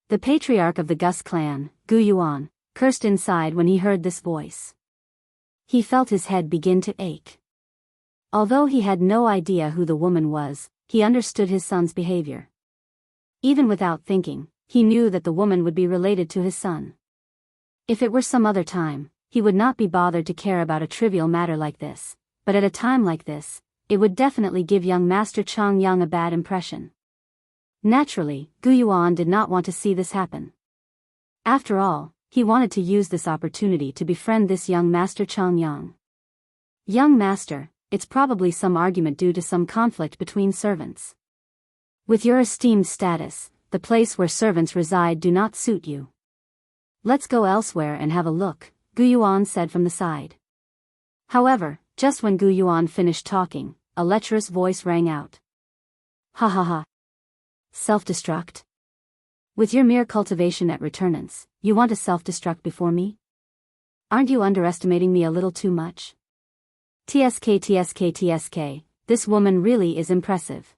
The patriarch of the Gus clan, Gu Yuan, cursed inside when he heard this voice. He felt his head begin to ache. Although he had no idea who the woman was, he understood his son's behavior. Even without thinking, he knew that the woman would be related to his son. If it were some other time, he would not be bothered to care about a trivial matter like this, but at a time like this, it would definitely give young Master Chang Yang a bad impression. Naturally, Gu Yuan did not want to see this happen. After all, he wanted to use this opportunity to befriend this young Master Chang Yang. Young Master, it's probably some argument due to some conflict between servants. With your esteemed status, the place where servants reside do not suit you. Let's go elsewhere and have a look, Gu Yuan said from the side. However, just when Gu Yuan finished talking, a lecherous voice rang out. Ha ha ha. Self-destruct? With your mere cultivation at returnance, you want to self-destruct before me? Aren't you underestimating me a little too much? TSK, this woman really is impressive.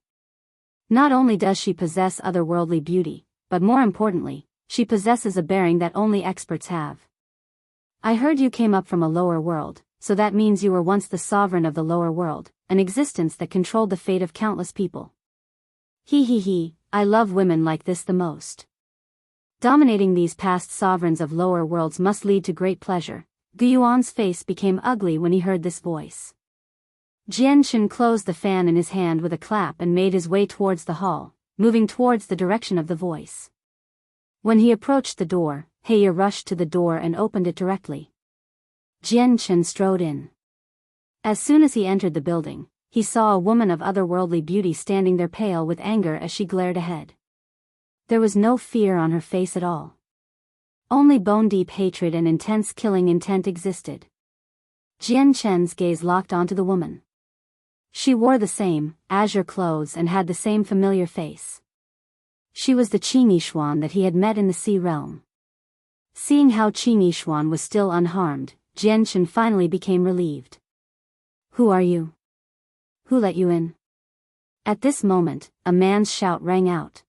Not only does she possess otherworldly beauty, but more importantly, she possesses a bearing that only experts have. I heard you came up from a lower world, so that means you were once the sovereign of the lower world, an existence that controlled the fate of countless people. He, I love women like this the most. Dominating these past sovereigns of lower worlds must lead to great pleasure. Gu Yuan's face became ugly when he heard this voice. Jianchen closed the fan in his hand with a clap and made his way towards the hall, moving towards the direction of the voice. When he approached the door, Heya rushed to the door and opened it directly. Jianchen strode in. As soon as he entered the building, he saw a woman of otherworldly beauty standing there pale with anger as she glared ahead. There was no fear on her face at all. Only bone-deep hatred and intense killing intent existed. Jianchen's gaze locked onto the woman. She wore the same, azure clothes and had the same familiar face. She was the Qing Yishuan that he had met in the Sea Realm. Seeing how Qing Yishuan was still unharmed, Jianchen finally became relieved. Who are you? Who let you in? At this moment, a man's shout rang out.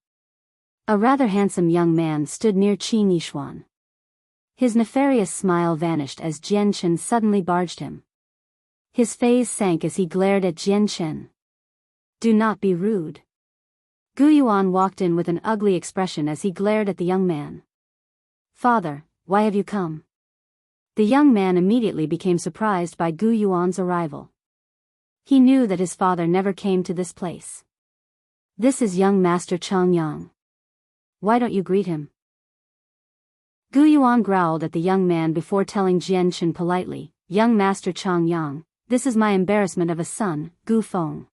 A rather handsome young man stood near Qing Yishuan. His nefarious smile vanished as Jianchen suddenly barged him. His face sank as he glared at Jianchen. Do not be rude. Gu Yuan walked in with an ugly expression as he glared at the young man. Father, why have you come? The young man immediately became surprised by Gu Yuan's arrival. He knew that his father never came to this place. This is young Master Chang Yang. Why don't you greet him? Gu Yuan growled at the young man before telling Jianchen politely, Young Master Chang Yang, this is my embarrassment of a son, Gu Feng.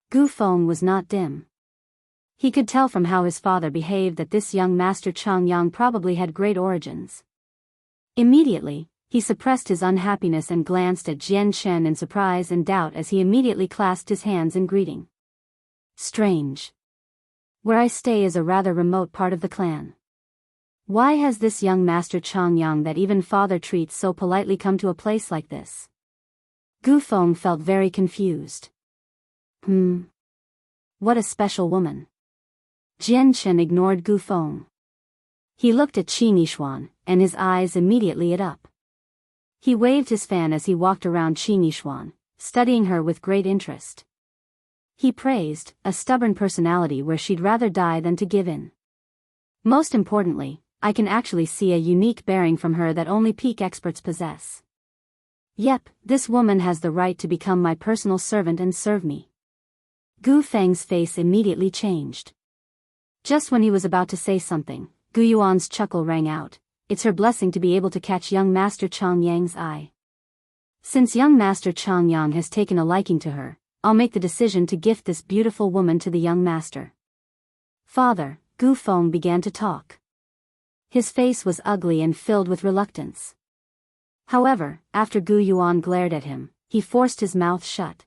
Gu Feng was not dim. He could tell from how his father behaved that this young Master Chang Yang probably had great origins. Immediately, he suppressed his unhappiness and glanced at Jianchen in surprise and doubt as he immediately clasped his hands in greeting. Strange. Where I stay is a rather remote part of the clan. Why has this young Master Chang Yang that even father treats so politely come to a place like this? Gu Feng felt very confused. What a special woman. Jianchen ignored Gu Feng. He looked at Qin Yishuan, and his eyes immediately lit up. He waved his fan as he walked around Qin Yishuan, studying her with great interest. He praised, a stubborn personality where she'd rather die than to give in. Most importantly, I can actually see a unique bearing from her that only peak experts possess. Yep, this woman has the right to become my personal servant and serve me. Gu Feng's face immediately changed. Just when he was about to say something, Gu Yuan's chuckle rang out. It's her blessing to be able to catch young Master Chang Yang's eye. Since young Master Chang Yang has taken a liking to her, I'll make the decision to gift this beautiful woman to the young master. Father, Gu Feng began to talk. His face was ugly and filled with reluctance. However, after Gu Yuan glared at him, he forced his mouth shut.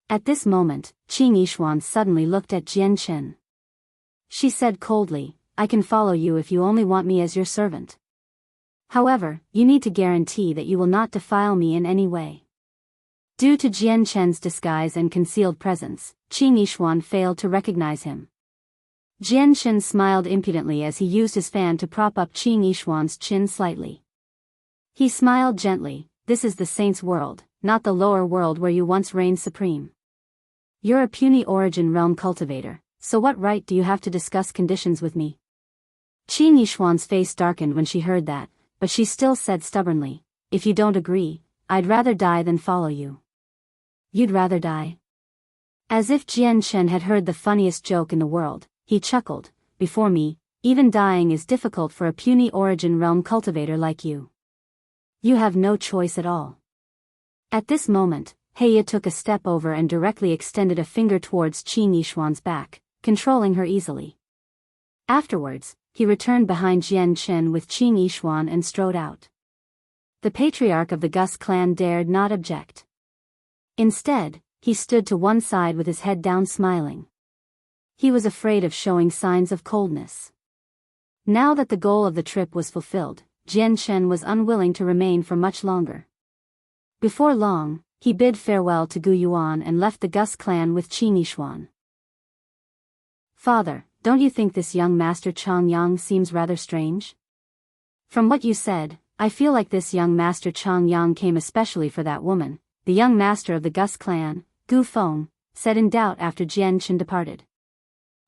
At this moment, Qing Yishuan suddenly looked at Jianchen. She said coldly, I can follow you if you only want me as your servant. However, you need to guarantee that you will not defile me in any way. Due to Jianchen's disguise and concealed presence, Qing Yishuan failed to recognize him. Jian Shen smiled impudently as he used his fan to prop up Qing Yishuan's chin slightly. He smiled gently. This is the saint's world, not the lower world where you once reigned supreme. You're a puny origin realm cultivator, so what right do you have to discuss conditions with me? Qing Yishuan's face darkened when she heard that, but she still said stubbornly, if you don't agree, I'd rather die than follow you. You'd rather die? As if Jian Shen had heard the funniest joke in the world, he chuckled, before me, even dying is difficult for a puny origin realm cultivator like you. You have no choice at all. At this moment, Heya took a step over and directly extended a finger towards Qing Yishuan's back, controlling her easily. Afterwards, he returned behind Jian Shen with Qing Yishuan and strode out. The patriarch of the Gus clan dared not object. Instead, he stood to one side with his head down smiling. He was afraid of showing signs of coldness. Now that the goal of the trip was fulfilled, Jian Shen was unwilling to remain for much longer. Before long, he bid farewell to Gu Yuan and left the Gus clan with Qing Yishuan. Father, don't you think this young master Chang Yang seems rather strange? From what you said, I feel like this young master Chang Yang came especially for that woman, the young master of the Gus clan, Gu Feng, said in doubt after Jian Shen departed.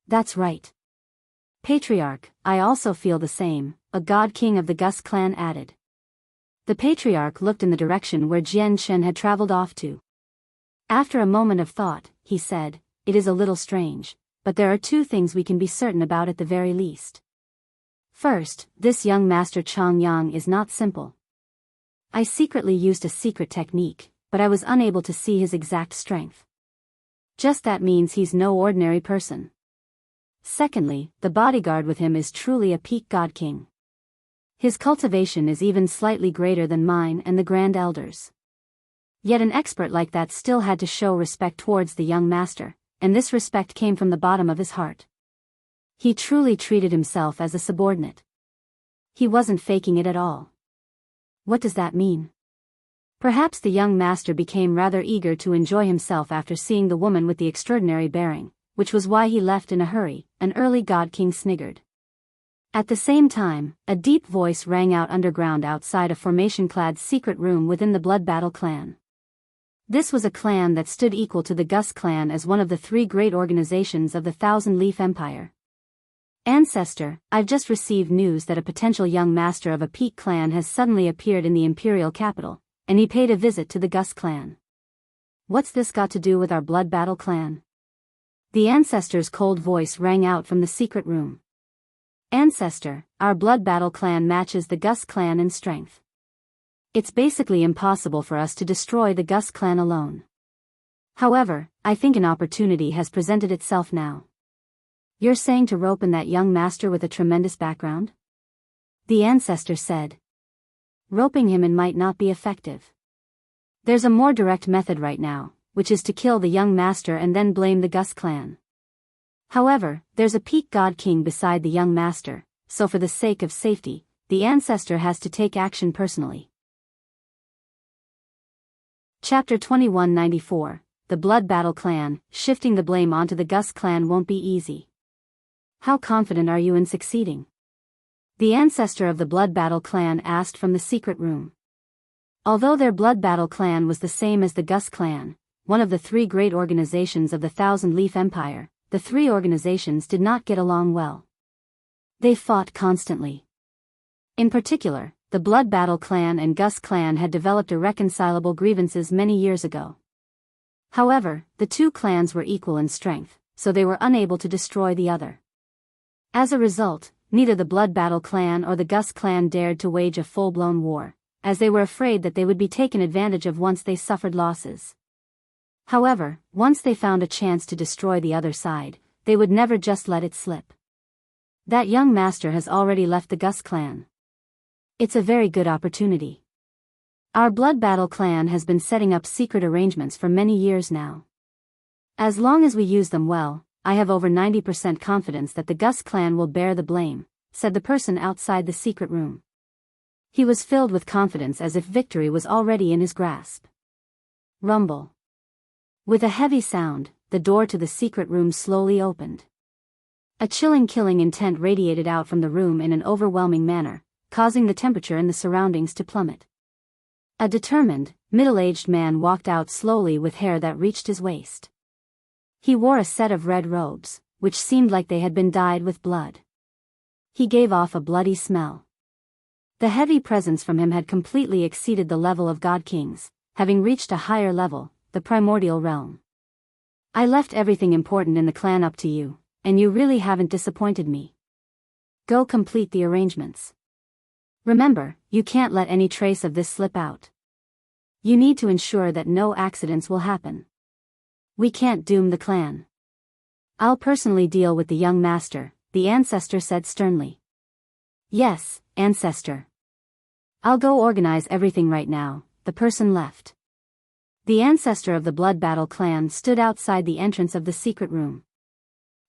That's right. Patriarch, I also feel the same, a god king of the Gus clan added. The patriarch looked in the direction where Jian Shen had traveled off to. After a moment of thought, he said, it is a little strange, but there are two things we can be certain about at the very least. First, this young master Chang Yang is not simple. I secretly used a secret technique, but I was unable to see his exact strength. Just that means he's no ordinary person. Secondly, the bodyguard with him is truly a peak god king. His cultivation is even slightly greater than mine and the Grand Elders. Yet an expert like that still had to show respect towards the young master, and this respect came from the bottom of his heart. He truly treated himself as a subordinate. He wasn't faking it at all. What does that mean? Perhaps the young master became rather eager to enjoy himself after seeing the woman with the extraordinary bearing, which was why he left in a hurry, an early god king sniggered. At the same time, a deep voice rang out underground outside a formation-clad secret room within the Bloodbattle clan. This was a clan that stood equal to the Gus clan as one of the three great organizations of the Thousand Leaf Empire. Ancestor, I've just received news that a potential young master of a peak clan has suddenly appeared in the imperial capital, and he paid a visit to the Gus clan. What's this got to do with our Bloodbattle clan? The ancestor's cold voice rang out from the secret room. Ancestor, our Bloodbattle clan matches the Gus clan in strength. It's basically impossible for us to destroy the Gus clan alone. However, I think an opportunity has presented itself now. You're saying to rope in that young master with a tremendous background? The ancestor said. Roping him in might not be effective. There's a more direct method right now, which is to kill the young master and then blame the Gus clan. However, there's a peak god king beside the young master, so for the sake of safety, the ancestor has to take action personally. Chapter 2194, The Bloodbattle Clan. Shifting the blame onto the Gus clan won't be easy. How confident are you in succeeding? The ancestor of the Bloodbattle clan asked from the secret room. Although their Bloodbattle clan was the same as the Gus clan, one of the three great organizations of the Thousand Leaf Empire, the three organizations did not get along well. They fought constantly. In particular, the Bloodbattle clan and Gus clan had developed irreconcilable grievances many years ago. However, the two clans were equal in strength, so they were unable to destroy the other. As a result, neither the Bloodbattle clan or the Gus clan dared to wage a full-blown war, as they were afraid that they would be taken advantage of once they suffered losses. However, once they found a chance to destroy the other side, they would never just let it slip. That young master has already left the Gus clan. It's a very good opportunity. Our Bloodbattle clan has been setting up secret arrangements for many years now. As long as we use them well, I have over 90% confidence that the Gus clan will bear the blame, said the person outside the secret room. He was filled with confidence as if victory was already in his grasp. Rumble. With a heavy sound, the door to the secret room slowly opened. A chilling killing intent radiated out from the room in an overwhelming manner, causing the temperature in the surroundings to plummet. A determined, middle-aged man walked out slowly with hair that reached his waist. He wore a set of red robes, which seemed like they had been dyed with blood. He gave off a bloody smell. The heavy presence from him had completely exceeded the level of God Kings, having reached a higher level, the Primordial realm. I left everything important in the clan up to you, and you really haven't disappointed me. Go complete the arrangements. Remember, you can't let any trace of this slip out. You need to ensure that no accidents will happen. We can't doom the clan. I'll personally deal with the young master, the ancestor said sternly. Yes, ancestor. I'll go organize everything right now. The person left. The ancestor of the Bloodbattle clan stood outside the entrance of the secret room.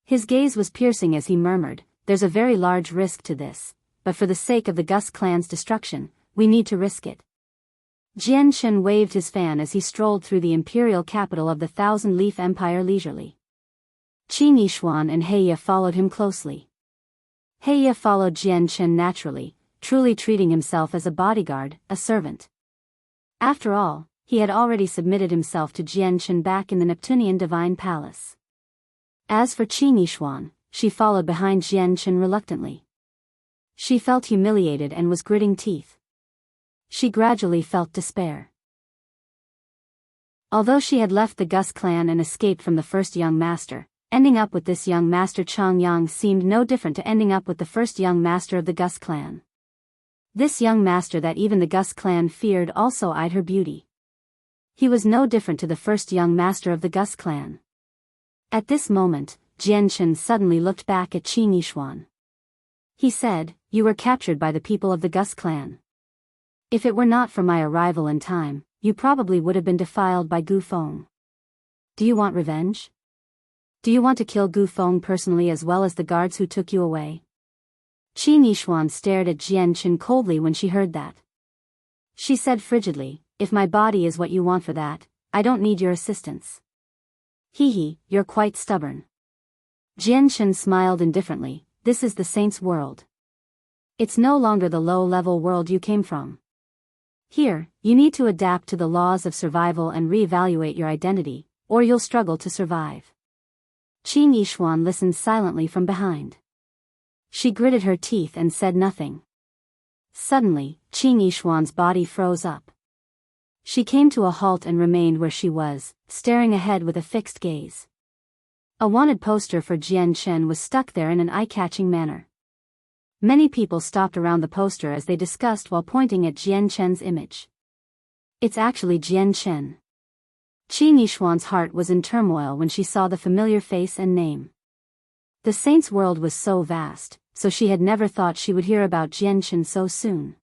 His gaze was piercing as he murmured, "There's a very large risk to this, but for the sake of the Gus clan's destruction, we need to risk it." Jian Shen waved his fan as he strolled through the imperial capital of the Thousand-Leaf Empire leisurely. Qin Yishuan and Heya followed him closely. Heya followed Jian Shen naturally, truly treating himself as a bodyguard, a servant. After all, he had already submitted himself to Jian Shen back in the Neptunian Divine Palace. As for Qin Yishuan, she followed behind Jian Shen reluctantly. She felt humiliated and was gritting teeth. She gradually felt despair. Although she had left the Gus clan and escaped from the first young master, ending up with this young master Chang Yang seemed no different to ending up with the first young master of the Gus clan. This young master that even the Gus clan feared also eyed her beauty. He was no different to the first young master of the Gus clan. At this moment, Jian Shen suddenly looked back at Qin Yishuan. He said, "You were captured by the people of the Gus clan. If it were not for my arrival in time, you probably would have been defiled by Gu Feng. Do you want revenge? Do you want to kill Gu Feng personally as well as the guards who took you away?" Qin Yishuan stared at Jian Shen coldly when she heard that. She said frigidly, "If my body is what you want for that, I don't need your assistance." "Hee, you're quite stubborn." Jian Shen smiled indifferently, "This is the saint's world. It's no longer the low-level world you came from. Here, you need to adapt to the laws of survival and reevaluate your identity, or you'll struggle to survive." Qin Yishuan listened silently from behind. She gritted her teeth and said nothing. Suddenly, Qin Yishuan's body froze up. She came to a halt and remained where she was, staring ahead with a fixed gaze. A wanted poster for Jian Shen was stuck there in an eye-catching manner. Many people stopped around the poster as they discussed while pointing at Jian Shen's image. "It's actually Jian Shen." Qin Yishuan's heart was in turmoil when she saw the familiar face and name. The saint's world was so vast, so she had never thought she would hear about Jian Shen so soon.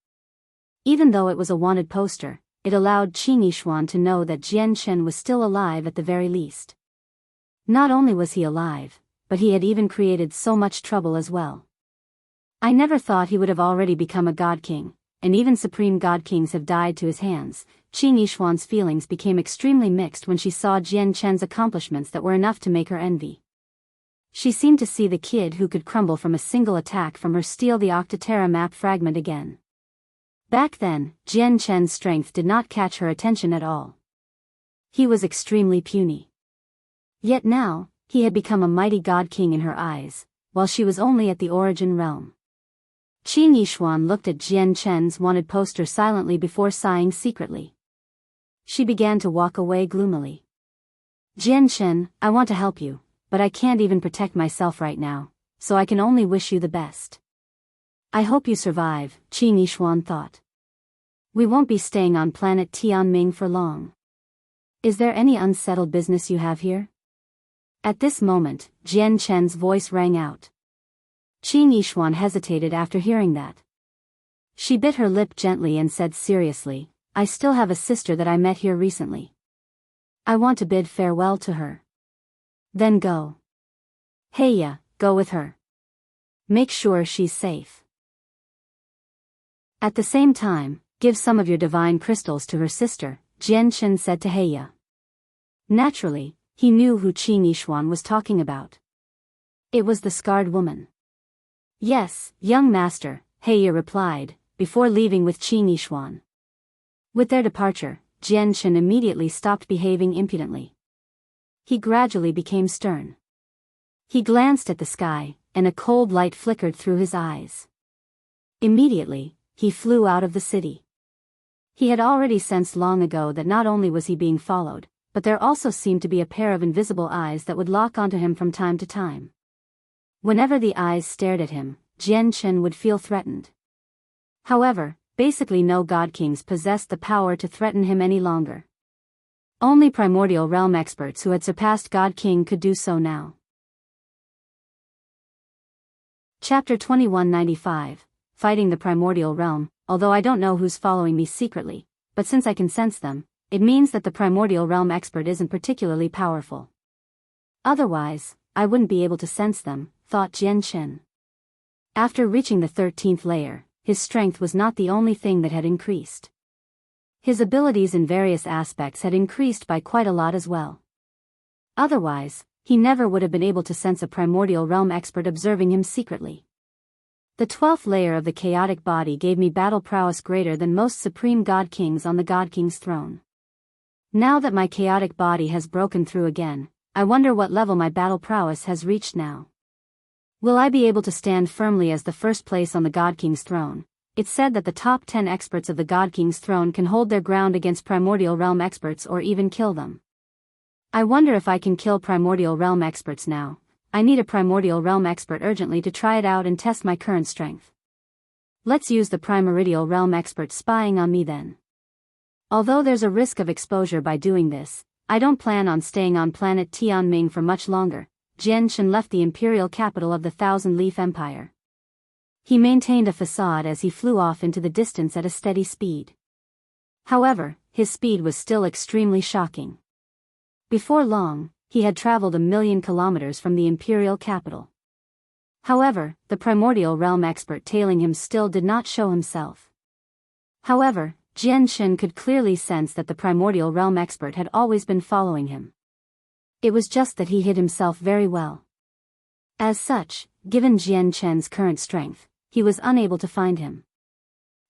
Even though it was a wanted poster, it allowed Qin Yishuan to know that Jian Shen was still alive at the very least. Not only was he alive, but he had even created so much trouble as well. "I never thought he would have already become a God King, and even Supreme God Kings have died to his hands." Qin Yishuan's feelings became extremely mixed when she saw Jian Shen's accomplishments that were enough to make her envy. She seemed to see the kid who could crumble from a single attack from her steal the Octaterra map fragment again. Back then, Jian Shen's strength did not catch her attention at all. He was extremely puny. Yet now, he had become a mighty God King in her eyes, while she was only at the origin realm. Qin Yishuan looked at Jian Shen's wanted poster silently before sighing secretly. She began to walk away gloomily. "Jian Shen, I want to help you, but I can't even protect myself right now, so I can only wish you the best. I hope you survive," Qin Yishuan thought. "We won't be staying on planet Tianming for long. Is there any unsettled business you have here?" At this moment, Jian Shen's voice rang out. Qin Yishuan hesitated after hearing that. She bit her lip gently and said seriously, "I still have a sister that I met here recently. I want to bid farewell to her." "Then go. Heya, go with her. Make sure she's safe. At the same time, give some of your divine crystals to her sister," Jian Shen said to Heya. Naturally, he knew who Qin Yishuan was talking about. It was the scarred woman. Yes, young master, Heya replied, before leaving with Qing Yishuan. With their departure, Jian Shen immediately stopped behaving impudently. He gradually became stern. He glanced at the sky, and a cold light flickered through his eyes. Immediately, he flew out of the city. He had already sensed long ago that not only was he being followed, but there also seemed to be a pair of invisible eyes that would lock onto him from time to time. Whenever the eyes stared at him, Jian Shen would feel threatened. However, basically no god kings possessed the power to threaten him any longer. Only primordial realm experts who had surpassed God King could do so now. Chapter 2195, Fighting the Primordial Realm. Although I don't know who's following me secretly, but since I can sense them, it means that the primordial realm expert isn't particularly powerful. Otherwise, I wouldn't be able to sense them, thought Jian Shen. After reaching the 13th layer, his strength was not the only thing that had increased. His abilities in various aspects had increased by quite a lot as well. Otherwise, he never would have been able to sense a primordial realm expert observing him secretly. The 12th layer of the chaotic body gave me battle prowess greater than most supreme god kings on the god king's throne. Now that my chaotic body has broken through again, I wonder what level my battle prowess has reached now. Will I be able to stand firmly as the first place on the god king's throne? It's said that the top 10 experts of the god king's throne can hold their ground against primordial realm experts or even kill them. I wonder if I can kill primordial realm experts now. I need a primordial realm expert urgently to try it out and test my current strength. Let's use the primordial realm expert spying on me then. Although there's a risk of exposure by doing this, I don't plan on staying on planet Tianming for much longer. Jian Shen left the imperial capital of the Thousand Leaf Empire. He maintained a facade as he flew off into the distance at a steady speed. However, his speed was still extremely shocking. Before long, he had traveled 1,000,000 kilometers from the imperial capital. However, the primordial realm expert tailing him still did not show himself. However, Jian Shen could clearly sense that the primordial realm expert had always been following him. It was just that he hid himself very well. As such, given Jian Shen's current strength, he was unable to find him.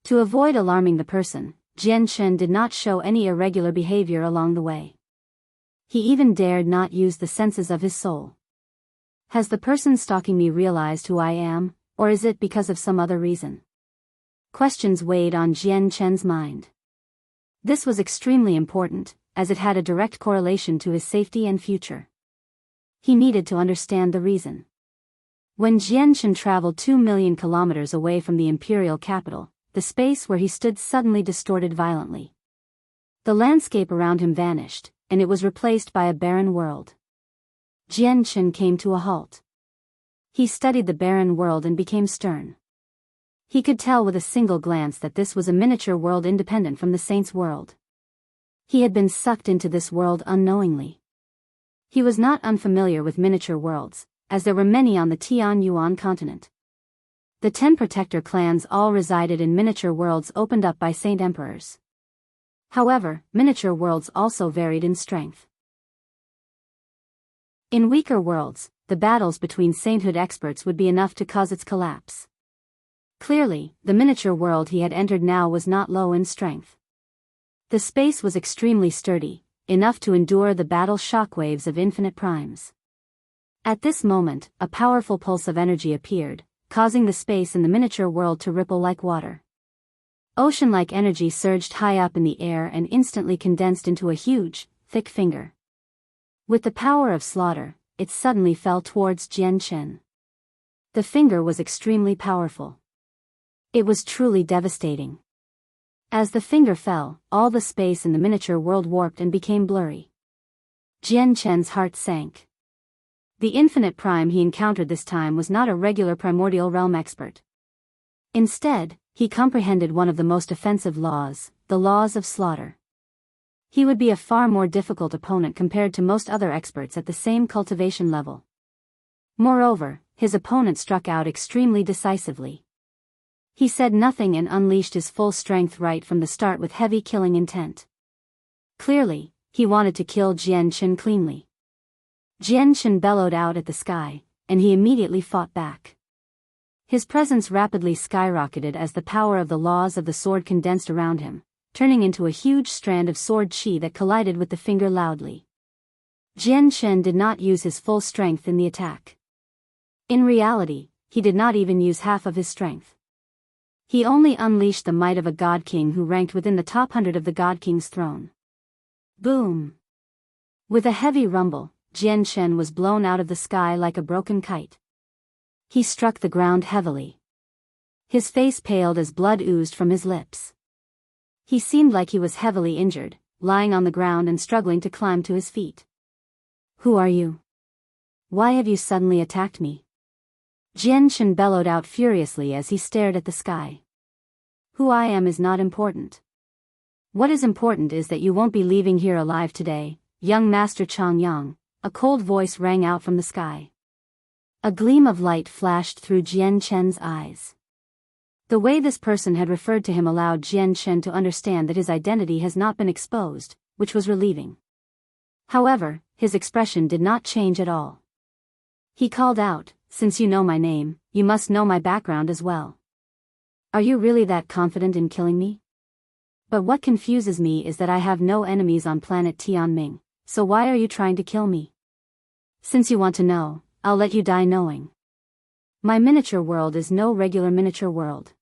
To avoid alarming the person, Jian Shen did not show any irregular behavior along the way. He even dared not use the senses of his soul. Has the person stalking me realized who I am, or is it because of some other reason? Questions weighed on Jian Shen's mind. This was extremely important, as it had a direct correlation to his safety and future. He needed to understand the reason. When Jian Shen traveled 2,000,000 kilometers away from the imperial capital, the space where he stood suddenly distorted violently. The landscape around him vanished, and it was replaced by a barren world. Jian Shen came to a halt. He studied the barren world and became stern. He could tell with a single glance that this was a miniature world independent from the saint's world. He had been sucked into this world unknowingly. He was not unfamiliar with miniature worlds, as there were many on the Tian Yuan continent. The 10 protector clans all resided in miniature worlds opened up by saint emperors. However, miniature worlds also varied in strength. In weaker worlds, the battles between sainthood experts would be enough to cause its collapse. Clearly, the miniature world he had entered now was not low in strength. The space was extremely sturdy, enough to endure the battle shockwaves of infinite primes. At this moment, a powerful pulse of energy appeared, causing the space in the miniature world to ripple like water. Ocean-like energy surged high up in the air and instantly condensed into a huge, thick finger. With the power of slaughter, it suddenly fell towards Jian Shen. The finger was extremely powerful. It was truly devastating. As the finger fell, all the space in the miniature world warped and became blurry. Jian Shen's heart sank. The infinite prime he encountered this time was not a regular primordial realm expert. Instead, he comprehended one of the most offensive laws, the laws of slaughter. He would be a far more difficult opponent compared to most other experts at the same cultivation level. Moreover, his opponent struck out extremely decisively. He said nothing and unleashed his full strength right from the start with heavy killing intent. Clearly, he wanted to kill Jian Shen cleanly. Jian Shen bellowed out at the sky, and he immediately fought back. His presence rapidly skyrocketed as the power of the laws of the sword condensed around him, turning into a huge strand of sword chi that collided with the finger loudly. Jian Shen did not use his full strength in the attack. In reality, he did not even use half of his strength. He only unleashed the might of a God King who ranked within the top 100 of the God King's throne. Boom! With a heavy rumble, Jian Shen was blown out of the sky like a broken kite. He struck the ground heavily. His face paled as blood oozed from his lips. He seemed like he was heavily injured, lying on the ground and struggling to climb to his feet. Who are you? Why have you suddenly attacked me? Jian Shen bellowed out furiously as he stared at the sky. Who I am is not important. What is important is that you won't be leaving here alive today, young Master Changyang. A cold voice rang out from the sky. A gleam of light flashed through Jian Shen's eyes. The way this person had referred to him allowed Jian Shen to understand that his identity has not been exposed, which was relieving. However, his expression did not change at all. He called out, "Since you know my name, you must know my background as well. Are you really that confident in killing me? But what confuses me is that I have no enemies on planet Tianming, so why are you trying to kill me? Since you want to know, I'll let you die knowing. My miniature world is no regular miniature world.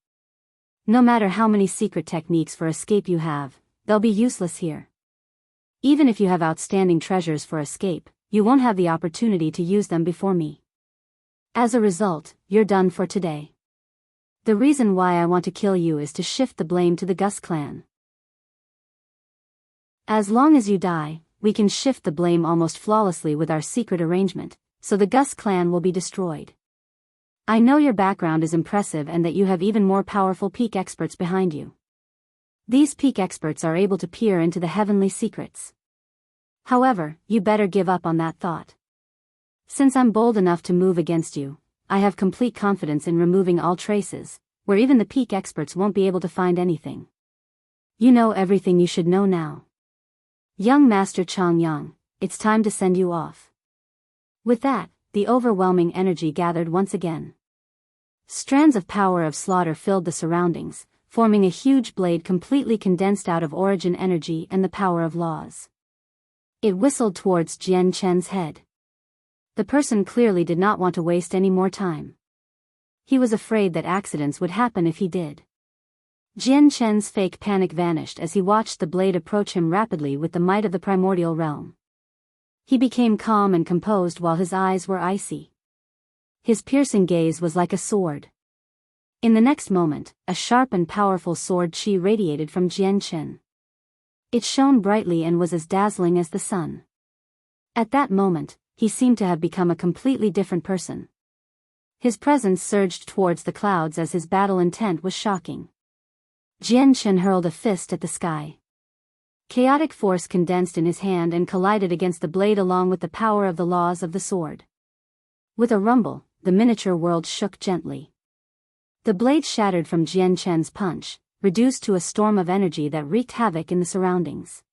No matter how many secret techniques for escape you have, they'll be useless here. Even if you have outstanding treasures for escape, you won't have the opportunity to use them before me. As a result, you're done for today. The reason why I want to kill you is to shift the blame to the Gus clan. As long as you die, we can shift the blame almost flawlessly with our secret arrangement, so the Gus clan will be destroyed. I know your background is impressive and that you have even more powerful peak experts behind you. These peak experts are able to peer into the heavenly secrets. However, you better give up on that thought. Since I'm bold enough to move against you, I have complete confidence in removing all traces, where even the peak experts won't be able to find anything. You know everything you should know now. Young Master Changyang, it's time to send you off." With that, the overwhelming energy gathered once again. Strands of power of slaughter filled the surroundings, forming a huge blade completely condensed out of origin energy and the power of laws. It whistled towards Jian Shen's head. The person clearly did not want to waste any more time. He was afraid that accidents would happen if he did. Jian Shen's fake panic vanished as he watched the blade approach him rapidly with the might of the primordial realm. He became calm and composed while his eyes were icy. His piercing gaze was like a sword. In the next moment, a sharp and powerful sword chi radiated from Jian Shen. It shone brightly and was as dazzling as the sun. At that moment, he seemed to have become a completely different person. His presence surged towards the clouds as his battle intent was shocking. Jian Shen hurled a fist at the sky. Chaotic force condensed in his hand and collided against the blade along with the power of the laws of the sword. With a rumble, the miniature world shook gently. The blade shattered from Jian Shen's punch, reduced to a storm of energy that wreaked havoc in the surroundings.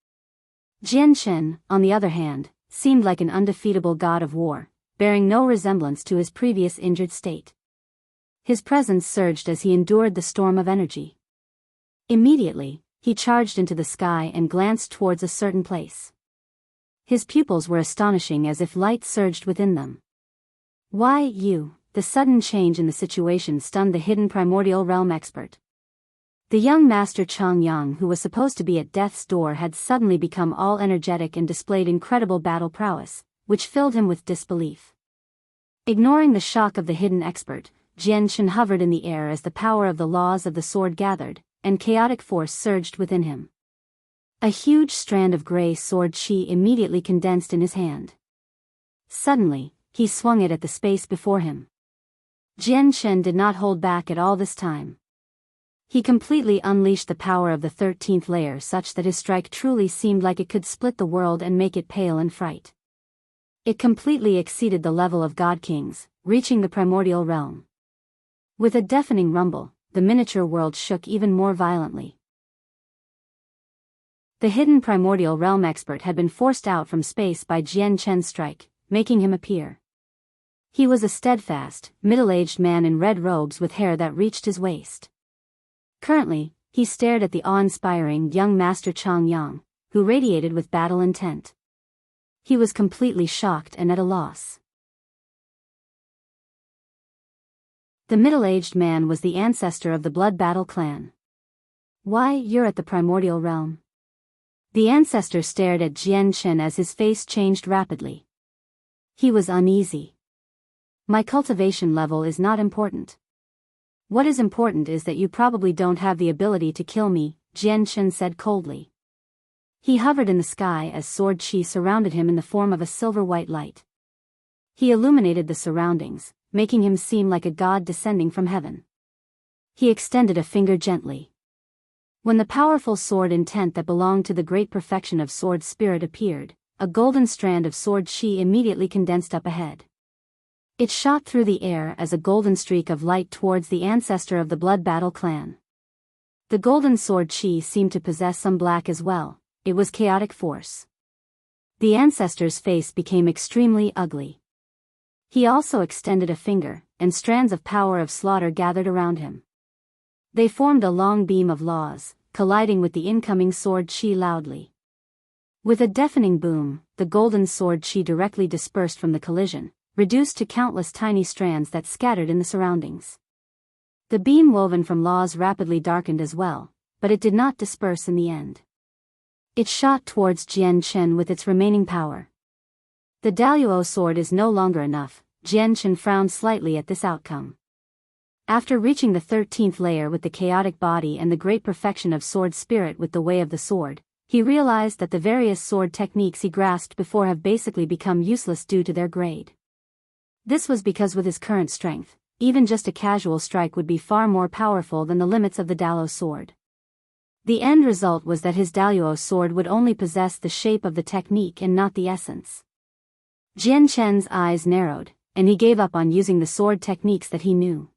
Jian Shen, on the other hand, seemed like an undefeatable god of war, bearing no resemblance to his previous injured state. His presence surged as he endured the storm of energy. Immediately, he charged into the sky and glanced towards a certain place. His pupils were astonishing as if light surged within them. "Why, you?" The sudden change in the situation stunned the hidden primordial realm expert. The young Master Changyang, who was supposed to be at death's door, had suddenly become all energetic and displayed incredible battle prowess, which filled him with disbelief. Ignoring the shock of the hidden expert, Jian Shen hovered in the air as the power of the laws of the sword gathered, and chaotic force surged within him. A huge strand of gray sword chi immediately condensed in his hand. Suddenly, he swung it at the space before him. Jian Shen did not hold back at all this time. He completely unleashed the power of the 13th layer such that his strike truly seemed like it could split the world and make it pale in fright. It completely exceeded the level of God Kings, reaching the primordial realm. With a deafening rumble, the miniature world shook even more violently. The hidden primordial realm expert had been forced out from space by Jian Shen's strike, making him appear. He was a steadfast, middle-aged man in red robes with hair that reached his waist. Currently, he stared at the awe-inspiring young Master Chang Yang, who radiated with battle intent. He was completely shocked and at a loss. The middle-aged man was the ancestor of the Bloodbattle clan. Why, you're at the Primordial realm. The ancestor stared at Jian Chen as his face changed rapidly. He was uneasy. My cultivation level is not important. What is important is that you probably don't have the ability to kill me, Jian Chen said coldly. He hovered in the sky as sword chi surrounded him in the form of a silver-white light. He illuminated the surroundings, making him seem like a god descending from heaven. He extended a finger gently. When the powerful sword intent that belonged to the great perfection of sword spirit appeared, a golden strand of sword chi immediately condensed up ahead. It shot through the air as a golden streak of light towards the ancestor of the Bloodbattle clan. The golden sword chi seemed to possess some black as well. It was chaotic force. The ancestor's face became extremely ugly. He also extended a finger, and strands of power of slaughter gathered around him. They formed a long beam of laws, colliding with the incoming sword chi loudly. With a deafening boom, the golden sword chi directly dispersed from the collision, reduced to countless tiny strands that scattered in the surroundings. The beam woven from laws rapidly darkened as well, but it did not disperse in the end. It shot towards Jian Chen with its remaining power. The Daluo sword is no longer enough, Jian Chen frowned slightly at this outcome. After reaching the 13th layer with the chaotic body and the great perfection of sword spirit with the way of the sword, he realized that the various sword techniques he grasped before have basically become useless due to their grade. This was because with his current strength, even just a casual strike would be far more powerful than the limits of the Daluo sword. The end result was that his Daluo sword would only possess the shape of the technique and not the essence. Jian Chen's eyes narrowed, and he gave up on using the sword techniques that he knew.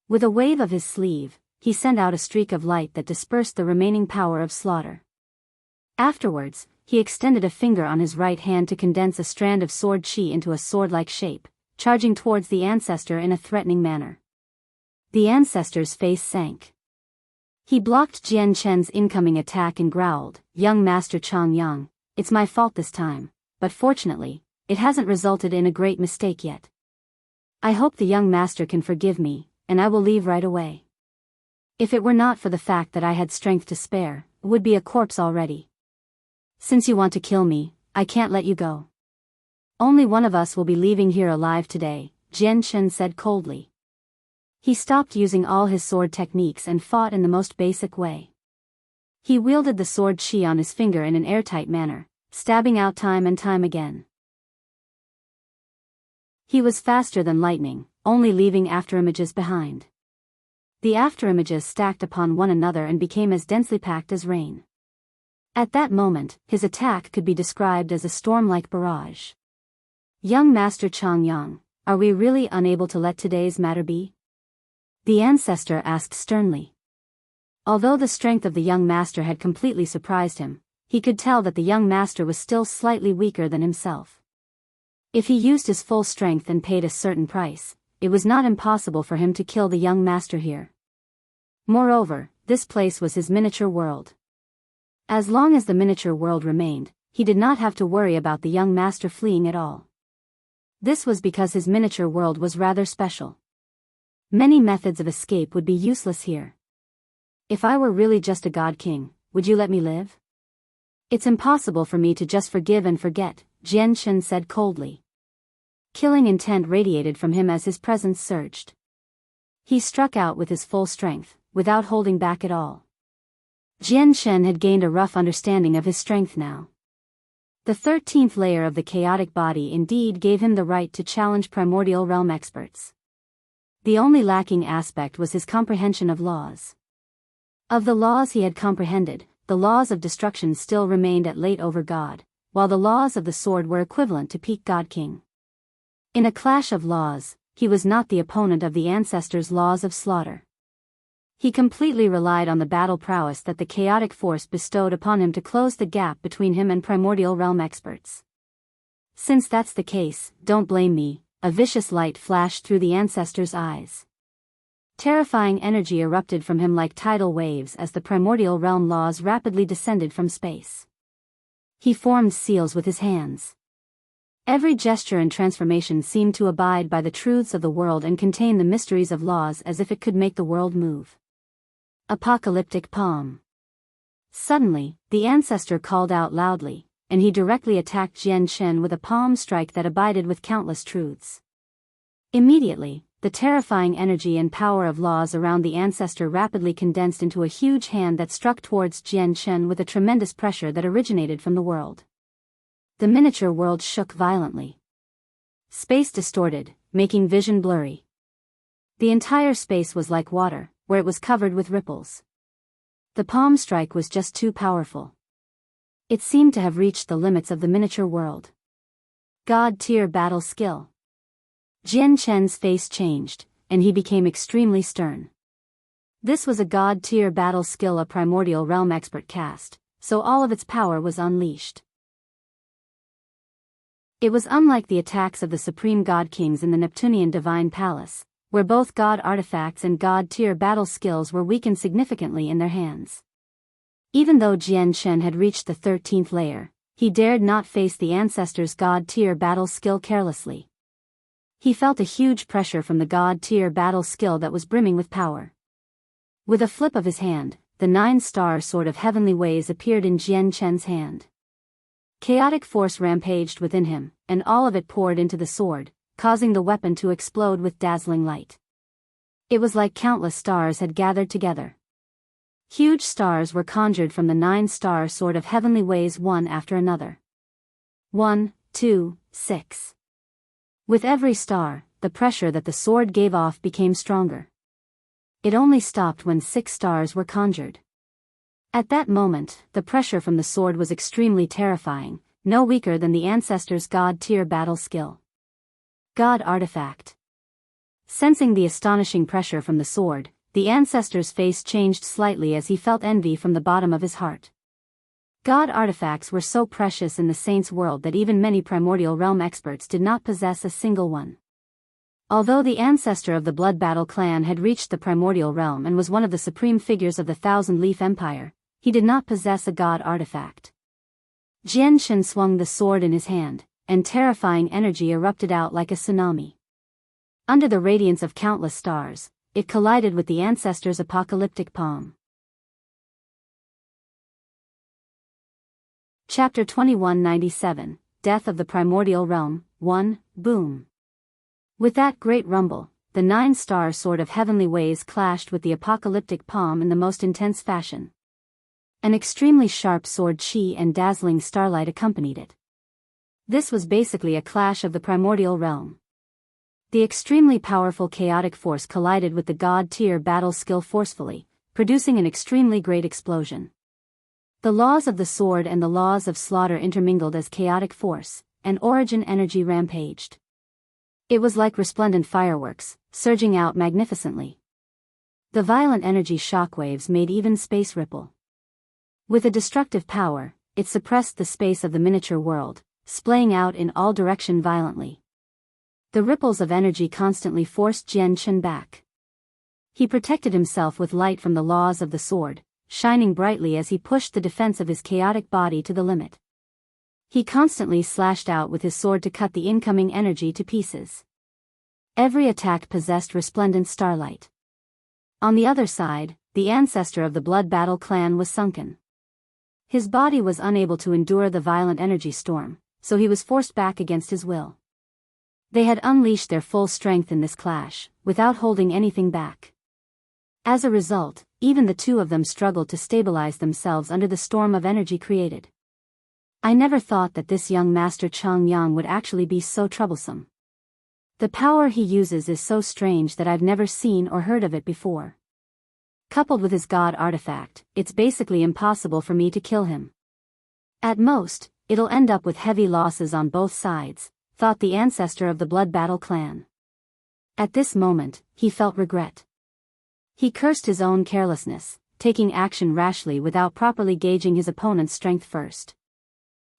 With a wave of his sleeve, he sent out a streak of light that dispersed the remaining power of slaughter. Afterwards, he extended a finger on his right hand to condense a strand of sword chi into a sword-like shape, charging towards the ancestor in a threatening manner. The ancestor's face sank. He blocked Jian Chen's incoming attack and growled, "Young Master Chang Yang, it's my fault this time, but fortunately, it hasn't resulted in a great mistake yet. I hope the young master can forgive me, and I will leave right away. If it were not for the fact that I had strength to spare, I would be a corpse already. Since you want to kill me, I can't let you go. Only one of us will be leaving here alive today," Jian Chen said coldly. He stopped using all his sword techniques and fought in the most basic way. He wielded the sword chi on his finger in an airtight manner, stabbing out time and time again. He was faster than lightning, only leaving afterimages behind. The afterimages stacked upon one another and became as densely packed as rain. At that moment, his attack could be described as a storm-like barrage. "Young Master Chang Yang, are we really unable to let today's matter be?" The ancestor asked sternly. Although the strength of the young master had completely surprised him, he could tell that the young master was still slightly weaker than himself. If he used his full strength and paid a certain price, it was not impossible for him to kill the young master here. Moreover, this place was his miniature world. As long as the miniature world remained, he did not have to worry about the young master fleeing at all. This was because his miniature world was rather special. Many methods of escape would be useless here. "If I were really just a god king, would you let me live?" "It's impossible for me to just forgive and forget," Jian Chen said coldly. Killing intent radiated from him as his presence surged. He struck out with his full strength, without holding back at all. Jian Chen had gained a rough understanding of his strength now. The 13th layer of the chaotic body indeed gave him the right to challenge primordial realm experts. The only lacking aspect was his comprehension of laws. Of the laws he had comprehended, the laws of destruction still remained at late over God, while the laws of the sword were equivalent to peak God King. In a clash of laws, he was not the opponent of the ancestors' laws of slaughter. He completely relied on the battle prowess that the chaotic force bestowed upon him to close the gap between him and primordial realm experts. "Since that's the case, don't blame me," a vicious light flashed through the ancestor's eyes. Terrifying energy erupted from him like tidal waves as the primordial realm laws rapidly descended from space. He formed seals with his hands. Every gesture and transformation seemed to abide by the truths of the world and contain the mysteries of laws as if it could make the world move. Apocalyptic palm. Suddenly, the ancestor called out loudly, and he directly attacked Jian Shen with a palm strike that abided with countless truths. Immediately, the terrifying energy and power of laws around the ancestor rapidly condensed into a huge hand that struck towards Jian Shen with a tremendous pressure that originated from the world. The miniature world shook violently. Space distorted, making vision blurry. The entire space was like water, where it was covered with ripples. The palm strike was just too powerful. It seemed to have reached the limits of the miniature world. God-tier battle skill. Jian Shen's face changed, and he became extremely stern. This was a god-tier battle skill a primordial realm expert cast, so all of its power was unleashed. It was unlike the attacks of the supreme god kings in the Neptunian divine palace, where both god artifacts and god-tier battle skills were weakened significantly in their hands. Even though Jian Shen had reached the 13th layer, he dared not face the ancestor's god-tier battle skill carelessly. He felt a huge pressure from the god-tier battle skill that was brimming with power. With a flip of his hand, the 9-star sword of heavenly ways appeared in Jian Shen's hand. Chaotic force rampaged within him, and all of it poured into the sword, causing the weapon to explode with dazzling light. It was like countless stars had gathered together. Huge stars were conjured from the 9-star sword of heavenly ways one after another. 1, 2, 6. With every star, the pressure that the sword gave off became stronger. It only stopped when 6 stars were conjured. At that moment, the pressure from the sword was extremely terrifying, no weaker than the ancestor's god-tier battle skill. God artifact. Sensing the astonishing pressure from the sword, the ancestor's face changed slightly as he felt envy from the bottom of his heart. God artifacts were so precious in the Saints' world that even many primordial realm experts did not possess a single one. Although the ancestor of the Bloodbattle clan had reached the primordial realm and was one of the supreme figures of the Thousand Leaf Empire, he did not possess a god artifact. Jian Shen swung the sword in his hand, and terrifying energy erupted out like a tsunami. Under the radiance of countless stars, it collided with the ancestor's apocalyptic palm. Chapter 2197, Death of the Primordial Realm, 1, Boom. With that great rumble, the 9-star sword of heavenly ways clashed with the apocalyptic palm in the most intense fashion. An extremely sharp sword chi and dazzling starlight accompanied it. This was basically a clash of the primordial realm. The extremely powerful chaotic force collided with the god-tier battle skill forcefully, producing an extremely great explosion. The laws of the sword and the laws of slaughter intermingled as chaotic force, and origin energy rampaged. It was like resplendent fireworks, surging out magnificently. The violent energy shockwaves made even space ripple. With a destructive power, it suppressed the space of the miniature world, splaying out in all direction violently. The ripples of energy constantly forced Jian Shen back. He protected himself with light from the laws of the sword, shining brightly as he pushed the defense of his chaotic body to the limit. He constantly slashed out with his sword to cut the incoming energy to pieces. Every attack possessed resplendent starlight. On the other side, the ancestor of the Bloodbattle clan was sunken. His body was unable to endure the violent energy storm, so he was forced back against his will. They had unleashed their full strength in this clash, without holding anything back. As a result, even the two of them struggled to stabilize themselves under the storm of energy created. I never thought that this young master Chang Yang would actually be so troublesome. The power he uses is so strange that I've never seen or heard of it before. Coupled with his god artifact, it's basically impossible for me to kill him. At most, it'll end up with heavy losses on both sides, thought the ancestor of the Bloodbattle clan. At this moment, he felt regret. He cursed his own carelessness, taking action rashly without properly gauging his opponent's strength first.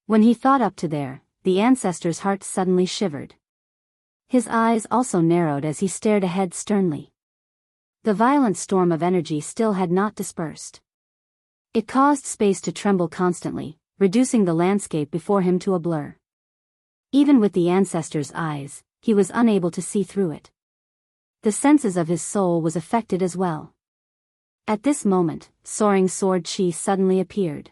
When he thought up to there, the ancestor's heart suddenly shivered. His eyes also narrowed as he stared ahead sternly. The violent storm of energy still had not dispersed. It caused space to tremble constantly, reducing the landscape before him to a blur. Even with the ancestor's eyes, he was unable to see through it. The senses of his soul was affected as well. At this moment, soaring sword chi suddenly appeared.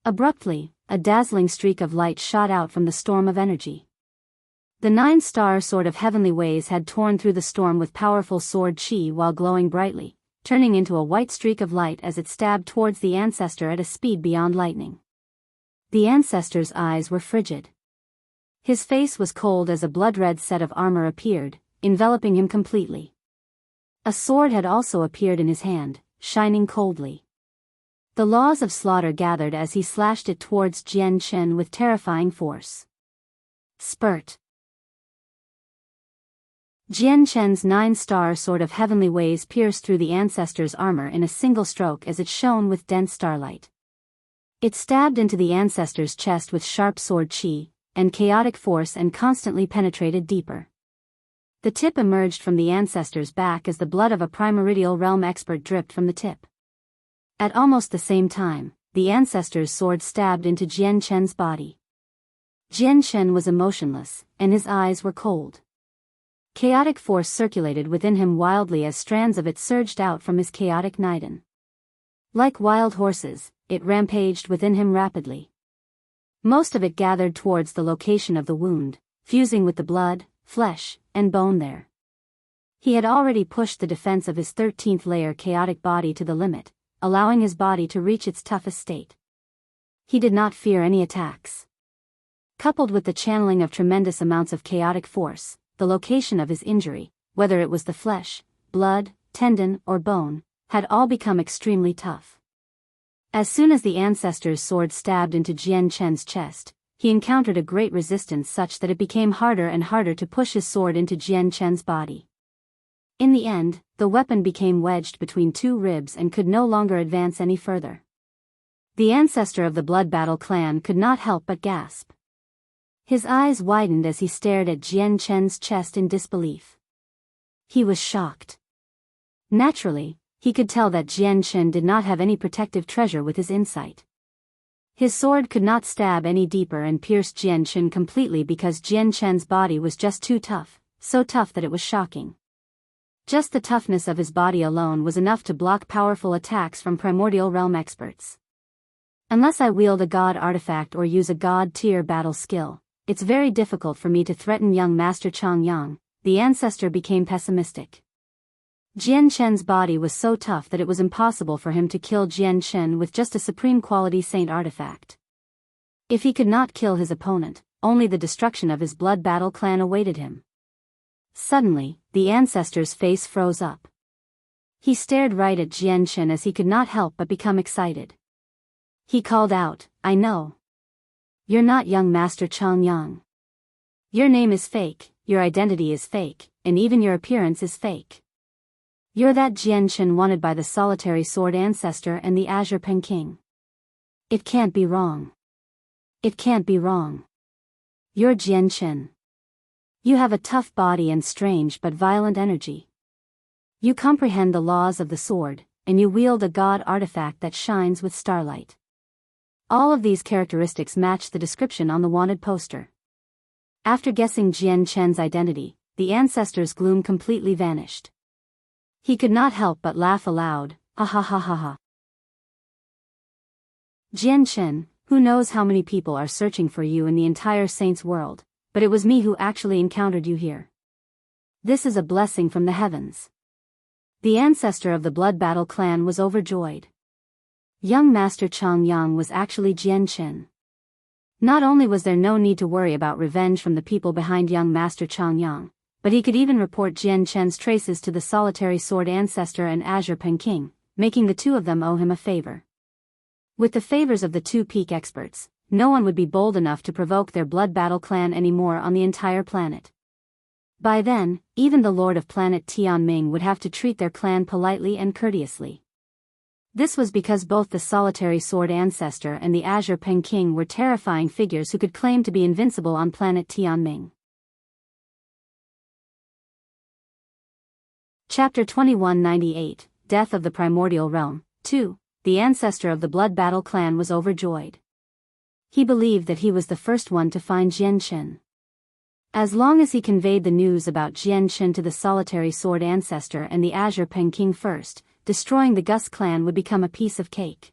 Abruptly, a dazzling streak of light shot out from the storm of energy. The 9-star sword of heavenly ways had torn through the storm with powerful sword chi while glowing brightly, turning into a white streak of light as it stabbed towards the ancestor at a speed beyond lightning. The ancestor's eyes were frigid. His face was cold as a blood-red set of armor appeared, enveloping him completely. A sword had also appeared in his hand, shining coldly. The laws of slaughter gathered as he slashed it towards Jian Chen with terrifying force. Spurt. Jian Chen's 9-star sword of heavenly ways pierced through the ancestor's armor in a single stroke as it shone with dense starlight. It stabbed into the ancestor's chest with sharp sword chi and chaotic force and constantly penetrated deeper. The tip emerged from the ancestor's back as the blood of a primordial realm expert dripped from the tip. At almost the same time, the ancestor's sword stabbed into Jian Chen's body. Jian Chen was emotionless, and his eyes were cold. Chaotic force circulated within him wildly as strands of it surged out from his chaotic Niden. Like wild horses, it rampaged within him rapidly. Most of it gathered towards the location of the wound, fusing with the blood, flesh, and bone there. He had already pushed the defense of his 13th layer chaotic body to the limit, allowing his body to reach its toughest state. He did not fear any attacks. Coupled with the channeling of tremendous amounts of chaotic force, the location of his injury, whether it was the flesh, blood, tendon, or bone, had all become extremely tough. As soon as the ancestor's sword stabbed into Jian Chen's chest, he encountered a great resistance such that it became harder and harder to push his sword into Jian Chen's body. In the end, the weapon became wedged between two ribs and could no longer advance any further. The ancestor of the Bloodbattle clan could not help but gasp. His eyes widened as he stared at Jian Chen's chest in disbelief. He was shocked. Naturally, he could tell that Jian Chen did not have any protective treasure with his insight. His sword could not stab any deeper and pierce Jian Chen completely because Jian Chen's body was just too tough, so tough that it was shocking. Just the toughness of his body alone was enough to block powerful attacks from primordial realm experts. Unless I wield a god artifact or use a god-tier battle skill, it's very difficult for me to threaten young Master Changyang. The ancestor became pessimistic. Jian Chen's body was so tough that it was impossible for him to kill Jian Chen with just a supreme quality saint artifact. If he could not kill his opponent, only the destruction of his Bloodbattle clan awaited him. Suddenly, the ancestor's face froze up. He stared right at Jian Chen as he could not help but become excited. He called out, "I know. You're not young Master Changyang. Your name is fake, your identity is fake, and even your appearance is fake. You're that Jian Chen wanted by the solitary sword ancestor and the Azure Peng King. It can't be wrong. It can't be wrong. You're Jian Chen. You have a tough body and strange but violent energy. You comprehend the laws of the sword, and you wield a god artifact that shines with starlight. All of these characteristics match the description on the wanted poster." After guessing Jian Chen's identity, the ancestor's gloom completely vanished. He could not help but laugh aloud, "Ha ha ha ha ha. Jian Chen, who knows how many people are searching for you in the entire Saints world, but it was me who actually encountered you here. This is a blessing from the heavens." The ancestor of the Bloodbattle clan was overjoyed. Young Master Changyang was actually Jian Chen. Not only was there no need to worry about revenge from the people behind young Master Changyang, but he could even report Jian Chen's traces to the solitary sword ancestor and Azure Peng King, making the two of them owe him a favor. With the favors of the two peak experts, no one would be bold enough to provoke their Bloodbattle clan anymore on the entire planet. By then, even the Lord of Planet Tian would have to treat their clan politely and courteously. This was because both the solitary sword ancestor and the Azure Peng King were terrifying figures who could claim to be invincible on planet Tianming. Chapter 2198, Death of the Primordial Realm. 2. The ancestor of the Bloodbattle clan was overjoyed. He believed that he was the first one to find Jian-Shen. As long as he conveyed the news about Jian-Shen to the Solitary Sword ancestor and the Azure Peng King first, destroying the Gus clan would become a piece of cake.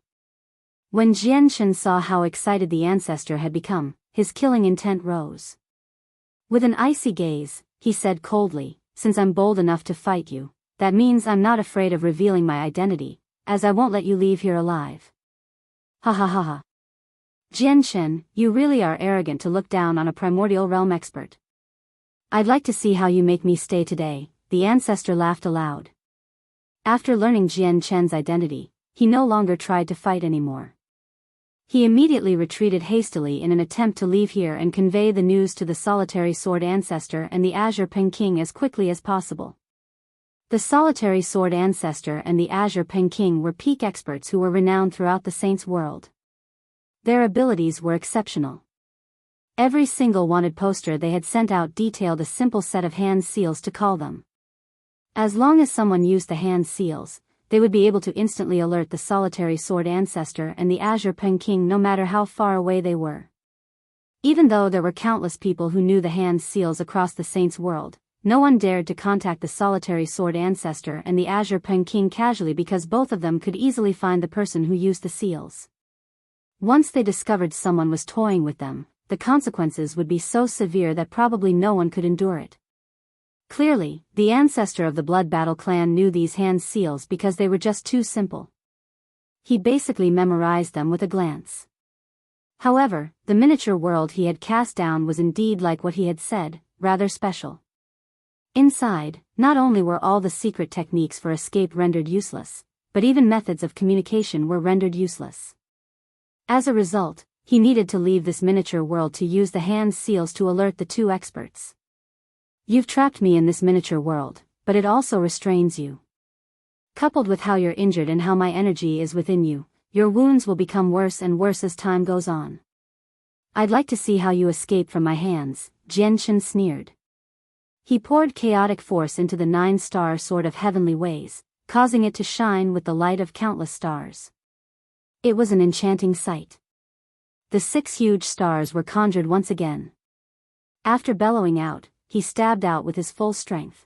When Jian-Shen saw how excited the ancestor had become, his killing intent rose. With an icy gaze, he said coldly, "Since I'm bold enough to fight you, that means I'm not afraid of revealing my identity, as I won't let you leave here alive." Ha ha ha ha. Jian-Shen, you really are arrogant to look down on a primordial realm expert. I'd like to see how you make me stay today, the ancestor laughed aloud. After learning Jian-Shen's identity, he no longer tried to fight anymore. He immediately retreated hastily in an attempt to leave here and convey the news to the Solitary Sword ancestor and the Azure Peng King as quickly as possible. The Solitary Sword ancestor and the Azure Peng King were peak experts who were renowned throughout the Saints' world. Their abilities were exceptional. Every single wanted poster they had sent out detailed a simple set of hand seals to call them. As long as someone used the hand seals, they would be able to instantly alert the Solitary Sword ancestor and the Azure Peng King no matter how far away they were. Even though there were countless people who knew the hand seals across the Saints' world, no one dared to contact the Solitary Sword ancestor and the Azure Peng King casually because both of them could easily find the person who used the seals. Once they discovered someone was toying with them, the consequences would be so severe that probably no one could endure it. Clearly, the ancestor of the Bloodbattle clan knew these hand seals because they were just too simple. He basically memorized them with a glance. However, the miniature world he had cast down was indeed like what he had said, rather special. Inside, not only were all the secret techniques for escape rendered useless, but even methods of communication were rendered useless. As a result, he needed to leave this miniature world to use the hand seals to alert the two experts. You've trapped me in this miniature world, but it also restrains you. Coupled with how you're injured and how my energy is within you, your wounds will become worse and worse as time goes on. I'd like to see how you escape from my hands, Jian-Shen sneered. He poured chaotic force into the 9-star sword of heavenly ways, causing it to shine with the light of countless stars. It was an enchanting sight. The 6 huge stars were conjured once again. After bellowing out, he stabbed out with his full strength.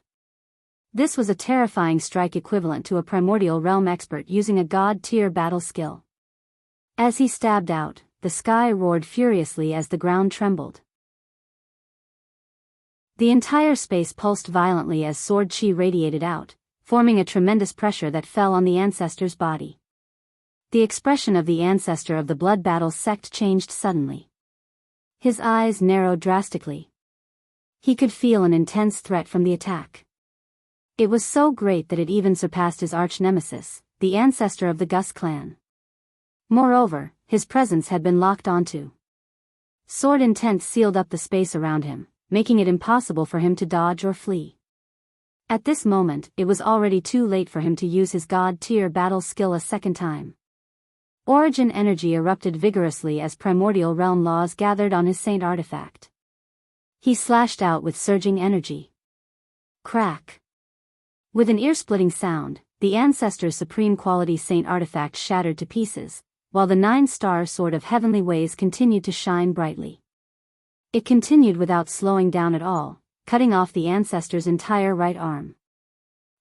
This was a terrifying strike equivalent to a primordial realm expert using a god-tier battle skill. As he stabbed out, the sky roared furiously as the ground trembled. The entire space pulsed violently as sword chi radiated out, forming a tremendous pressure that fell on the ancestor's body. The expression of the ancestor of the Bloodbattle sect changed suddenly. His eyes narrowed drastically. He could feel an intense threat from the attack. It was so great that it even surpassed his arch-nemesis, the ancestor of the Gus clan. Moreover, his presence had been locked onto. Sword intent sealed up the space around him, making it impossible for him to dodge or flee. At this moment, it was already too late for him to use his god-tier battle skill a second time. Origin energy erupted vigorously as primordial realm laws gathered on his saint artifact. He slashed out with surging energy. Crack. With an ear-splitting sound, the ancestor's supreme quality saint artifact shattered to pieces, while the 9-star sword of heavenly ways continued to shine brightly. It continued without slowing down at all, cutting off the ancestor's entire right arm.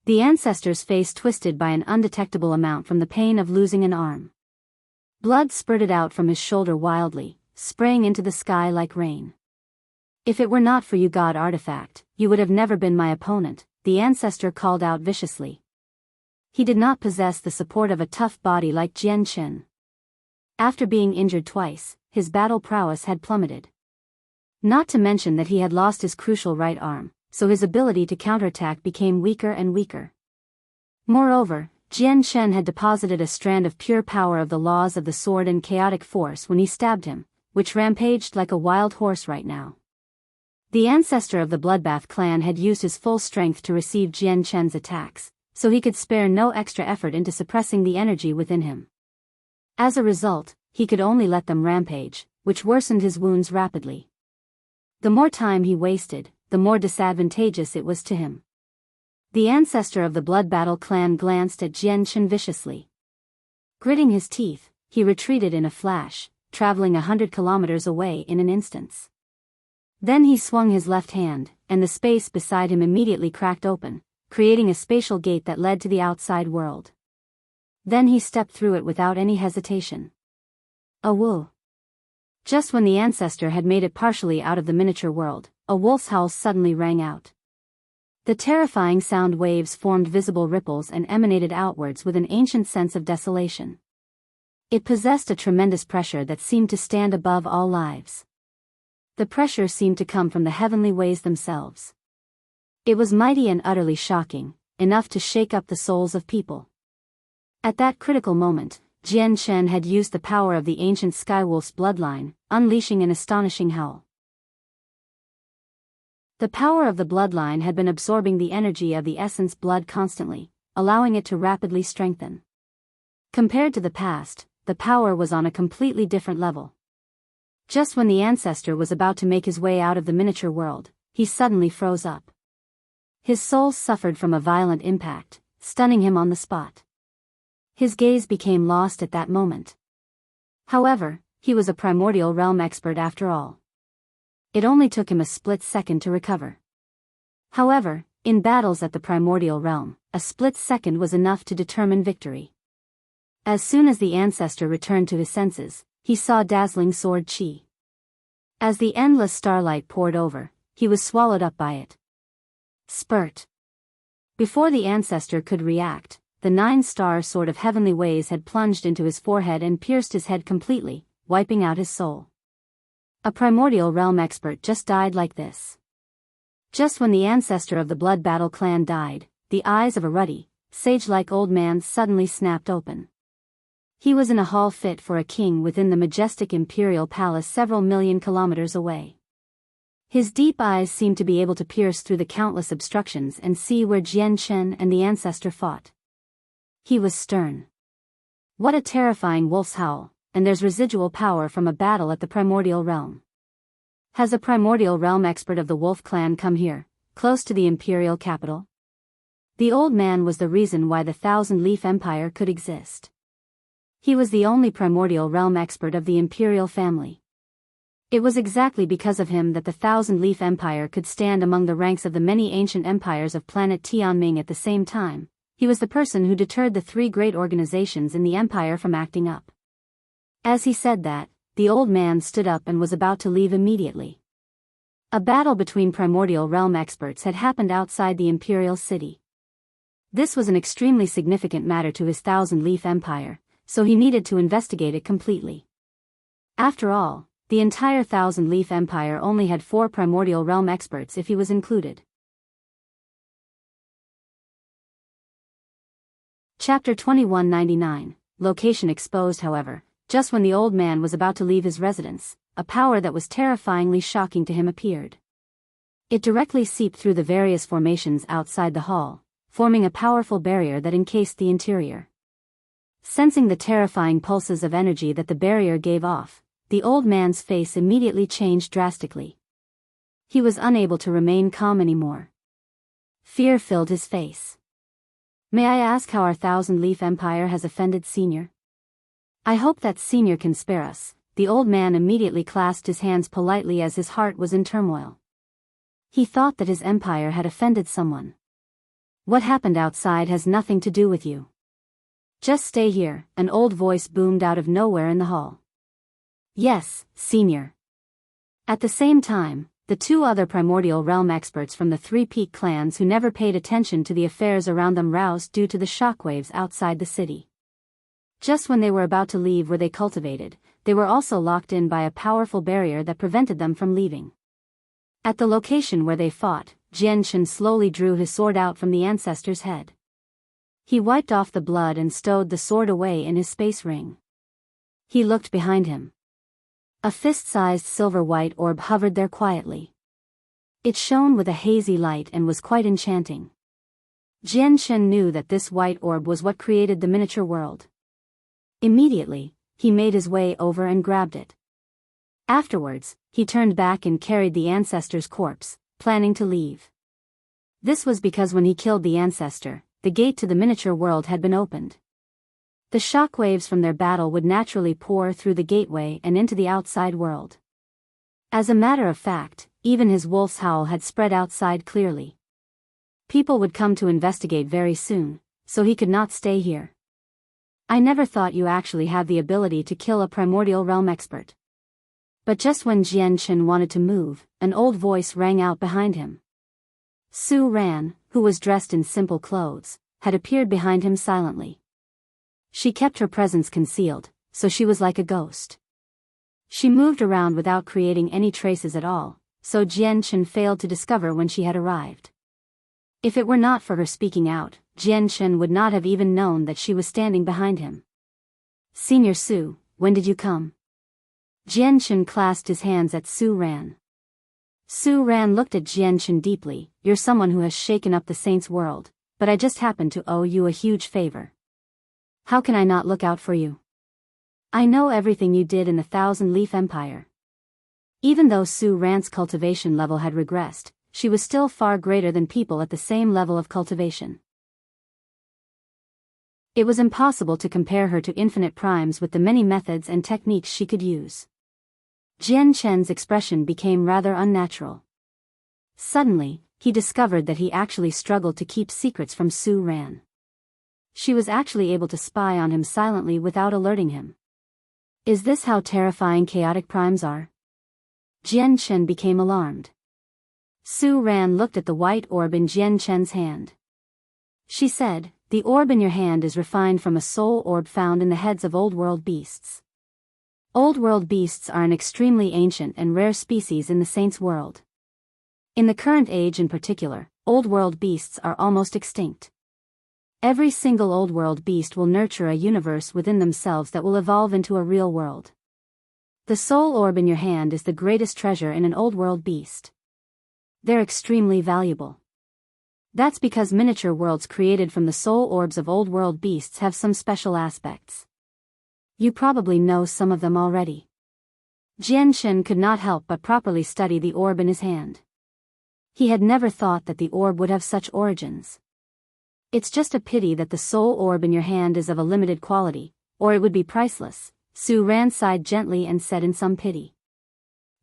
The ancestor's face twisted by an undetectable amount from the pain of losing an arm. Blood spurted out from his shoulder wildly, spraying into the sky like rain. If it were not for you god artifact, you would have never been my opponent, the ancestor called out viciously. He did not possess the support of a tough body like Jian-Shen. After being injured twice, his battle prowess had plummeted. Not to mention that he had lost his crucial right arm, so his ability to counterattack became weaker and weaker. Moreover, Jian-Shen had deposited a strand of pure power of the laws of the sword and chaotic force when he stabbed him, which rampaged like a wild horse right now. The ancestor of the Bloodbath clan had used his full strength to receive Jian-Shen's attacks, so he could spare no extra effort into suppressing the energy within him. As a result, he could only let them rampage, which worsened his wounds rapidly. The more time he wasted, the more disadvantageous it was to him. The ancestor of the Bloodbattle clan glanced at Jian Chen viciously. Gritting his teeth, he retreated in a flash, traveling 100 kilometers away in an instant. Then he swung his left hand, and the space beside him immediately cracked open, creating a spatial gate that led to the outside world. Then he stepped through it without any hesitation. A woo. Just when the ancestor had made it partially out of the miniature world, a wolf's howl suddenly rang out. The terrifying sound waves formed visible ripples and emanated outwards with an ancient sense of desolation. It possessed a tremendous pressure that seemed to stand above all lives. The pressure seemed to come from the heavenly ways themselves. It was mighty and utterly shocking, enough to shake up the souls of people. At that critical moment, Jian Chen had used the power of the ancient Skywolf's bloodline, unleashing an astonishing howl. The power of the bloodline had been absorbing the energy of the essence blood constantly, allowing it to rapidly strengthen. Compared to the past, the power was on a completely different level. Just when the ancestor was about to make his way out of the miniature world, he suddenly froze up. His soul suffered from a violent impact, stunning him on the spot. His gaze became lost at that moment. However, he was a primordial realm expert after all. It only took him a split second to recover. However, in battles at the primordial realm, a split second was enough to determine victory. As soon as the ancestor returned to his senses, he saw dazzling sword chi. As the endless starlight poured over, he was swallowed up by it. Spurt. Before the ancestor could react, the 9-star sword of heavenly ways had plunged into his forehead and pierced his head completely, wiping out his soul. A primordial realm expert just died like this. Just when the ancestor of the Bloodbattle clan died, the eyes of a ruddy, sage-like old man suddenly snapped open. He was in a hall fit for a king within the majestic imperial palace several million kilometers away. His deep eyes seemed to be able to pierce through the countless obstructions and see where Jian Chen and the ancestor fought. He was stern. What a terrifying wolf's howl, and there's residual power from a battle at the primordial realm. Has a primordial realm expert of the wolf clan come here, close to the imperial capital? The old man was the reason why the Thousand-Leaf Empire could exist. He was the only primordial realm expert of the imperial family. It was exactly because of him that the Thousand-Leaf Empire could stand among the ranks of the many ancient empires of planet Tianming at the same time. He was the person who deterred the 3 great organizations in the empire from acting up. As he said that, the old man stood up and was about to leave immediately. A battle between primordial realm experts had happened outside the imperial city. This was an extremely significant matter to his Thousand-Leaf Empire, so he needed to investigate it completely. After all, the entire Thousand-Leaf Empire only had 4 primordial realm experts if he was included. Chapter 2199, Location exposed. However, just when the old man was about to leave his residence, a power that was terrifyingly shocking to him appeared. It directly seeped through the various formations outside the hall, forming a powerful barrier that encased the interior. Sensing the terrifying pulses of energy that the barrier gave off, the old man's face immediately changed drastically. He was unable to remain calm anymore. Fear filled his face. May I ask how our Thousand-Leaf Empire has offended Senior? I hope that Senior can spare us. The old man immediately clasped his hands politely as his heart was in turmoil. He thought that his empire had offended someone. What happened outside has nothing to do with you. Just stay here, an old voice boomed out of nowhere in the hall. Yes, Senior. At the same time, the 2 other primordial realm experts from the 3 peak clans who never paid attention to the affairs around them roused due to the shockwaves outside the city. Just when they were about to leave where they cultivated, they were also locked in by a powerful barrier that prevented them from leaving. At the location where they fought, Jian Chen slowly drew his sword out from the ancestor's head. He wiped off the blood and stowed the sword away in his space ring. He looked behind him. A fist-sized silver-white orb hovered there quietly. It shone with a hazy light and was quite enchanting. Jian Chen knew that this white orb was what created the miniature world. Immediately, he made his way over and grabbed it. Afterwards, he turned back and carried the ancestor's corpse, planning to leave. This was because when he killed the ancestor, the gate to the miniature world had been opened. The shockwaves from their battle would naturally pour through the gateway and into the outside world. As a matter of fact, even his wolf's howl had spread outside clearly. People would come to investigate very soon, so he could not stay here. I never thought you actually have the ability to kill a primordial realm expert. But just when Jian Chen wanted to move, an old voice rang out behind him. Su Ran, who was dressed in simple clothes, had appeared behind him silently. She kept her presence concealed, so she was like a ghost. She moved around without creating any traces at all, so Jian Chen failed to discover when she had arrived. If it were not for her speaking out, Jian Chen would not have even known that she was standing behind him. Senior Su, when did you come? Jian Chen clasped his hands at Su Ran. Su Ran looked at Jian Chen deeply. You're someone who has shaken up the saints' world, but I just happen to owe you a huge favor. How can I not look out for you? I know everything you did in the Thousand Leaf Empire. Even though Su Ran's cultivation level had regressed, she was still far greater than people at the same level of cultivation. It was impossible to compare her to infinite primes with the many methods and techniques she could use. Jian Chen's expression became rather unnatural. Suddenly, he discovered that he actually struggled to keep secrets from Su Ran. She was actually able to spy on him silently without alerting him. Is this how terrifying chaotic primes are? Jian Chen became alarmed. Su Ran looked at the white orb in Jian Chen's hand. She said, the orb in your hand is refined from a soul orb found in the heads of old world beasts. Old world beasts are an extremely ancient and rare species in the saints' world. In the current age in particular, old world beasts are almost extinct. Every single old world beast will nurture a universe within themselves that will evolve into a real world. The soul orb in your hand is the greatest treasure in an old world beast. They're extremely valuable. That's because miniature worlds created from the soul orbs of old world beasts have some special aspects. You probably know some of them already. Jian Chen could not help but properly study the orb in his hand. He had never thought that the orb would have such origins. It's just a pity that the soul orb in your hand is of a limited quality, or it would be priceless, Su Ran sighed gently and said in some pity.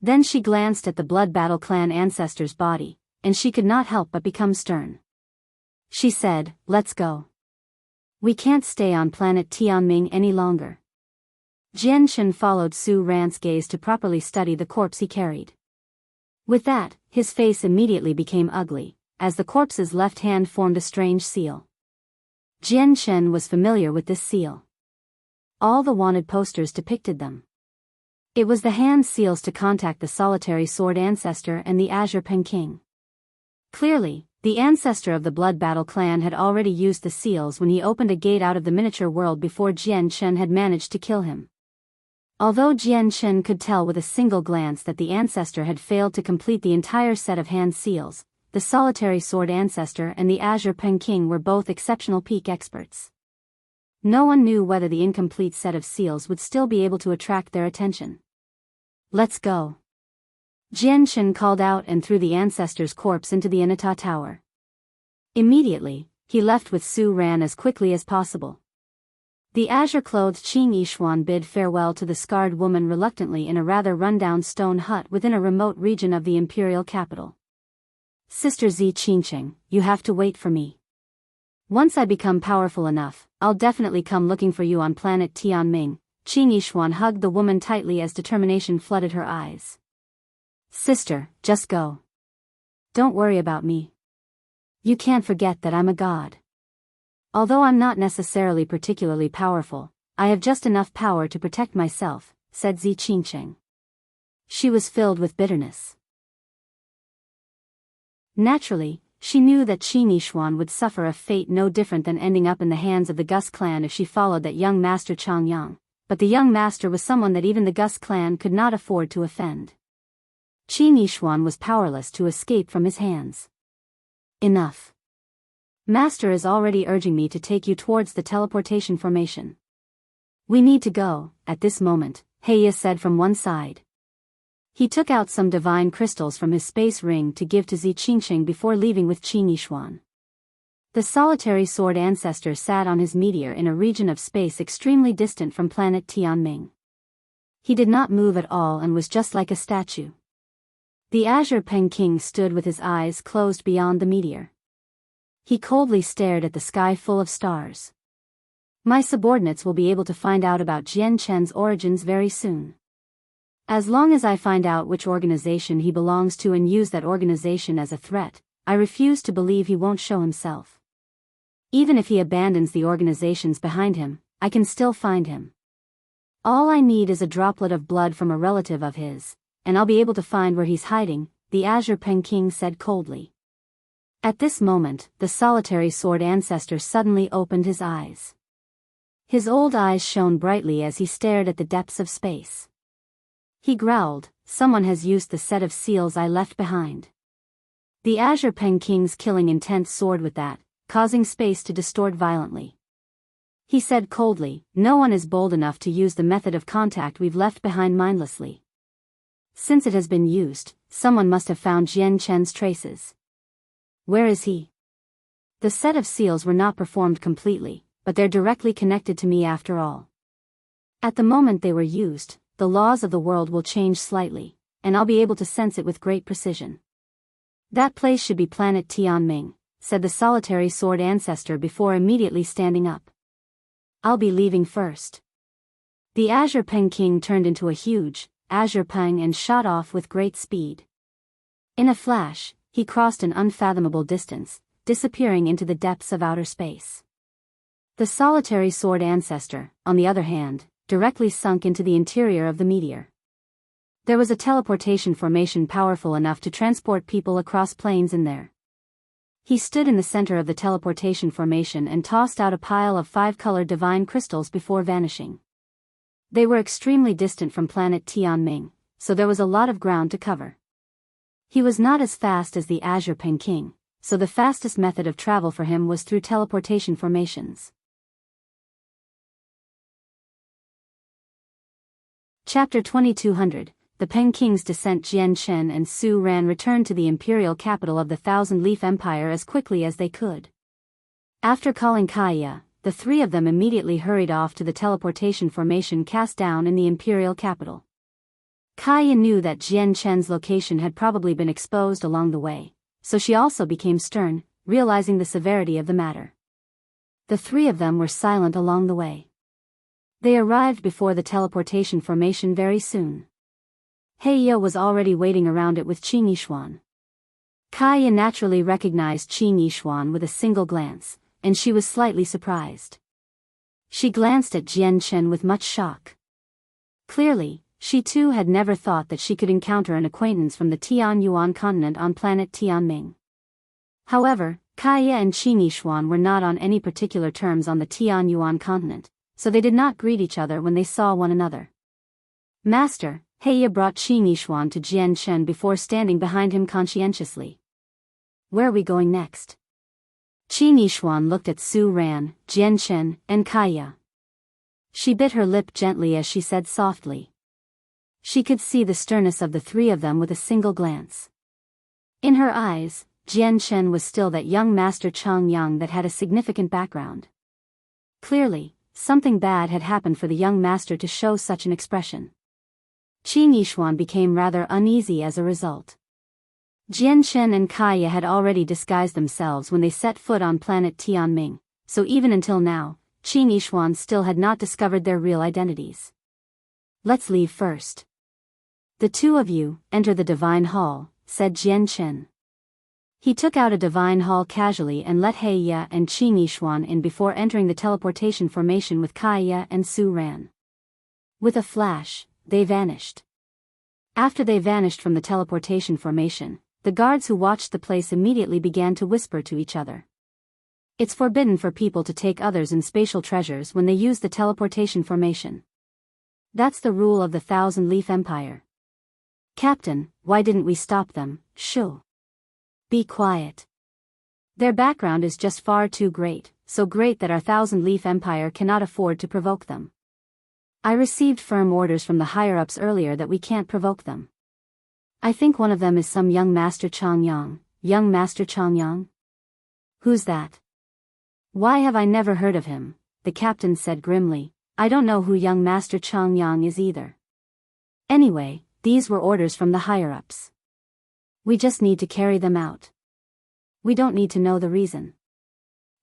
Then she glanced at the Bloodbattle clan ancestor's body, and she could not help but become stern. She said, let's go. We can't stay on planet Tianming any longer. Jian Chen followed Su Ran's gaze to properly study the corpse he carried. With that, his face immediately became ugly, as the corpse's left hand formed a strange seal. Jian Chen was familiar with this seal. All the wanted posters depicted them. It was the hand seals to contact the solitary sword ancestor and the Azure Peng King. Clearly, the ancestor of the Bloodbattle clan had already used the seals when he opened a gate out of the miniature world before Jian Chen had managed to kill him. Although Jian Chen could tell with a single glance that the ancestor had failed to complete the entire set of hand seals, the solitary sword ancestor and the Azure Peng King were both exceptional peak experts. No one knew whether the incomplete set of seals would still be able to attract their attention. Let's go. Jian Chen called out and threw the ancestor's corpse into the Inata Tower. Immediately, he left with Su Ran as quickly as possible. The azure-clothed Qing Yishuan bid farewell to the scarred woman reluctantly in a rather run-down stone hut within a remote region of the imperial capital. Sister Zi Qingcheng, you have to wait for me. Once I become powerful enough, I'll definitely come looking for you on planet Tianming. Qing Yishuan hugged the woman tightly as determination flooded her eyes. Sister, just go. Don't worry about me. You can't forget that I'm a god. Although I'm not necessarily particularly powerful, I have just enough power to protect myself, said Zi Qingcheng. She was filled with bitterness. Naturally, she knew that Qin Yishuan would suffer a fate no different than ending up in the hands of the Gus clan if she followed that young master Chang Yang, but the young master was someone that even the Gus clan could not afford to offend. Qin Yishuan was powerless to escape from his hands. Enough. Master is already urging me to take you towards the teleportation formation. We need to go, at this moment, Heya said from one side. He took out some divine crystals from his space ring to give to Ziqingqing before leaving with Qin Yishuan. The solitary sword ancestor sat on his meteor in a region of space extremely distant from planet Tianming. He did not move at all and was just like a statue. The azure Peng King stood with his eyes closed beyond the meteor. He coldly stared at the sky full of stars. My subordinates will be able to find out about Jian Chen's origins very soon. As long as I find out which organization he belongs to and use that organization as a threat, I refuse to believe he won't show himself. Even if he abandons the organizations behind him, I can still find him. All I need is a droplet of blood from a relative of his, and I'll be able to find where he's hiding, the Azure Peng King said coldly. At this moment, the solitary sword ancestor suddenly opened his eyes. His old eyes shone brightly as he stared at the depths of space. He growled, "Someone has used the set of seals I left behind." The Azure Peng King's killing intent soared with that, causing space to distort violently. He said coldly, "No one is bold enough to use the method of contact we've left behind mindlessly. Since it has been used, someone must have found Jian Chen's traces. Where is he?" The set of seals were not performed completely, but they're directly connected to me after all. At the moment they were used, the laws of the world will change slightly, and I'll be able to sense it with great precision. That place should be planet Tianming, said the solitary sword ancestor before immediately standing up. I'll be leaving first. The Azure Peng King turned into a huge, Azure Peng and shot off with great speed. In a flash, he crossed an unfathomable distance, disappearing into the depths of outer space. The solitary sword ancestor, on the other hand, directly sunk into the interior of the meteor. There was a teleportation formation powerful enough to transport people across planes in there. He stood in the center of the teleportation formation and tossed out a pile of 5-colored divine crystals before vanishing. They were extremely distant from planet Tianming, so there was a lot of ground to cover. He was not as fast as the Azure Peng King, so the fastest method of travel for him was through teleportation formations. Chapter 2200, The Peng King's Descent. Jian Chen and Su Ran returned to the imperial capital of the Thousand-Leaf Empire as quickly as they could. After calling Kaya, the three of them immediately hurried off to the teleportation formation cast down in the imperial capital. Kaya knew that Jian Chen's location had probably been exposed along the way, so she also became stern, realizing the severity of the matter. The three of them were silent along the way. They arrived before the teleportation formation very soon. Heya was already waiting around it with Qin Yishuan. Kaya naturally recognized Qin Yishuan with a single glance, and she was slightly surprised. She glanced at Jian Chen with much shock. Clearly, she too had never thought that she could encounter an acquaintance from the Tian Yuan continent on planet Tianming. However, Kaya and Qin Yishuan were not on any particular terms on the Tian Yuan continent, so they did not greet each other when they saw one another. Master, Heya brought Qin Yishuan to Jian Chen before standing behind him conscientiously. Where are we going next? Qin Yishuan looked at Su Ran, Jian Chen, and Kaya. She bit her lip gently as she said softly. She could see the sternness of the three of them with a single glance. In her eyes, Jian Chen was still that young master Chang Yang that had a significant background. Clearly, something bad had happened for the young master to show such an expression. Qin Yishuan became rather uneasy as a result. Jian Chen and Kaya had already disguised themselves when they set foot on planet Tianming, so even until now, Qin Yishuan still had not discovered their real identities. Let's leave first. The two of you, enter the Divine Hall, said Jian Chen. He took out a Divine Hall casually and let Heya and Qin Yishuan in before entering the teleportation formation with Kaya and Su Ran. With a flash, they vanished. After they vanished from the teleportation formation, the guards who watched the place immediately began to whisper to each other. It's forbidden for people to take others in spatial treasures when they use the teleportation formation. That's the rule of the Thousand-Leaf Empire. Captain, why didn't we stop them? Shoo. Be quiet. Their background is just far too great, so great that our Thousand-Leaf Empire cannot afford to provoke them. I received firm orders from the higher-ups earlier that we can't provoke them. I think one of them is some young Master Changyang. Young Master Changyang? Who's that? Why have I never heard of him? The captain said grimly. I don't know who young Master Changyang is either. Anyway, these were orders from the higher-ups. We just need to carry them out. We don't need to know the reason.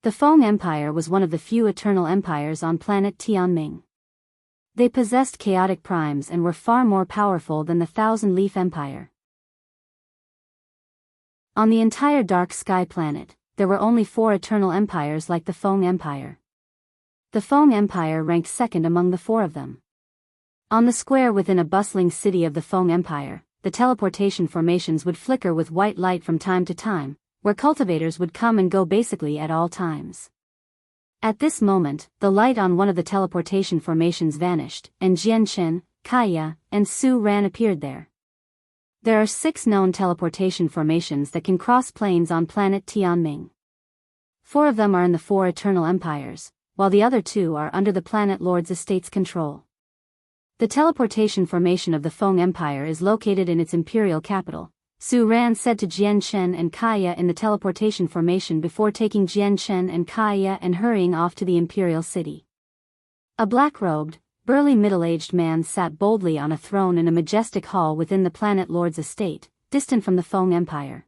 The Feng Empire was one of the few eternal empires on planet Tianming. They possessed chaotic primes and were far more powerful than the Thousand-Leaf Empire. On the entire Dark Sky planet, there were only 4 eternal empires like the Feng Empire. The Feng Empire ranked second among the 4 of them. On the square within a bustling city of the Feng Empire, the teleportation formations would flicker with white light from time to time, where cultivators would come and go basically at all times. At this moment, the light on one of the teleportation formations vanished, and Jianchen, Kaya, and Su Ran appeared there. There are 6 known teleportation formations that can cross planes on planet Tianming. 4 of them are in the 4 eternal empires, while the other 2 are under the planet lord's estate's control. The teleportation formation of the Feng Empire is located in its imperial capital, Su Ran said to Jianchen and Kaya in the teleportation formation before taking Jianchen and Kaya and hurrying off to the imperial city. A black-robed, burly middle-aged man sat boldly on a throne in a majestic hall within the planet lord's estate, distant from the Feng Empire.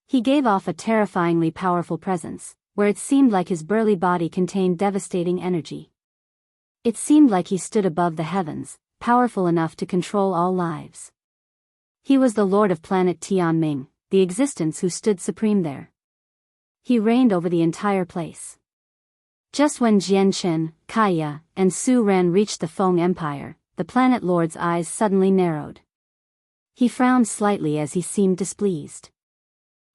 He gave off a terrifyingly powerful presence, where it seemed like his burly body contained devastating energy. It seemed like he stood above the heavens, powerful enough to control all lives. He was the lord of planet Tianming, the existence who stood supreme there. He reigned over the entire place. Just when Jianchen, Kaya, and Su Ran reached the Feng Empire, the planet lord's eyes suddenly narrowed. He frowned slightly as he seemed displeased.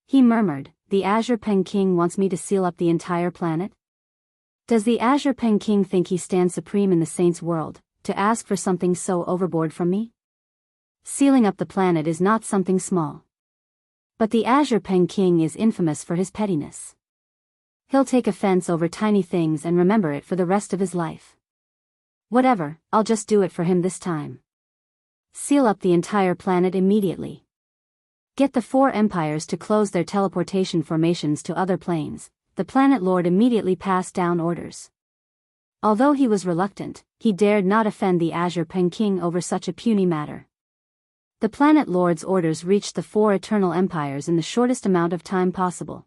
He murmured, "The Azure Peng King wants me to seal up the entire planet? Does the Azure Peng King think he stands supreme in the saints' world, to ask for something so overboard from me? Sealing up the planet is not something small. But the Azure Peng King is infamous for his pettiness. He'll take offense over tiny things and remember it for the rest of his life. Whatever, I'll just do it for him this time. Seal up the entire planet immediately. Get the 4 empires to close their teleportation formations to other planes." The planet lord immediately passed down orders. Although he was reluctant, he dared not offend the Azure Peng King over such a puny matter. The planet lord's orders reached the 4 eternal empires in the shortest amount of time possible.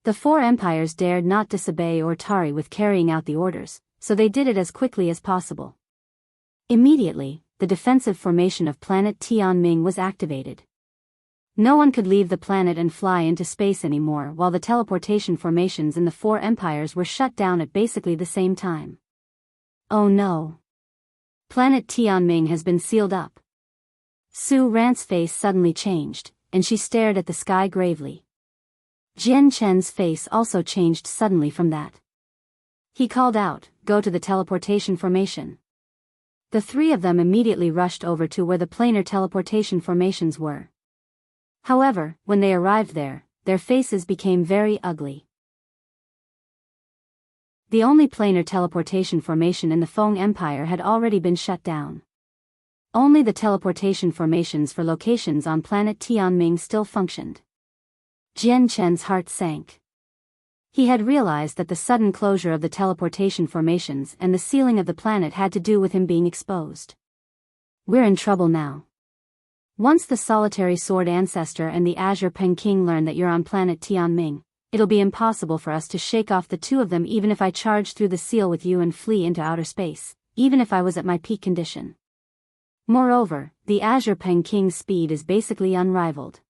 The 4 empires dared not disobey or tarry with carrying out the orders, so they did it as quickly as possible. Immediately, the defensive formation of planet Tianming was activated. No one could leave the planet and fly into space anymore while the teleportation formations in the 4 empires were shut down at basically the same time. Oh no! Planet Tianming has been sealed up. Su Ran's face suddenly changed, and she stared at the sky gravely. Jian Chen's face also changed suddenly from that. He called out, "Go to the teleportation formation." The 3 of them immediately rushed over to where the planar teleportation formations were. However, when they arrived there, their faces became very ugly. The only planar teleportation formation in the Feng Empire had already been shut down. Only the teleportation formations for locations on planet Tianming still functioned. Jian Chen's heart sank. He had realized that the sudden closure of the teleportation formations and the sealing of the planet had to do with him being exposed. We're in trouble now. Once the solitary sword ancestor and the Azure Peng King learn that you're on planet Tianming, it'll be impossible for us to shake off the 2 of them even if I charge through the seal with you and flee into outer space, even if I was at my peak condition. Moreover, the Azure Peng King's speed is basically unrivaled.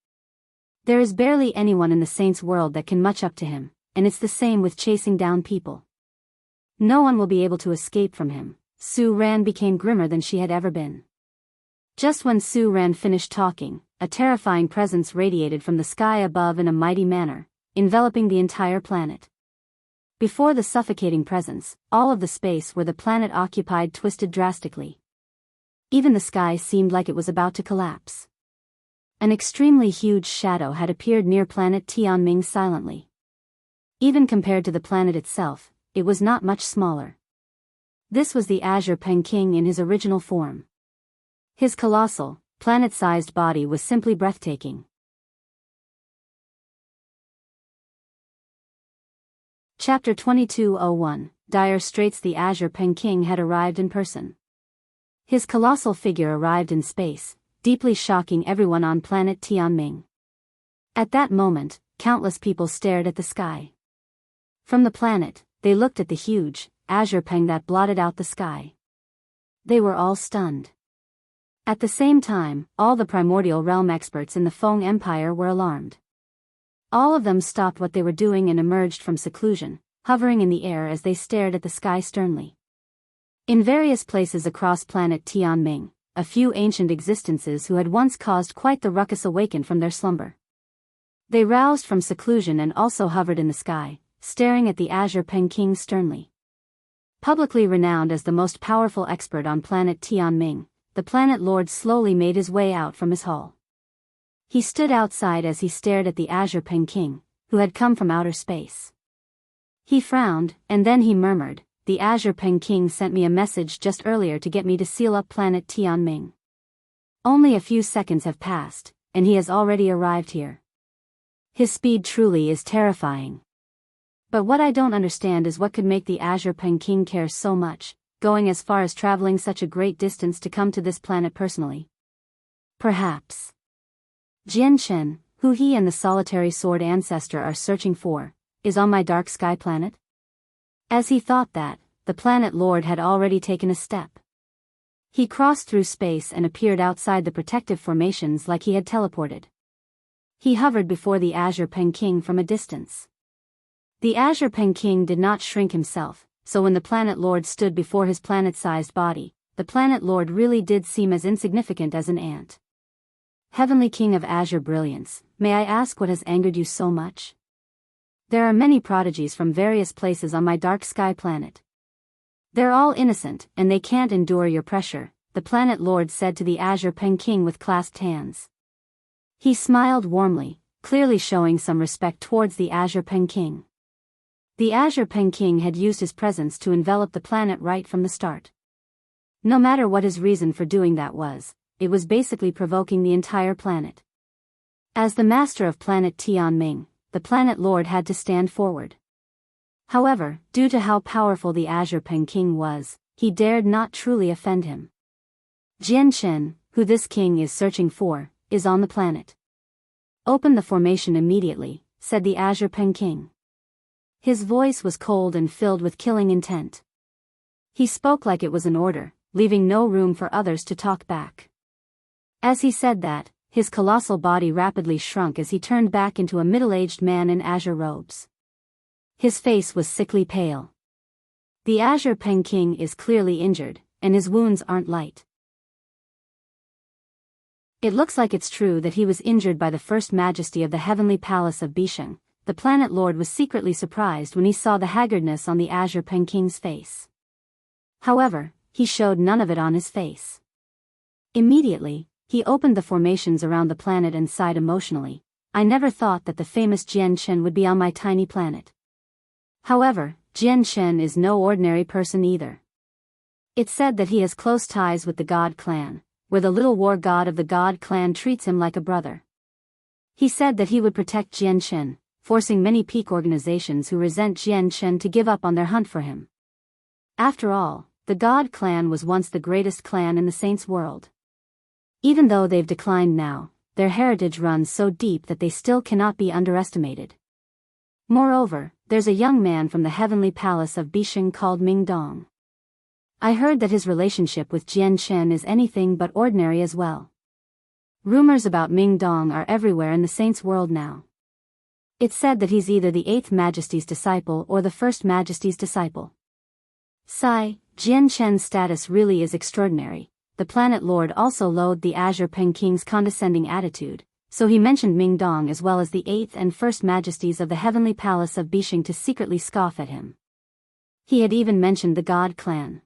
There is barely anyone in the Saints' world that can match up to him, and it's the same with chasing down people. No one will be able to escape from him. Su Ran became grimmer than she had ever been. Just when Su Ran finished talking, a terrifying presence radiated from the sky above in a mighty manner, enveloping the entire planet. Before the suffocating presence, all of the space where the planet occupied twisted drastically. Even the sky seemed like it was about to collapse. An extremely huge shadow had appeared near planet Tianming silently. Even compared to the planet itself, it was not much smaller. This was the Azure Peng King in his original form. His colossal, planet-sized body was simply breathtaking. Chapter 2201, Dire Straits. The Azure Peng King had arrived in person. His colossal figure arrived in space, deeply shocking everyone on planet Tian. At that moment, countless people stared at the sky. From the planet, they looked at the huge, azure Peng that blotted out the sky. They were all stunned. At the same time, all the primordial realm experts in the Feng Empire were alarmed. All of them stopped what they were doing and emerged from seclusion, hovering in the air as they stared at the sky sternly. In various places across planet Tianming, a few ancient existences who had once caused quite the ruckus awakened from their slumber. They roused from seclusion and also hovered in the sky, staring at the Azure Peng King sternly. Publicly renowned as the most powerful expert on planet Tianming, the planet lord slowly made his way out from his hall. He stood outside as he stared at the Azure Peng King, who had come from outer space. He frowned, and then he murmured, "The Azure Peng King sent me a message just earlier to get me to seal up planet Tianming. Only a few seconds have passed, and he has already arrived here. His speed truly is terrifying. But what I don't understand is what could make the Azure Peng King care so much, going as far as traveling such a great distance to come to this planet personally. Perhaps Jian Shen, who he and the solitary sword ancestor are searching for, is on my dark sky planet?" As he thought that, the planet lord had already taken a step. He crossed through space and appeared outside the protective formations like he had teleported. He hovered before the Azure Peng King from a distance. The Azure Peng King did not shrink himself, so when the planet lord stood before his planet-sized body, the planet lord really did seem as insignificant as an ant. "Heavenly King of Azure Brilliance, may I ask what has angered you so much? There are many prodigies from various places on my dark sky planet. They're all innocent, and they can't endure your pressure," the planet lord said to the Azure Peng King with clasped hands. He smiled warmly, clearly showing some respect towards the Azure Peng King. The Azure Peng King had used his presence to envelop the planet right from the start. No matter what his reason for doing that was, it was basically provoking the entire planet. As the master of planet Tianming, the planet lord had to stand forward. However, due to how powerful the Azure Peng King was, he dared not truly offend him. "Jian Shen, who this king is searching for, is on the planet. Open the formation immediately," said the Azure Peng King. His voice was cold and filled with killing intent. He spoke like it was an order, leaving no room for others to talk back. As he said that, his colossal body rapidly shrunk as he turned back into a middle-aged man in azure robes. His face was sickly pale. The Azure Peng King is clearly injured, and his wounds aren't light. It looks like it's true that he was injured by the First Majesty of the Heavenly Palace of Bisheng. The planet lord was secretly surprised when he saw the haggardness on the Azure Peng King's face. However, he showed none of it on his face. Immediately, he opened the formations around the planet and sighed emotionally. "I never thought that the famous Jian Shen would be on my tiny planet. However, Jian Shen is no ordinary person either. It's said that he has close ties with the God clan, where the little war god of the God clan treats him like a brother. He said that he would protect Jian Shen, forcing many peak organizations who resent Jian Shen to give up on their hunt for him. After all, the God clan was once the greatest clan in the Saints' world. Even though they've declined now, their heritage runs so deep that they still cannot be underestimated. Moreover, there's a young man from the Heavenly Palace of Bisheng called Ming Dong. I heard that his relationship with Jian Shen is anything but ordinary as well. Rumors about Ming Dong are everywhere in the Saints' world now. It's said that he's either the 8th Majesty's disciple or the 1st Majesty's disciple. Sigh, Jian Shen's status really is extraordinary." The planet lord also loathed the Azure Peng King's condescending attitude, so he mentioned Ming Dong as well as the 8th and 1st Majesties of the Heavenly Palace of Bisheng to secretly scoff at him. He had even mentioned the God clan.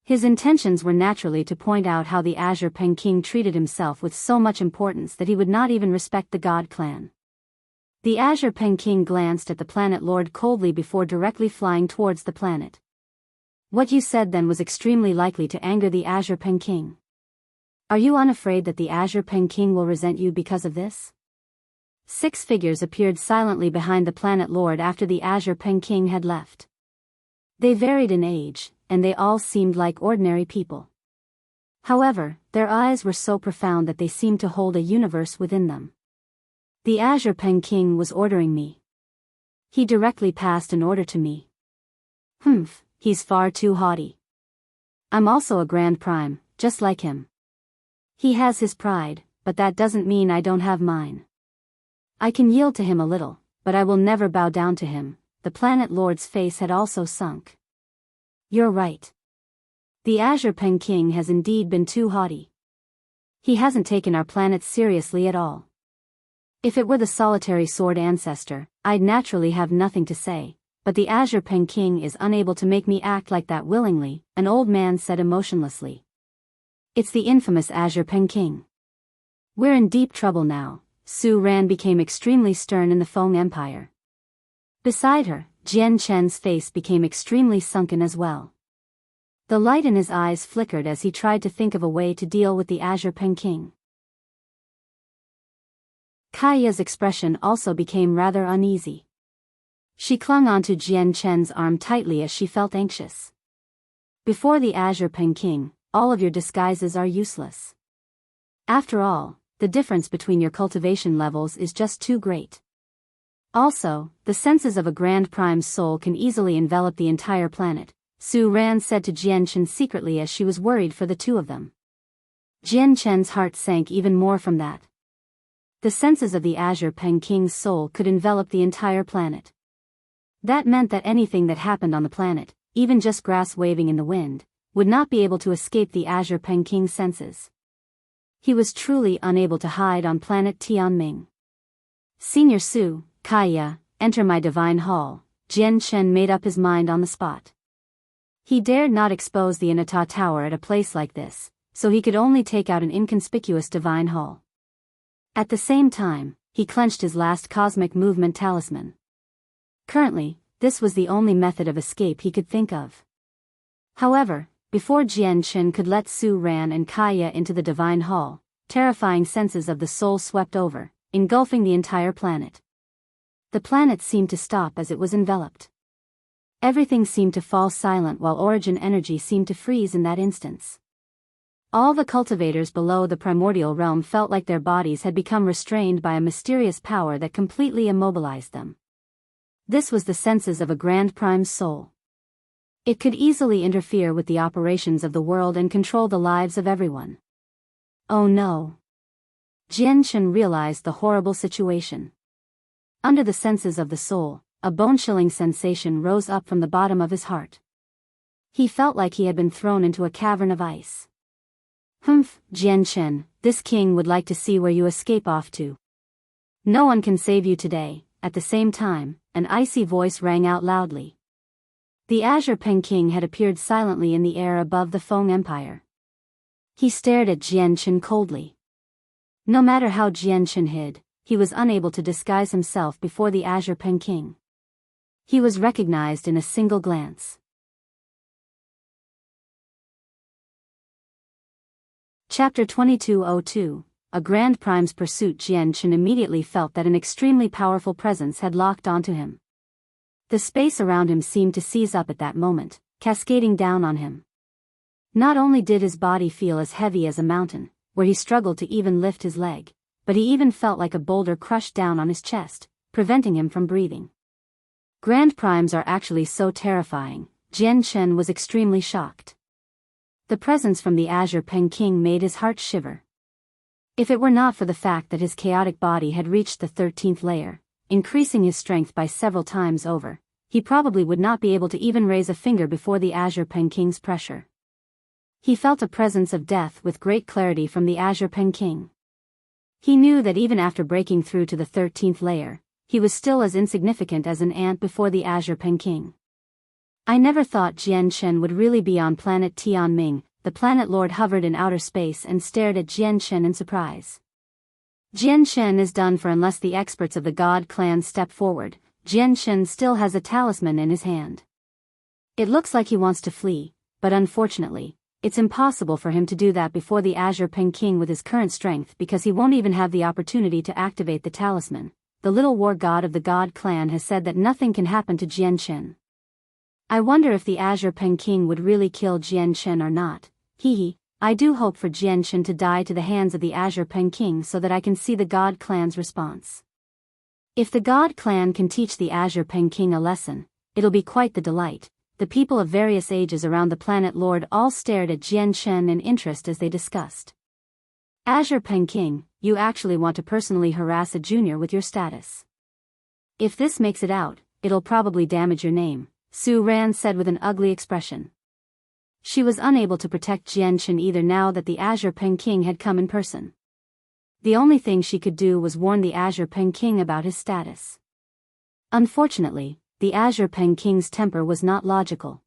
His intentions were naturally to point out how the Azure Peng King treated himself with so much importance that he would not even respect the God clan. The Azure Peng King glanced at the planet lord coldly before directly flying towards the planet. "What you said then was extremely likely to anger the Azure Peng King. Are you unafraid that the Azure Peng King will resent you because of this? 6 figures appeared silently behind the Planet Lord after the Azure Peng King had left. They varied in age, and they all seemed like ordinary people. However, their eyes were so profound that they seemed to hold a universe within them. The Azure Peng King was ordering me. He directly passed an order to me. He's far too haughty. I'm also a Grand Prime, just like him. He has his pride, but that doesn't mean I don't have mine. I can yield to him a little, but I will never bow down to him. The Planet Lord's face had also sunk. You're right. The Azure Peng King has indeed been too haughty. He hasn't taken our planet seriously at all. If it were the solitary sword ancestor, I'd naturally have nothing to say, but the Azure Peng King is unable to make me act like that willingly, an old man said emotionlessly. It's the infamous Azure Peng King. We're in deep trouble now. Su Ran became extremely stern in the Feng Empire. Beside her, Jian Chen's face became extremely sunken as well. The light in his eyes flickered as he tried to think of a way to deal with the Azure Peng King. Kaya's expression also became rather uneasy. She clung onto Jian Chen's arm tightly as she felt anxious. Before the Azure Peng King, all of your disguises are useless. After all, the difference between your cultivation levels is just too great. Also, the senses of a Grand Prime's soul can easily envelop the entire planet, Su Ran said to Jian Chen secretly as she was worried for the two of them. Jian Chen's heart sank even more from that. The senses of the Azure Peng King's soul could envelop the entire planet. That meant that anything that happened on the planet, even just grass waving in the wind, would not be able to escape the Azure Peng King's senses. He was truly unable to hide on planet Tianming. Senior Su, Kaya, enter my divine hall. Jian Chen made up his mind on the spot. He dared not expose the Inata Tower at a place like this, so he could only take out an inconspicuous divine hall. At the same time, he clenched his last cosmic movement talisman. Currently, this was the only method of escape he could think of. However, before Jian Chen could let Su Ran and Kaya into the divine hall, terrifying senses of the soul swept over, engulfing the entire planet. The planet seemed to stop as it was enveloped. Everything seemed to fall silent while origin energy seemed to freeze in that instance. All the cultivators below the primordial realm felt like their bodies had become restrained by a mysterious power that completely immobilized them. This was the senses of a Grand Prime's soul. It could easily interfere with the operations of the world and control the lives of everyone. Oh no. Jian Chen realized the horrible situation. Under the senses of the soul, a bone-chilling sensation rose up from the bottom of his heart. He felt like he had been thrown into a cavern of ice. Jian Chen, this king would like to see where you escape off to. No one can save you today. At the same time, an icy voice rang out loudly. The Azure Peng King had appeared silently in the air above the Feng Empire. He stared at Jian Chen coldly. No matter how Jian Chen hid, he was unable to disguise himself before the Azure Peng King. He was recognized in a single glance. Chapter 2202, A Grand Prime's Pursuit. Jian Chen immediately felt that an extremely powerful presence had locked onto him. The space around him seemed to seize up at that moment, cascading down on him. Not only did his body feel as heavy as a mountain, where he struggled to even lift his leg, but he even felt like a boulder crushed down on his chest, preventing him from breathing. Grand Primes are actually so terrifying. Jian Chen was extremely shocked. The presence from the Azure Peng King made his heart shiver. If it were not for the fact that his chaotic body had reached the 13th layer, increasing his strength by several times over, he probably would not be able to even raise a finger before the Azure Peng King's pressure. He felt a presence of death with great clarity from the Azure Peng King. He knew that even after breaking through to the 13th layer, he was still as insignificant as an ant before the Azure Peng King. I never thought Jian Chen would really be on planet Tianming. The Planet Lord hovered in outer space and stared at Jian Chen in surprise. Jian Chen is done for unless the experts of the God clan step forward. Jian Chen still has a talisman in his hand. It looks like he wants to flee, but unfortunately, it's impossible for him to do that before the Azure Peng King with his current strength because he won't even have the opportunity to activate the talisman. The little war god of the God clan has said that nothing can happen to Jian Chen. I wonder if the Azure Peng King would really kill Jian Chen or not. Hee. I do hope for Jian Chen to die to the hands of the Azure Peng King so that I can see the God clan's response. If the God clan can teach the Azure Peng King a lesson, it'll be quite the delight. The people of various ages around the planet Lord all stared at Jian Chen in interest as they discussed. Azure Peng King, you actually want to personally harass a junior with your status. If this makes it out, it'll probably damage your name, Su Ran said with an ugly expression. She was unable to protect Jian Chen either now that the Azure Peng King had come in person. The only thing she could do was warn the Azure Peng King about his status. Unfortunately, the Azure Peng King's temper was not logical.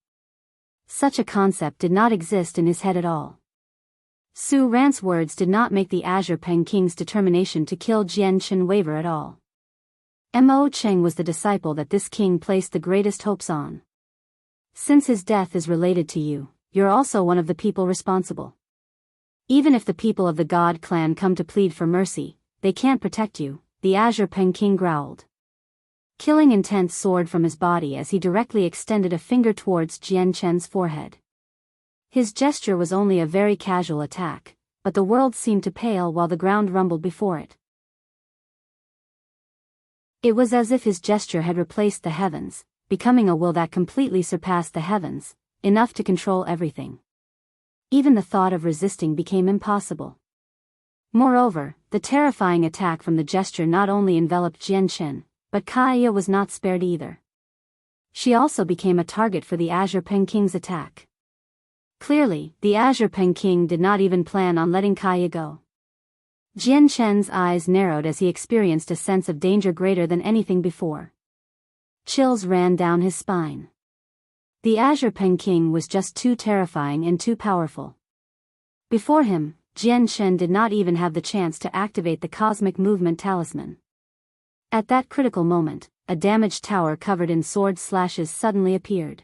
Such a concept did not exist in his head at all. Su Ran's words did not make the Azure Peng King's determination to kill Jian Chen waver at all. Mo Cheng was the disciple that this king placed the greatest hopes on. Since his death is related to you, you're also one of the people responsible. Even if the people of the God clan come to plead for mercy, they can't protect you, the Azure Peng King growled. Killing intent soared from his body as he directly extended a finger towards Jian Chen's forehead. His gesture was only a very casual attack, but the world seemed to pale while the ground rumbled before it. It was as if his gesture had replaced the heavens, becoming a will that completely surpassed the heavens, enough to control everything. Even the thought of resisting became impossible. Moreover, the terrifying attack from the gesture not only enveloped Jian Chen, but Kaya was not spared either. She also became a target for the Azure Peng King's attack. Clearly, the Azure Peng King did not even plan on letting Kaya go. Jian Chen's eyes narrowed as he experienced a sense of danger greater than anything before. Chills ran down his spine. The Azure Peng King was just too terrifying and too powerful. Before him, Jian Chen did not even have the chance to activate the Cosmic Movement Talisman. At that critical moment, a damaged tower covered in sword slashes suddenly appeared.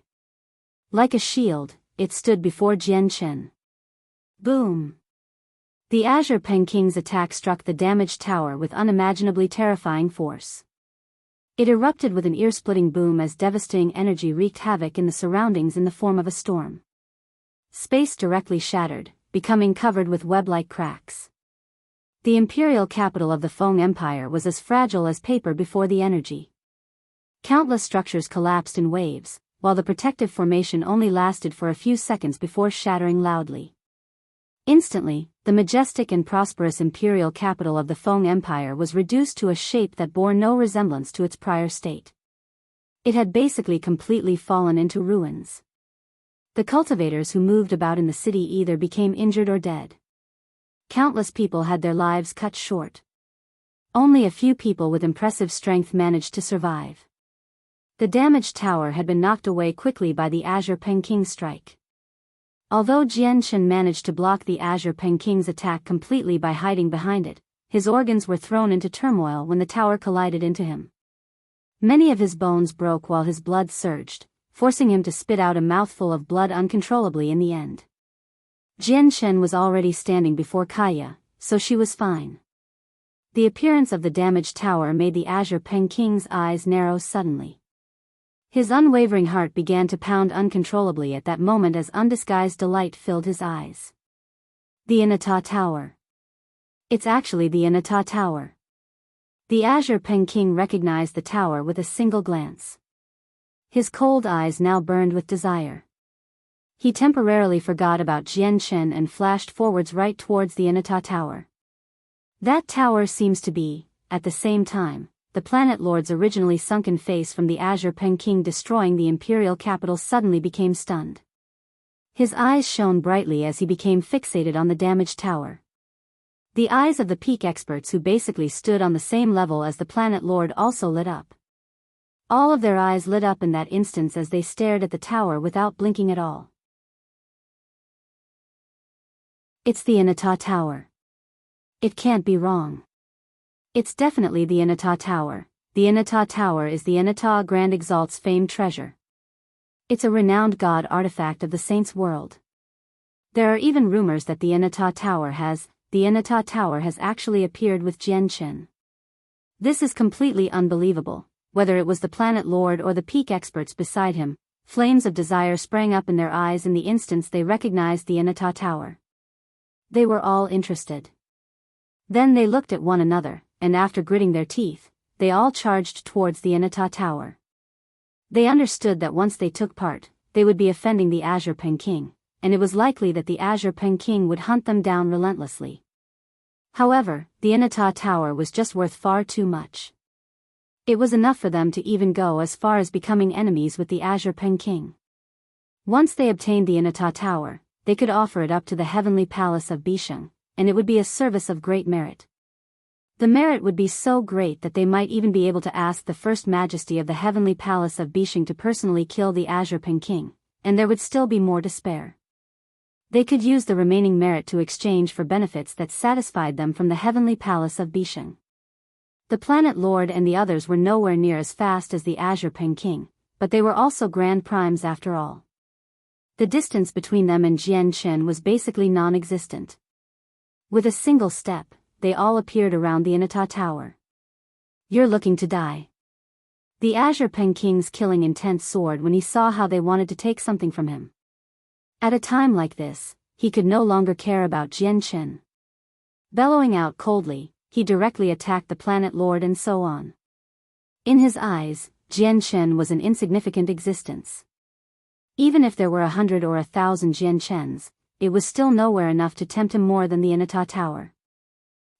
Like a shield, it stood before Jian Chen. Boom! The Azure Peng King's attack struck the damaged tower with unimaginably terrifying force. It erupted with an ear-splitting boom as devastating energy wreaked havoc in the surroundings in the form of a storm. Space directly shattered, becoming covered with web-like cracks. The imperial capital of the Feng Empire was as fragile as paper before the energy. Countless structures collapsed in waves, while the protective formation only lasted for a few seconds before shattering loudly. Instantly, the majestic and prosperous imperial capital of the Feng Empire was reduced to a shape that bore no resemblance to its prior state. It had basically completely fallen into ruins. The cultivators who moved about in the city either became injured or dead. Countless people had their lives cut short. Only a few people with impressive strength managed to survive. The damaged tower had been knocked away quickly by the Azure Peng King's strike. Although Jian Chen managed to block the Azure Peng King's attack completely by hiding behind it, his organs were thrown into turmoil when the tower collided into him. Many of his bones broke while his blood surged, forcing him to spit out a mouthful of blood uncontrollably in the end. Jian Chen was already standing before Kaya, so she was fine. The appearance of the damaged tower made the Azure Peng King's eyes narrow suddenly. His unwavering heart began to pound uncontrollably at that moment as undisguised delight filled his eyes. The Inata Tower. It's actually the Inata Tower. The Azure Peng King recognized the tower with a single glance. His cold eyes now burned with desire. He temporarily forgot about Jian Chen and flashed forwards right towards the Inata Tower. That tower seems to be, at the same time, the planet lord's originally sunken face from the Azure Peng King destroying the imperial capital suddenly became stunned. His eyes shone brightly as he became fixated on the damaged tower. The eyes of the peak experts who basically stood on the same level as the planet lord also lit up. All of their eyes lit up in that instance as they stared at the tower without blinking at all. It's the Inata Tower. It can't be wrong. It's definitely the Inata Tower. The Inata Tower is the Inata Grand Exalt's famed treasure. It's a renowned god artifact of the Saints' world. There are even rumors that the Inata Tower has actually appeared with Jianchen. This is completely unbelievable. Whether it was the Planet Lord or the peak experts beside him, flames of desire sprang up in their eyes in the instant they recognized the Inata Tower. They were all interested. Then they looked at one another, and after gritting their teeth, they all charged towards the Inata Tower. They understood that once they took part, they would be offending the Azure Peng King, and it was likely that the Azure Peng King would hunt them down relentlessly. However, the Inata Tower was just worth far too much. It was enough for them to even go as far as becoming enemies with the Azure Peng King. Once they obtained the Inata Tower, they could offer it up to the heavenly palace of Bisheng, and it would be a service of great merit. The merit would be so great that they might even be able to ask the First Majesty of the heavenly palace of Bisheng to personally kill the Azure Peng King, and there would still be more to spare. They could use the remaining merit to exchange for benefits that satisfied them from the heavenly palace of Bisheng. The Planet Lord and the others were nowhere near as fast as the Azure Peng King, but they were also Grand Primes after all. The distance between them and Jianchen was basically non-existent. With a single step, they all appeared around the Inata Tower. "You're looking to die." The Azure Peng King's killing intent soared when he saw how they wanted to take something from him. At a time like this, he could no longer care about Jianchen. Bellowing out coldly, he directly attacked the Planet Lord and so on. In his eyes, Jianchen was an insignificant existence. Even if there were 100 or 1,000 Jianchens, it was still nowhere enough to tempt him more than the Inata Tower.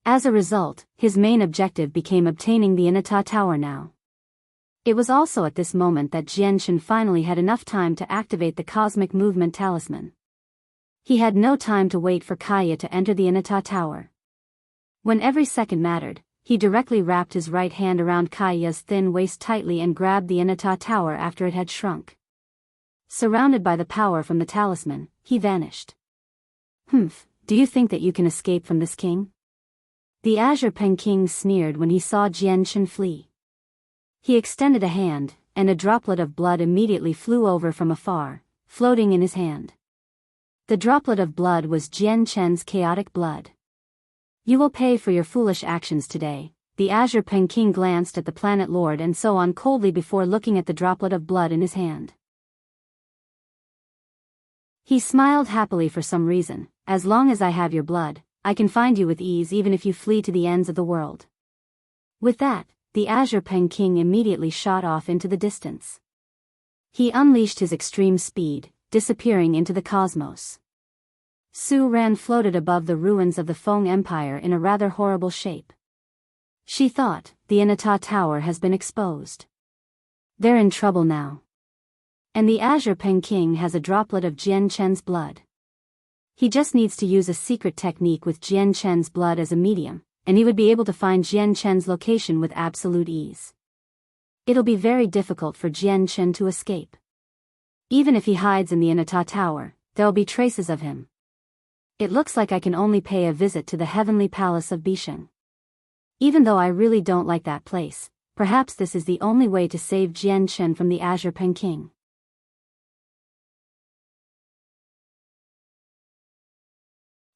As a result, his main objective became obtaining the Inata Tower now. It was also at this moment that Jianchen finally had enough time to activate the Cosmic Movement Talisman. He had no time to wait for Kaya to enter the Inata Tower. When every second mattered, he directly wrapped his right hand around Kaya's thin waist tightly and grabbed the Inata Tower after it had shrunk. Surrounded by the power from the talisman, he vanished. Do you think that you can escape from this king?" The Azure Peng King sneered when he saw Jianchen flee. He extended a hand, and a droplet of blood immediately flew over from afar, floating in his hand. The droplet of blood was Jianchen's chaotic blood. "You will pay for your foolish actions today." The Azure Peng King glanced at the Planet Lord and so on coldly before looking at the droplet of blood in his hand. He smiled happily for some reason. "As long as I have your blood, I can find you with ease even if you flee to the ends of the world." With that, the Azure Peng King immediately shot off into the distance. He unleashed his extreme speed, disappearing into the cosmos. Su Ran floated above the ruins of the Feng Empire in a rather horrible shape. She thought, the Inata Tower has been exposed. They're in trouble now. And the Azure Peng King has a droplet of Jianchen's blood. He just needs to use a secret technique with Jianchen's blood as a medium, and he would be able to find Jianchen's location with absolute ease. It'll be very difficult for Jianchen to escape. Even if he hides in the Inata Tower, there'll be traces of him. It looks like I can only pay a visit to the heavenly palace of Bisheng. Even though I really don't like that place, perhaps this is the only way to save Jianchen from the Azure Peng King.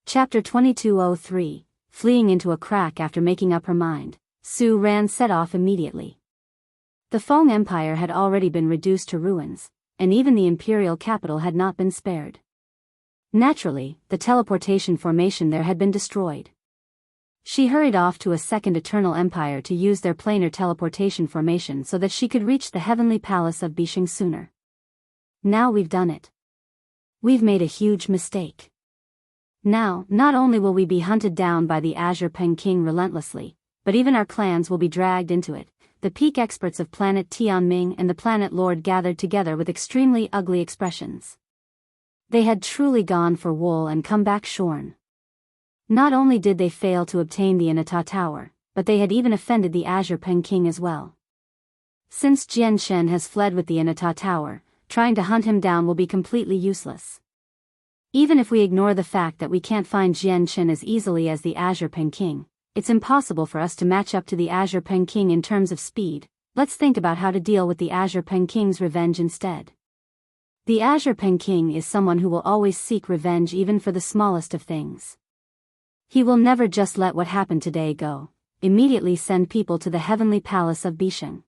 Chapter 2203, Fleeing into a crack after making up her mind, Su Ran set off immediately. The Feng Empire had already been reduced to ruins, and even the imperial capital had not been spared. Naturally, the teleportation formation there had been destroyed. She hurried off to a second Eternal Empire to use their planar teleportation formation so that she could reach the heavenly palace of Bisheng sooner. Now we've done it. We've made a huge mistake. Now, not only will we be hunted down by the Azure Peng King relentlessly, but even our clans will be dragged into it. The peak experts of planet Tianming and the Planet Lord gathered together with extremely ugly expressions. They had truly gone for wool and come back shorn. Not only did they fail to obtain the Inata Tower, but they had even offended the Azure Peng King as well. Since Jianshen has fled with the Inata Tower, trying to hunt him down will be completely useless. Even if we ignore the fact that we can't find Jianshen as easily as the Azure Peng King, it's impossible for us to match up to the Azure Peng King in terms of speed. Let's think about how to deal with the Azure Peng King's revenge instead. The Azure Peng King is someone who will always seek revenge even for the smallest of things. He will never just let what happened today go, immediately send people to the heavenly palace of Bisheng.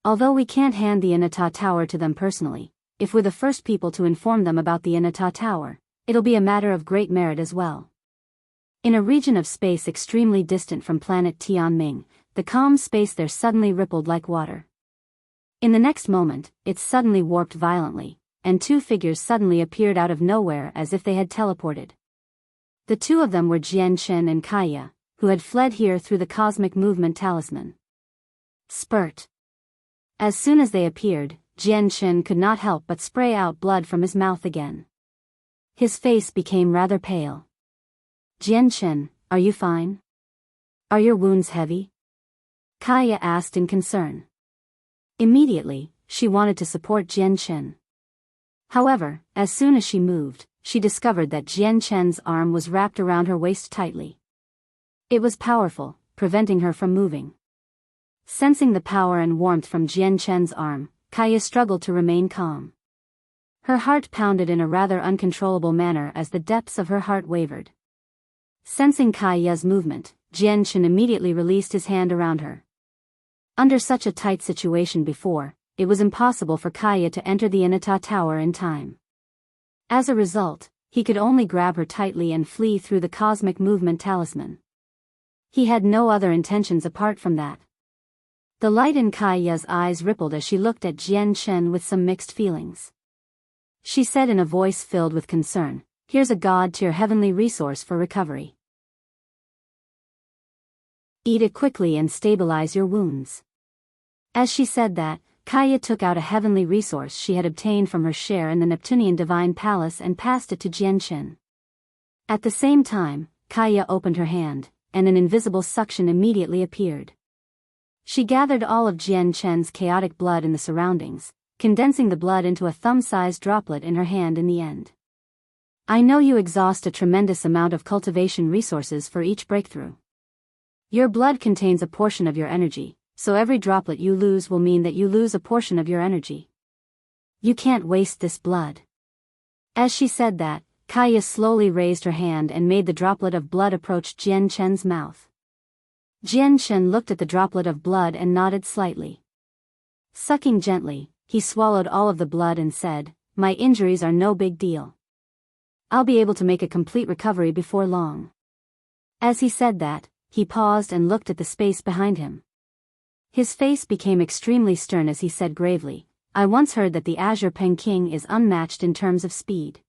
Although we can't hand the Inata Tower to them personally, if we're the first people to inform them about the Inata Tower, it'll be a matter of great merit as well. In a region of space extremely distant from planet Tianming, the calm space there suddenly rippled like water. In the next moment, it suddenly warped violently, and two figures suddenly appeared out of nowhere as if they had teleported. The two of them were Jian Chen and Kaya, who had fled here through the cosmic movement talisman. Spurt. As soon as they appeared, Jian Chen could not help but spray out blood from his mouth again. His face became rather pale. Jian Chen, are you fine? Are your wounds heavy? Kaya asked in concern. Immediately, she wanted to support Jian Chen. However, as soon as she moved, she discovered that Jian Chen's arm was wrapped around her waist tightly. It was powerful, preventing her from moving. Sensing the power and warmth from Jian Chen's arm, Kaya struggled to remain calm. Her heart pounded in a rather uncontrollable manner as the depths of her heart wavered. Sensing Kaya's movement, Jian Chen immediately released his hand around her. Under such a tight situation before, it was impossible for Kaya to enter the Inata Tower in time. As a result, he could only grab her tightly and flee through the cosmic movement talisman. He had no other intentions apart from that. The light in Kaya's eyes rippled as she looked at Jian Chen with some mixed feelings. She said in a voice filled with concern, "Here's a god-tier heavenly resource for recovery. Eat it quickly and stabilize your wounds." As she said that, Kaya took out a heavenly resource she had obtained from her share in the Neptunian Divine Palace and passed it to Jian Chen. At the same time, Kaya opened her hand, and an invisible suction immediately appeared. She gathered all of Jian Chen's chaotic blood in the surroundings, condensing the blood into a thumb-sized droplet in her hand in the end. "I know you exhaust a tremendous amount of cultivation resources for each breakthrough. Your blood contains a portion of your energy, so every droplet you lose will mean that you lose a portion of your energy. You can't waste this blood." As she said that, Kaya slowly raised her hand and made the droplet of blood approach Jian Chen's mouth. Jian Chen looked at the droplet of blood and nodded slightly. Sucking gently, he swallowed all of the blood and said, "My injuries are no big deal. I'll be able to make a complete recovery before long." As he said that, he paused and looked at the space behind him. His face became extremely stern as he said gravely, "I once heard that the Azure Peng King is unmatched in terms of speed.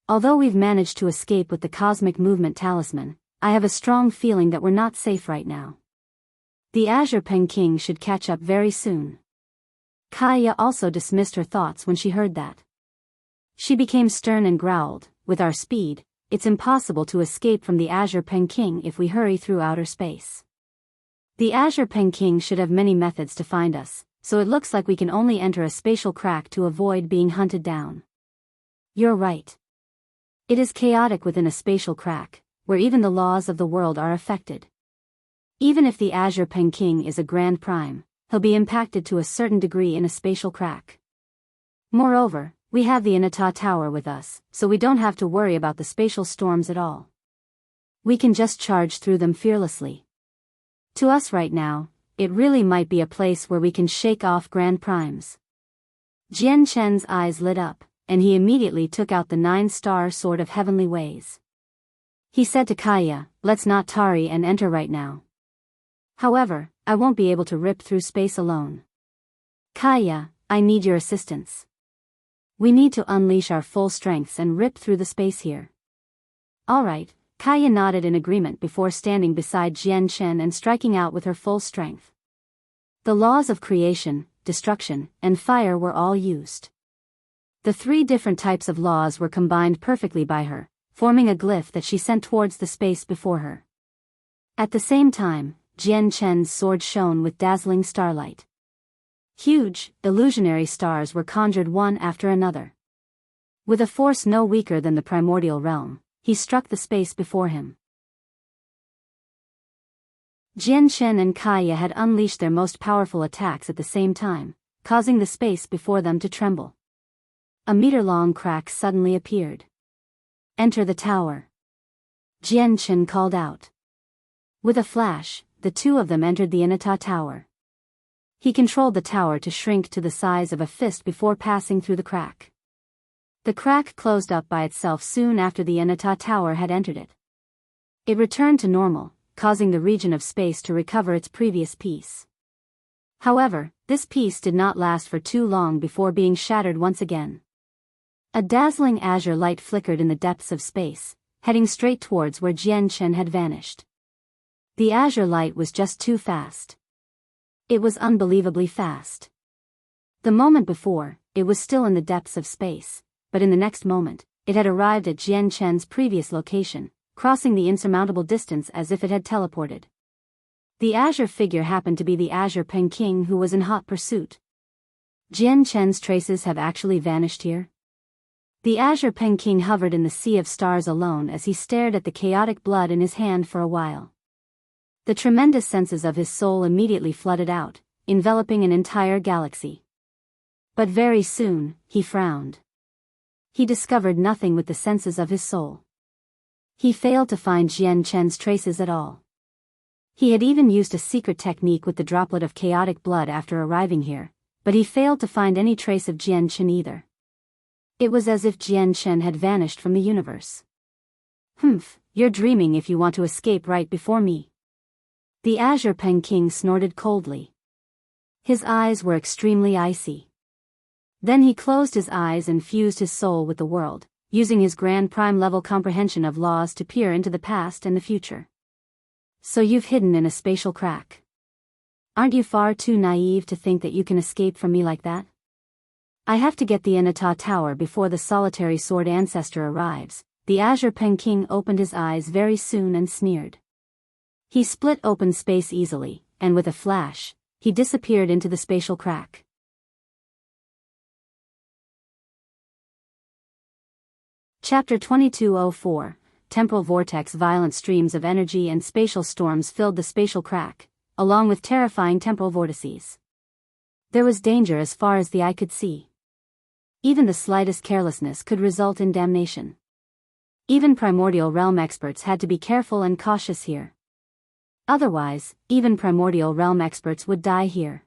Although we've managed to escape with the cosmic movement talisman, I have a strong feeling that we're not safe right now. The Azure Peng King should catch up very soon." Kaya also dismissed her thoughts when she heard that. She became stern and growled, "With our speed, it's impossible to escape from the Azure Peng King if we hurry through outer space. The Azure Peng King should have many methods to find us, so it looks like we can only enter a spatial crack to avoid being hunted down." "You're right. It is chaotic within a spatial crack, where even the laws of the world are affected. Even if the Azure Peng King is a Grand Prime, he'll be impacted to a certain degree in a spatial crack. Moreover, we have the Inata Tower with us, so we don't have to worry about the spatial storms at all. We can just charge through them fearlessly. To us right now, it really might be a place where we can shake off Grand Primes." Jian Chen's eyes lit up, and he immediately took out the 9-star sword of heavenly ways. He said to Kaya, "Let's not tarry and enter right now. However, I won't be able to rip through space alone. Kaya, I need your assistance. We need to unleash our full strengths and rip through the space here." "Alright," Kaya nodded in agreement before standing beside Jian Chen and striking out with her full strength. The laws of creation, destruction, and fire were all used. The 3 different types of laws were combined perfectly by her, forming a glyph that she sent towards the space before her. At the same time, Jian Chen's sword shone with dazzling starlight. Huge, illusionary stars were conjured one after another. With a force no weaker than the primordial realm, he struck the space before him. Jian Chen and Kaya had unleashed their most powerful attacks at the same time, causing the space before them to tremble. A meter-long crack suddenly appeared. "Enter the tower," Jian Chen called out. With a flash, the two of them entered the Inata tower. He controlled the tower to shrink to the size of a fist before passing through the crack. The crack closed up by itself soon after the Inata tower had entered it. It returned to normal, causing the region of space to recover its previous peace. However, this peace did not last for too long before being shattered once again. A dazzling azure light flickered in the depths of space, heading straight towards where Jian Chen had vanished. The azure light was just too fast. It was unbelievably fast. The moment before, it was still in the depths of space, but in the next moment, it had arrived at Jian Chen's previous location, crossing the insurmountable distance as if it had teleported. The azure figure happened to be the azure Peng King, who was in hot pursuit. Jian Chen's traces have actually vanished here? The azure Peng King hovered in the sea of stars alone as he stared at the chaotic blood in his hand for a while. The tremendous senses of his soul immediately flooded out, enveloping an entire galaxy. But very soon, he frowned. He discovered nothing with the senses of his soul. He failed to find Jian Chen's traces at all. He had even used a secret technique with the droplet of chaotic blood after arriving here, but he failed to find any trace of Jian Chen either. It was as if Jian Chen had vanished from the universe. "Humph, you're dreaming if you want to escape right before me." The azure Peng King snorted coldly. His eyes were extremely icy. Then he closed his eyes and fused his soul with the world, using his grand prime level comprehension of laws to peer into the past and the future. "So you've hidden in a spatial crack. Aren't you far too naive to think that you can escape from me like that? I have to get the Inata Tower before the solitary sword ancestor arrives." The azure Peng King opened his eyes very soon and sneered. He split open space easily, and with a flash, he disappeared into the spatial crack. Chapter 2204, Temporal Vortex. Violent streams of energy and spatial storms filled the spatial crack, along with terrifying temporal vortices. There was danger as far as the eye could see. Even the slightest carelessness could result in damnation. Even Primordial Realm experts had to be careful and cautious here. Otherwise, even Primordial Realm experts would die here.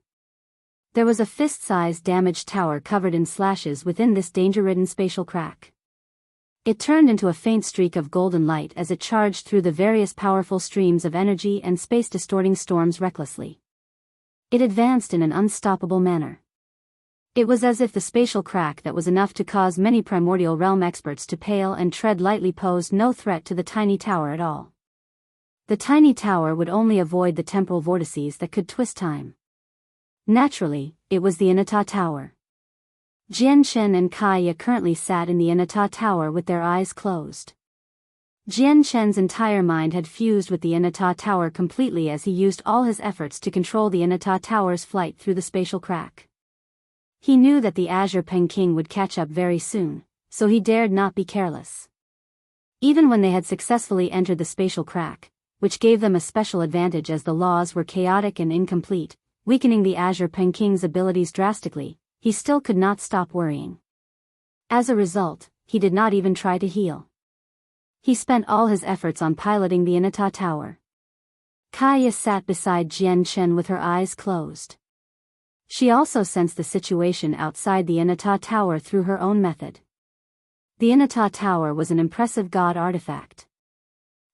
There was a fist-sized damaged tower covered in slashes within this danger-ridden spatial crack. It turned into a faint streak of golden light as it charged through the various powerful streams of energy and space-distorting storms recklessly. It advanced in an unstoppable manner. It was as if the spatial crack that was enough to cause many Primordial Realm experts to pale and tread lightly posed no threat to the tiny tower at all. The tiny tower would only avoid the temporal vortices that could twist time. Naturally, it was the Inata Tower. Jian Chen and Kaya currently sat in the Inata Tower with their eyes closed. Jian Chen's entire mind had fused with the Inata Tower completely as he used all his efforts to control the Inata Tower's flight through the spatial crack. He knew that the azure Peng King would catch up very soon, so he dared not be careless. Even when they had successfully entered the spatial crack, which gave them a special advantage as the laws were chaotic and incomplete, weakening the azure Peng King's abilities drastically, he still could not stop worrying. As a result, he did not even try to heal. He spent all his efforts on piloting the Inata Tower. Kaya sat beside Jian Chen with her eyes closed. She also sensed the situation outside the Inata Tower through her own method. The Inata Tower was an impressive god artifact.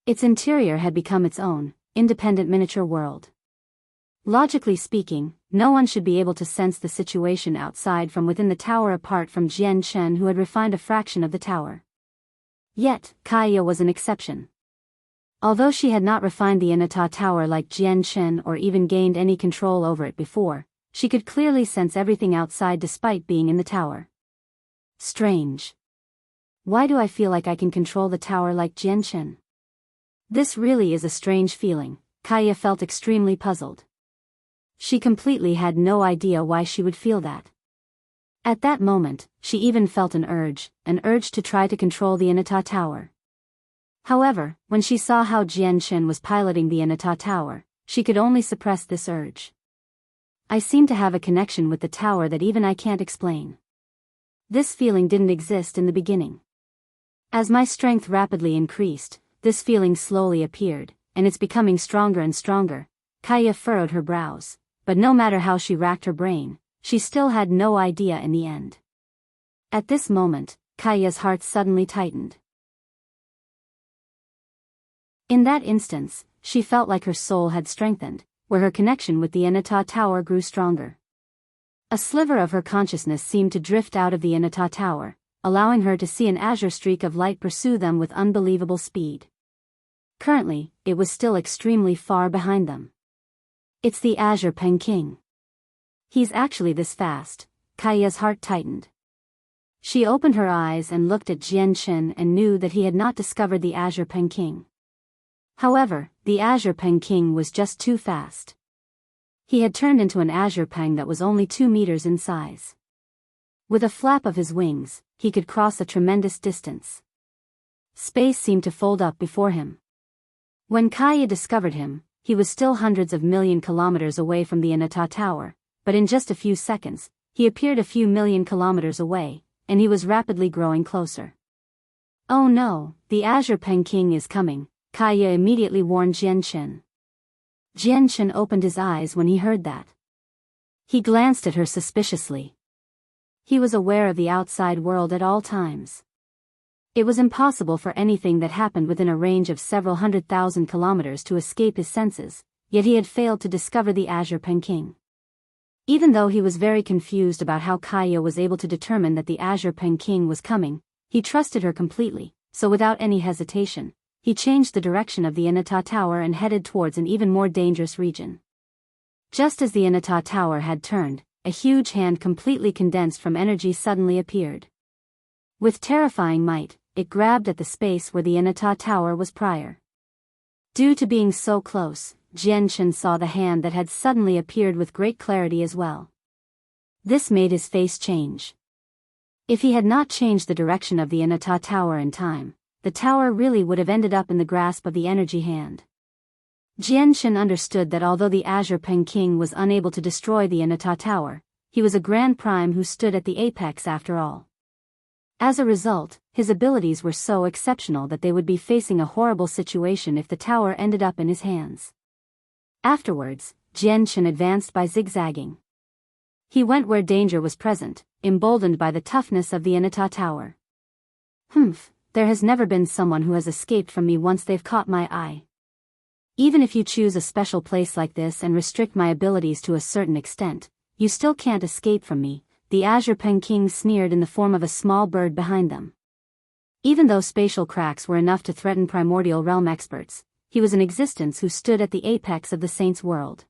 Its interior had become its own, independent miniature world. Logically speaking, no one should be able to sense the situation outside from within the tower apart from Jian Chen, who had refined a fraction of the tower. Yet, Kaya was an exception. Although she had not refined the Inata Tower like Jian Chen or even gained any control over it before, she could clearly sense everything outside despite being in the tower. Strange. Why do I feel like I can control the tower like Jian Chen? This really is a strange feeling. Kaya felt extremely puzzled. She completely had no idea why she would feel that. At that moment, she even felt an urge to try to control the Inata Tower. However, when she saw how Jian Chen was piloting the Inata Tower, she could only suppress this urge. I seem to have a connection with the tower that even I can't explain. This feeling didn't exist in the beginning. As my strength rapidly increased, this feeling slowly appeared, and it's becoming stronger and stronger. Kaya furrowed her brows, but no matter how she racked her brain, she still had no idea in the end. At this moment, Kaya's heart suddenly tightened. In that instance, she felt like her soul had strengthened, where her connection with the Inata Tower grew stronger. A sliver of her consciousness seemed to drift out of the Inata Tower, allowing her to see an azure streak of light pursue them with unbelievable speed. Currently, it was still extremely far behind them. It's the Azure Peng King. He's actually this fast. Kaya's heart tightened. She opened her eyes and looked at Jian Chen and knew that he had not discovered the Azure Peng King. However, the Azure Peng King was just too fast. He had turned into an Azure Peng that was only 2 meters in size. With a flap of his wings, he could cross a tremendous distance. Space seemed to fold up before him. When Kaya discovered him, he was still hundreds of million kilometers away from the Inata Tower, but in just a few seconds, he appeared a few million kilometers away, and he was rapidly growing closer. Oh no, the Azure Peng King is coming, Kaya immediately warned Jian Chen. Jian Chen opened his eyes when he heard that. He glanced at her suspiciously. He was aware of the outside world at all times. It was impossible for anything that happened within a range of several 100,000 kilometers to escape his senses, yet he had failed to discover the Azure Peng King. Even though he was very confused about how Kaya was able to determine that the Azure Peng King was coming, he trusted her completely, so without any hesitation, he changed the direction of the Inata Tower and headed towards an even more dangerous region. Just as the Inata Tower had turned, a huge hand completely condensed from energy suddenly appeared. With terrifying might, it grabbed at the space where the Inata Tower was prior. Due to being so close, Jian Chen saw the hand that had suddenly appeared with great clarity as well. This made his face change. If he had not changed the direction of the Inata Tower in time, the tower really would have ended up in the grasp of the energy hand. Jian Chen understood that although the Azure Peng King was unable to destroy the Inata Tower, he was a Grand Prime who stood at the apex after all. As a result, his abilities were so exceptional that they would be facing a horrible situation if the tower ended up in his hands. Afterwards, Jian Chen advanced by zigzagging. He went where danger was present, emboldened by the toughness of the Inata Tower. There has never been someone who has escaped from me once they've caught my eye. Even if you choose a special place like this and restrict my abilities to a certain extent, you still can't escape from me, the Azure Peng King sneered in the form of a small bird behind them. Even though spatial cracks were enough to threaten Primordial Realm experts, he was an existence who stood at the apex of the Saints' world.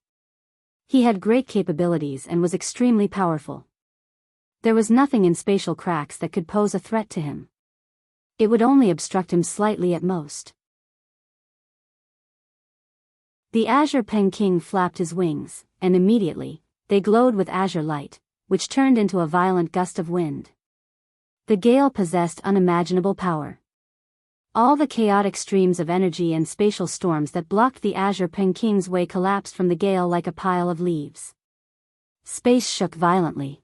He had great capabilities and was extremely powerful. There was nothing in spatial cracks that could pose a threat to him. It would only obstruct him slightly at most. The Azure Peng King flapped his wings, and immediately, they glowed with azure light, which turned into a violent gust of wind. The gale possessed unimaginable power. All the chaotic streams of energy and spatial storms that blocked the Azure Peng King's way collapsed from the gale like a pile of leaves. Space shook violently.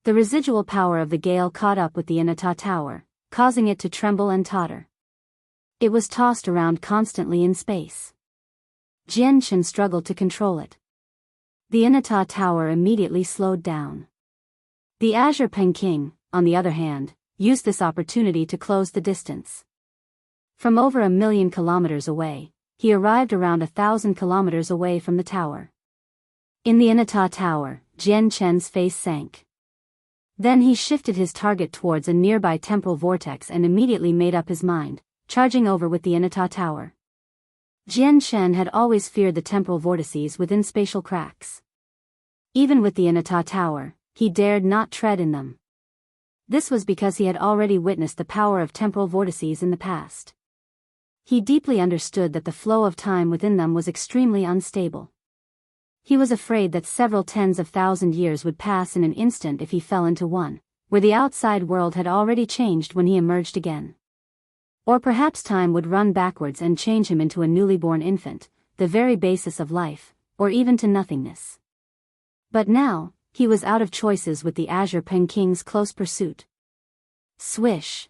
The residual power of the gale caught up with the Inata Tower, causing it to tremble and totter. It was tossed around constantly in space. Jian Chen struggled to control it. The Inata Tower immediately slowed down. The Azure Peng King, on the other hand, used this opportunity to close the distance. From over 1,000,000 kilometers away, he arrived around 1,000 kilometers away from the tower. In the Inata Tower, Jian Chen's face sank. Then he shifted his target towards a nearby temporal vortex and immediately made up his mind, charging over with the Inata Tower. Jian Chen had always feared the temporal vortices within spatial cracks. Even with the Inata Tower, he dared not tread in them. This was because he had already witnessed the power of temporal vortices in the past. He deeply understood that the flow of time within them was extremely unstable. He was afraid that several tens of thousand years would pass in an instant if he fell into one, where the outside world had already changed when he emerged again. Or perhaps time would run backwards and change him into a newly born infant, the very basis of life, or even to nothingness. But now, he was out of choices with the Azure Peng King's close pursuit. Swish!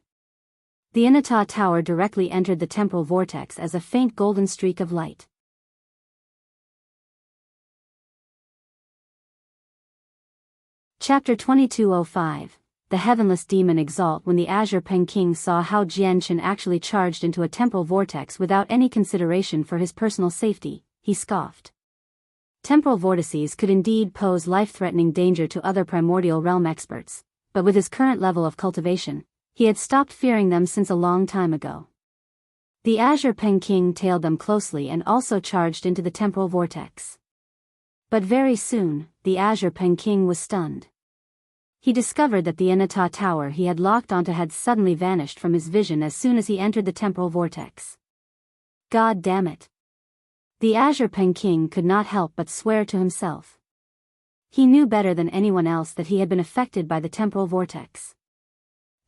The Inata Tower directly entered the temporal vortex as a faint golden streak of light. Chapter 2205. The Heavenless Demon Exalt. When the Azure Peng King saw how Jianchen actually charged into a temporal vortex without any consideration for his personal safety, he scoffed. Temporal vortices could indeed pose life-threatening danger to other primordial realm experts, but with his current level of cultivation, he had stopped fearing them since a long time ago. The Azure Peng King tailed them closely and also charged into the temporal vortex. But very soon, the Azure Peng King was stunned. He discovered that the Inata Tower he had locked onto had suddenly vanished from his vision as soon as he entered the temporal vortex. God damn it! The Azure Peng King could not help but swear to himself. He knew better than anyone else that he had been affected by the temporal vortex.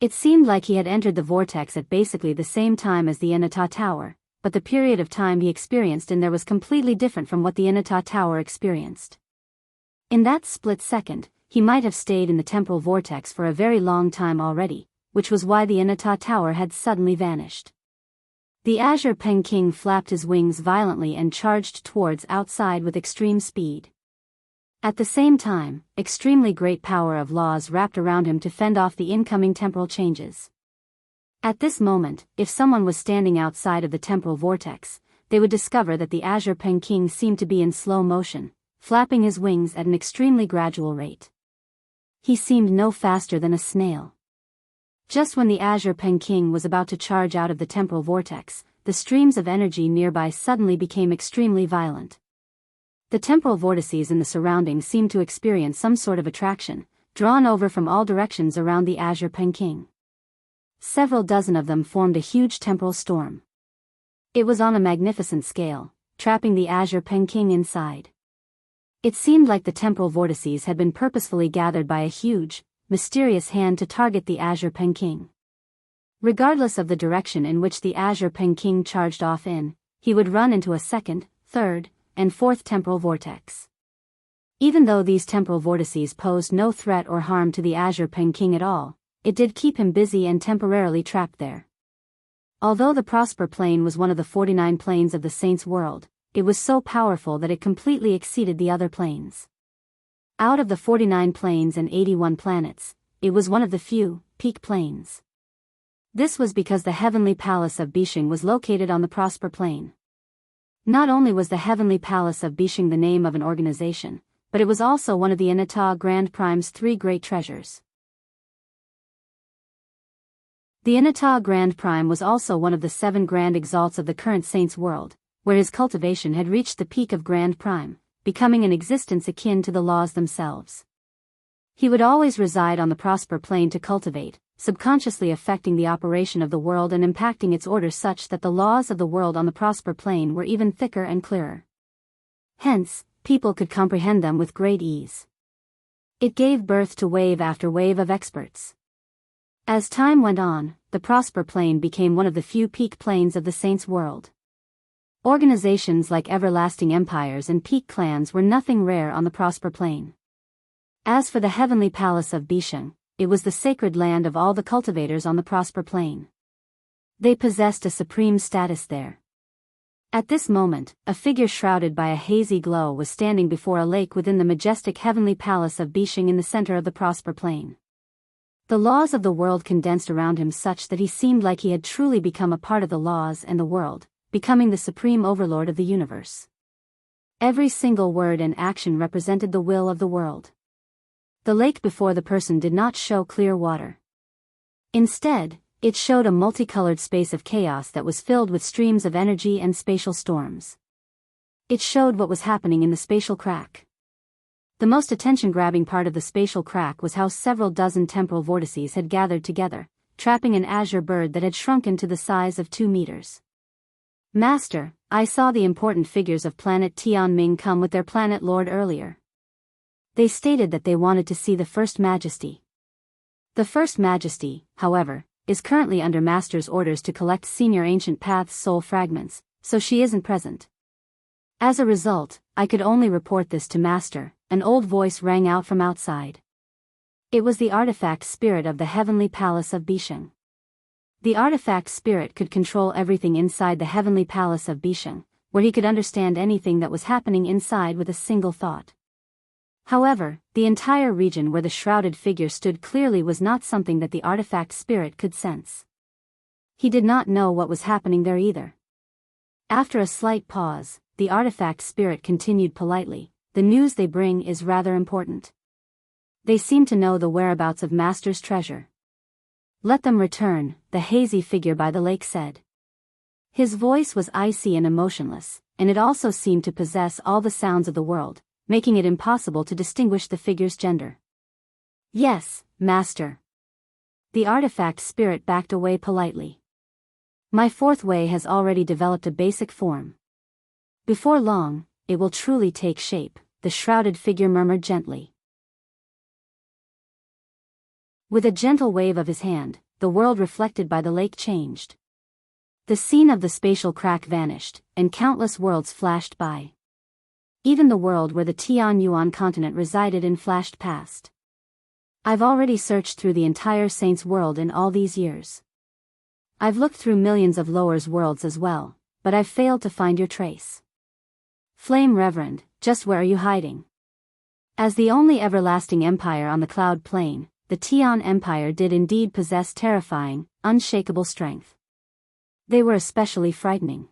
It seemed like he had entered the vortex at basically the same time as the Inata Tower, but the period of time he experienced in there was completely different from what the Inata Tower experienced. In that split second, he might have stayed in the temporal vortex for a very long time already, which was why the Inata Tower had suddenly vanished. The Azure Peng King flapped his wings violently and charged towards outside with extreme speed. At the same time, extremely great power of laws wrapped around him to fend off the incoming temporal changes. At this moment, if someone was standing outside of the temporal vortex, they would discover that the Azure Peng King seemed to be in slow motion, flapping his wings at an extremely gradual rate. He seemed no faster than a snail. Just when the Azure Peng King was about to charge out of the temporal vortex, the streams of energy nearby suddenly became extremely violent. The temporal vortices in the surroundings seemed to experience some sort of attraction, drawn over from all directions around the Azure Peng King. Several dozen of them formed a huge temporal storm. It was on a magnificent scale, trapping the Azure Peng King inside. It seemed like the temporal vortices had been purposefully gathered by a huge, mysterious hand to target the Azure Peng King. Regardless of the direction in which the Azure Peng King charged off in, he would run into a second, third, and fourth temporal vortex. Even though these temporal vortices posed no threat or harm to the Azure Peng King at all, it did keep him busy and temporarily trapped there. Although the Prosper Plane was one of the 49 planes of the Saints' world, it was so powerful that it completely exceeded the other planes. Out of the 49 planes and 81 planets, it was one of the few, peak planes. This was because the Heavenly Palace of Bishing was located on the Prosper Plane. Not only was the Heavenly Palace of Bishing the name of an organization, but it was also one of the Inata Grand Prime's 3 great treasures. The Inata Grand Prime was also one of the 7 Grand Exalts of the current Saints' world, where his cultivation had reached the peak of Grand Prime, becoming an existence akin to the laws themselves. He would always reside on the Prosper Plane to cultivate, subconsciously affecting the operation of the world and impacting its order such that the laws of the world on the Prosper Plane were even thicker and clearer. Hence, people could comprehend them with great ease. It gave birth to wave after wave of experts. As time went on, the Prosper Plane became one of the few peak planes of the Saints' world. Organizations like Everlasting Empires and Peak Clans were nothing rare on the Prosper Plane. As for the Heavenly Palace of Bisheng, it was the sacred land of all the cultivators on the Prosper Plane. They possessed a supreme status there. At this moment, a figure shrouded by a hazy glow was standing before a lake within the majestic Heavenly Palace of Bisheng in the center of the Prosper Plane. The laws of the world condensed around him such that he seemed like he had truly become a part of the laws and the world, becoming the supreme overlord of the universe. Every single word and action represented the will of the world. The lake before the person did not show clear water. Instead, it showed a multicolored space of chaos that was filled with streams of energy and spatial storms. It showed what was happening in the spatial crack. The most attention-grabbing part of the spatial crack was how several dozen temporal vortices had gathered together, trapping an azure bird that had shrunken to the size of 2 meters. Master, I saw the important figures of planet Tian come with their planet lord earlier. They stated that they wanted to see the First Majesty. The First Majesty, however, is currently under Master's orders to collect Senior Ancient Path's soul fragments, so she isn't present. As a result, I could only report this to Master. An old voice rang out from outside. It was the artifact spirit of the heavenly palace of Bisheng. The artifact spirit could control everything inside the heavenly palace of Bisheng, where he could understand anything that was happening inside with a single thought. However, the entire region where the shrouded figure stood clearly was not something that the artifact spirit could sense. He did not know what was happening there either. After a slight pause, the artifact spirit continued politely, "The news they bring is rather important. They seem to know the whereabouts of Master's treasure." "Let them return," the hazy figure by the lake said. His voice was icy and emotionless, and it also seemed to possess all the sounds of the world, making it impossible to distinguish the figure's gender. "Yes, Master." The artifact spirit backed away politely. "My fourth way has already developed a basic form. Before long, it will truly take shape," the shrouded figure murmured gently. With a gentle wave of his hand, the world reflected by the lake changed. The scene of the spatial crack vanished, and countless worlds flashed by. Even the world where the Tian Yuan continent resided in flashed past. "I've already searched through the entire Saints world in all these years. I've looked through millions of Lowers worlds as well, but I've failed to find your trace. Flame Reverend, just where are you hiding?" As the only everlasting empire on the cloud plane, the Tian Empire did indeed possess terrifying, unshakable strength. They were especially frightening.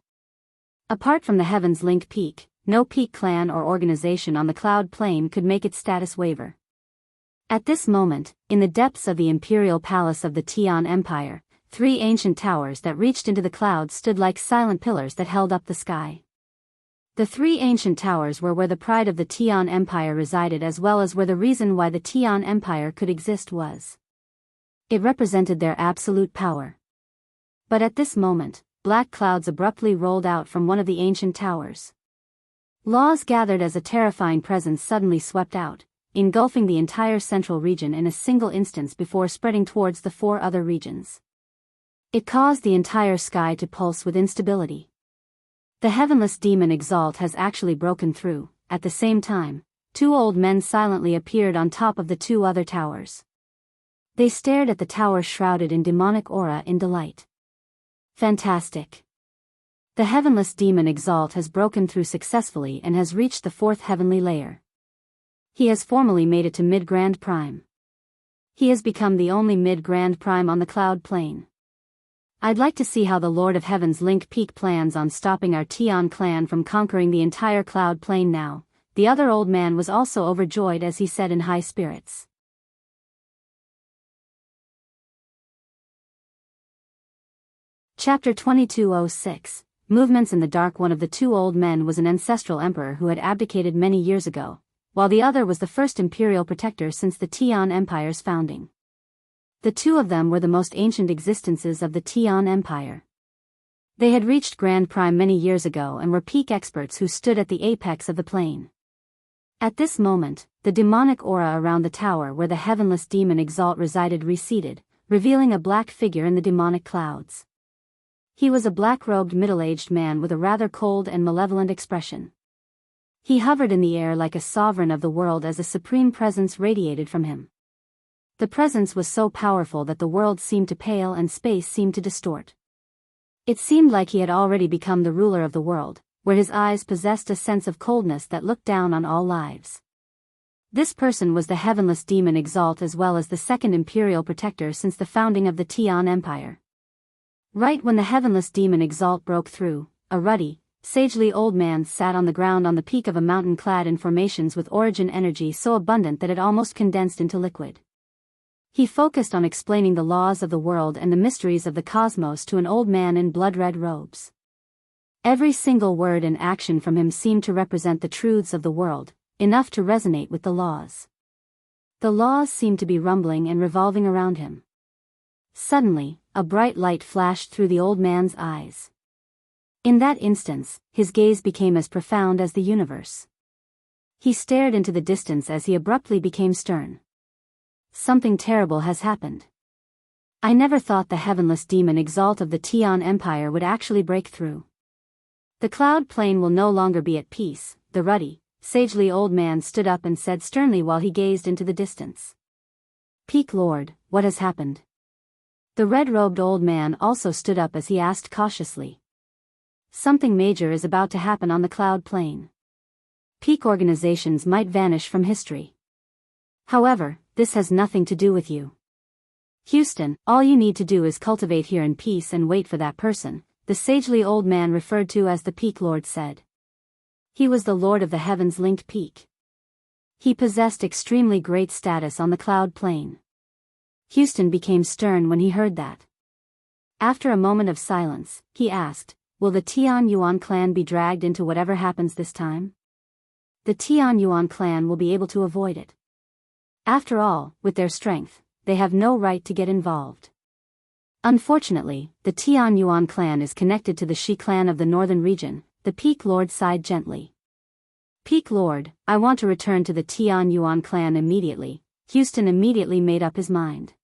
Apart from the Heaven's Link Peak, no peak clan or organization on the cloud plane could make its status waver. At this moment, in the depths of the imperial palace of the Tian Empire, 3 ancient towers that reached into the clouds stood like silent pillars that held up the sky. The 3 ancient towers were where the pride of the Tian Empire resided, as well as where the reason why the Tian Empire could exist was. It represented their absolute power. But at this moment, black clouds abruptly rolled out from one of the ancient towers. Laws gathered as a terrifying presence suddenly swept out, engulfing the entire central region in a single instance before spreading towards the 4 other regions. It caused the entire sky to pulse with instability. The Heavenless demon Exalt has actually broken through. At the same time, 2 old men silently appeared on top of the 2 other towers. They stared at the tower shrouded in demonic aura in delight. "Fantastic. The Heavenless demon Exalt has broken through successfully and has reached the 4th heavenly layer. He has formally made it to Mid-Grand Prime. He has become the only Mid-Grand Prime on the cloud plane. I'd like to see how the Lord of Heaven's Link Peak plans on stopping our Tian clan from conquering the entire cloud plane now." The other old man was also overjoyed as he said in high spirits. Chapter 2206, Movements in the Dark. One of the 2 old men was an ancestral emperor who had abdicated many years ago, while the other was the first imperial protector since the Tian Empire's founding. The 2 of them were the most ancient existences of the Tian Empire. They had reached Grand Prime many years ago and were peak experts who stood at the apex of the plane. At this moment, the demonic aura around the tower where the Heavenless demon Exalt resided receded, revealing a black figure in the demonic clouds. He was a black-robed middle-aged man with a rather cold and malevolent expression. He hovered in the air like a sovereign of the world as a supreme presence radiated from him. The presence was so powerful that the world seemed to pale and space seemed to distort. It seemed like he had already become the ruler of the world, where his eyes possessed a sense of coldness that looked down on all lives. This person was the Heavenless demon Exalt, as well as the second imperial protector since the founding of the Tian Empire. Right when the Heavenless demon Exalt broke through, a ruddy, sagely old man sat on the ground on the peak of a mountain clad in formations with origin energy so abundant that it almost condensed into liquid. He focused on explaining the laws of the world and the mysteries of the cosmos to an old man in blood-red robes. Every single word and action from him seemed to represent the truths of the world, enough to resonate with the laws. The laws seemed to be rumbling and revolving around him. Suddenly, a bright light flashed through the old man's eyes. In that instance, his gaze became as profound as the universe. He stared into the distance as he abruptly became stern. "Something terrible has happened. I never thought the Heavenless demon Exalt of the Tian Empire would actually break through. The cloud plain will no longer be at peace, the ruddy, sagely old man stood up and said sternly while he gazed into the distance. Peak Lord, what has happened? The red-robed old man also stood up as he asked cautiously. Something major is about to happen on the cloud plain. Peak organizations might vanish from history. However, this has nothing to do with you. Houston, all you need to do is cultivate here in peace and wait for that person, the sagely old man referred to as the Peak Lord said. He was the Lord of the Heavens-linked peak. He possessed extremely great status on the cloud plain. Houston became stern when he heard that. After a moment of silence, he asked, will the Tian Yuan clan be dragged into whatever happens this time? The Tian Yuan clan will be able to avoid it. After all, with their strength, they have no right to get involved. Unfortunately, the Tian Yuan clan is connected to the Shi clan of the northern region, the Peak Lord sighed gently. Peak Lord, I want to return to the Tian Yuan clan immediately. Houston immediately made up his mind.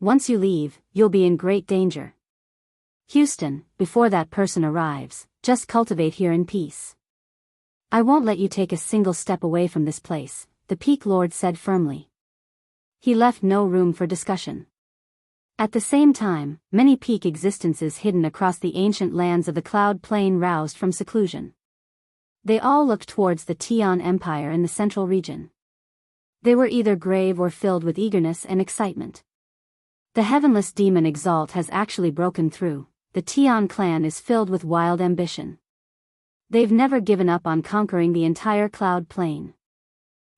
Once you leave, you'll be in great danger. Houston, before that person arrives, just cultivate here in peace. I won't let you take a single step away from this place, the Peak Lord said firmly. He left no room for discussion. At the same time, many peak existences hidden across the ancient lands of the Cloud Plain roused from seclusion. They all looked towards the Tian Empire in the central region. They were either grave or filled with eagerness and excitement. The Heavenless demon Exalt has actually broken through. The Tian clan is filled with wild ambition. They've never given up on conquering the entire Cloud Plain.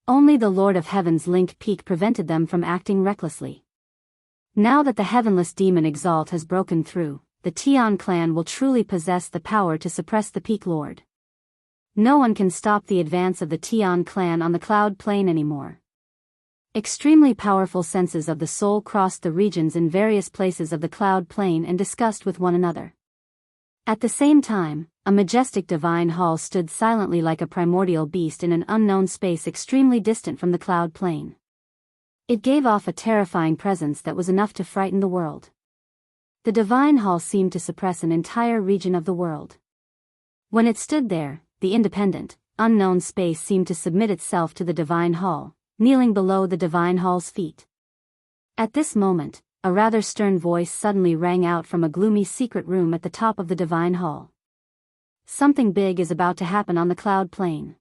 Only the Lord of Heaven's Link Peak prevented them from acting recklessly. Now that the Heavenless demon Exalt has broken through, the Tian clan will truly possess the power to suppress the Peak Lord. No one can stop the advance of the Tian clan on the Cloud Plain anymore. Extremely powerful senses of the soul crossed the regions in various places of the Cloud Plain and discussed with one another. At the same time, a majestic divine hall stood silently like a primordial beast in an unknown space extremely distant from the Cloud Plain. It gave off a terrifying presence that was enough to frighten the world. The divine hall seemed to suppress an entire region of the world. When it stood there, the independent, unknown space seemed to submit itself to the divine hall, kneeling below the divine hall's feet. At this moment, a rather stern voice suddenly rang out from a gloomy secret room at the top of the divine hall. Something big is about to happen on the Cloud Plain.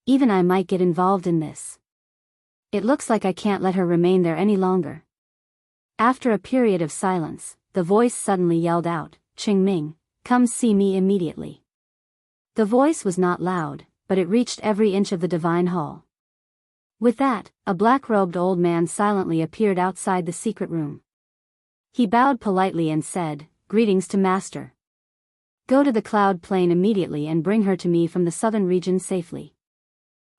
Even I might get involved in this. It looks like I can't let her remain there any longer. After a period of silence, the voice suddenly yelled out, Qingming, come see me immediately. The voice was not loud, but it reached every inch of the divine hall. With that, a black-robed old man silently appeared outside the secret room. He bowed politely and said, Greetings to Master. Go to the Cloud Plain immediately and bring her to me from the southern region safely.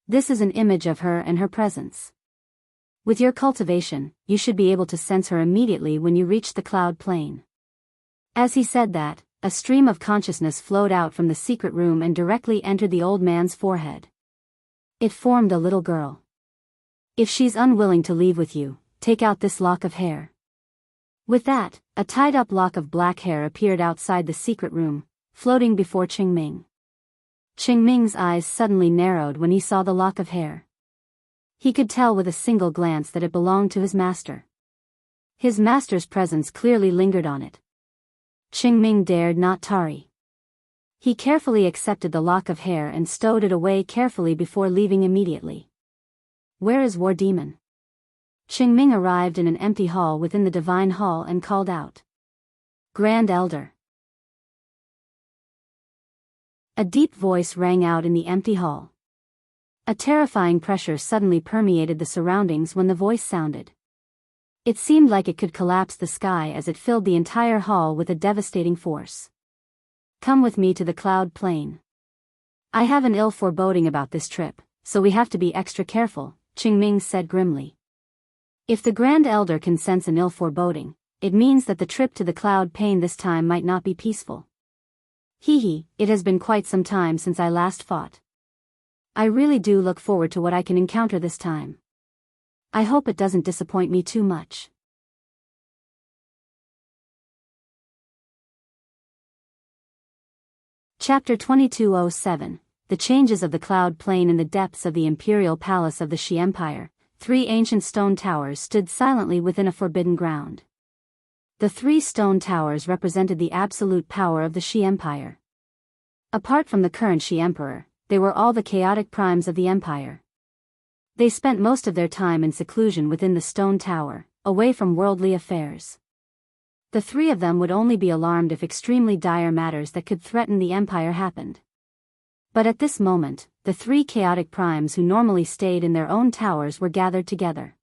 This is an image of her and her presence. With your cultivation, you should be able to sense her immediately when you reach the Cloud Plain. As he said that, a stream of consciousness flowed out from the secret room and directly entered the old man's forehead. It formed a little girl. If she's unwilling to leave with you, take out this lock of hair. With that, a tied-up lock of black hair appeared outside the secret room, floating before Qingming. Qingming's eyes suddenly narrowed when he saw the lock of hair. He could tell with a single glance that it belonged to his master. His master's presence clearly lingered on it. Qingming dared not tarry. He carefully accepted the lock of hair and stowed it away carefully before leaving immediately. Where is War Demon? Qingming arrived in an empty hall within the divine hall and called out. Grand Elder. A deep voice rang out in the empty hall. A terrifying pressure suddenly permeated the surroundings when the voice sounded. It seemed like it could collapse the sky as it filled the entire hall with a devastating force. Come with me to the Cloud Plain. I have an ill foreboding about this trip, so we have to be extra careful, Qingming said grimly. If the Grand Elder can sense an ill foreboding, it means that the trip to the Cloud Plain this time might not be peaceful. Hee, it has been quite some time since I last fought. I really do look forward to what I can encounter this time. I hope it doesn't disappoint me too much. Chapter 2207, The Changes of the Cloud Plain. In the depths of the imperial palace of the Shi Empire, 3 ancient stone towers stood silently within a forbidden ground. The 3 stone towers represented the absolute power of the Shi Empire. Apart from the current Shi Emperor, they were all the chaotic primes of the empire. They spent most of their time in seclusion within the stone tower, away from worldly affairs. The 3 of them would only be alarmed if extremely dire matters that could threaten the empire happened. But at this moment, the 3 chaotic primes who normally stayed in their own towers were gathered together.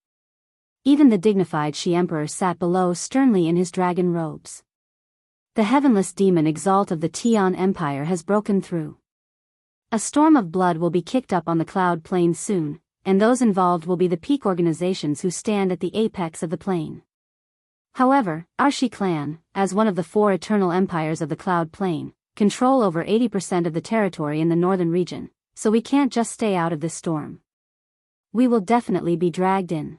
Even the dignified Shi Emperor sat below sternly in his dragon robes. The heavenless demon Exalt of the Tian Empire has broken through. A storm of blood will be kicked up on the cloud plain soon, and those involved will be the peak organizations who stand at the apex of the plain. However, our Shi clan, as one of the 4 eternal empires of the cloud plain, control over 80% of the territory in the northern region, so we can't just stay out of this storm. We will definitely be dragged in.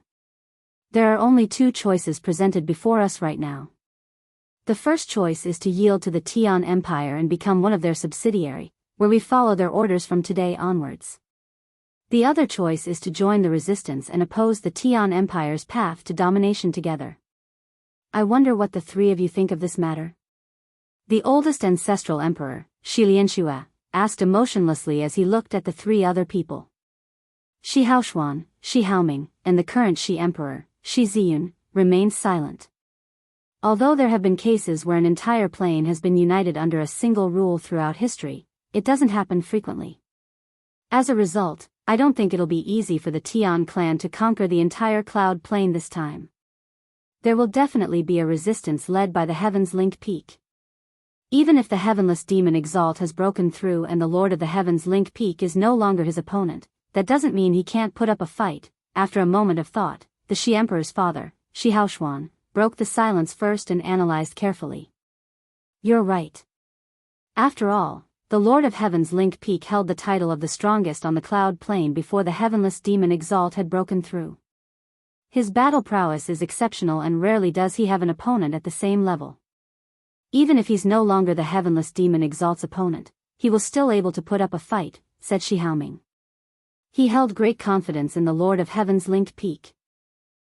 There are only 2 choices presented before us right now. The first choice is to yield to the Tian Empire and become one of their subsidiary, where we follow their orders from today onwards. The other choice is to join the resistance and oppose the Tian Empire's path to domination together. I wonder what the 3 of you think of this matter. The oldest ancestral emperor, Shi Lianxue, asked emotionlessly as he looked at the 3 other people. Shi Haoshuan, Shi Haoming, and the current Shi Emperor, Shi Ziyun, remained silent. Although there have been cases where an entire plain has been united under a single rule throughout history, it doesn't happen frequently. As a result, I don't think it'll be easy for the Tian clan to conquer the entire cloud plain this time. There will definitely be a resistance led by the Heavens Link Peak. Even if the heavenless demon Exalt has broken through and the Lord of the Heavens Link Peak is no longer his opponent, that doesn't mean he can't put up a fight. After a moment of thought, the Shi Emperor's father, Shi Haoshuan, broke the silence first and analyzed carefully. You're right. After all, the Lord of Heaven's Link Peak held the title of the strongest on the cloud plain before the heavenless demon Exalt had broken through. His battle prowess is exceptional and rarely does he have an opponent at the same level. Even if he's no longer the heavenless demon Exalt's opponent, he was still able to put up a fight, said Shi Haoming. He held great confidence in the Lord of Heaven's Link Peak.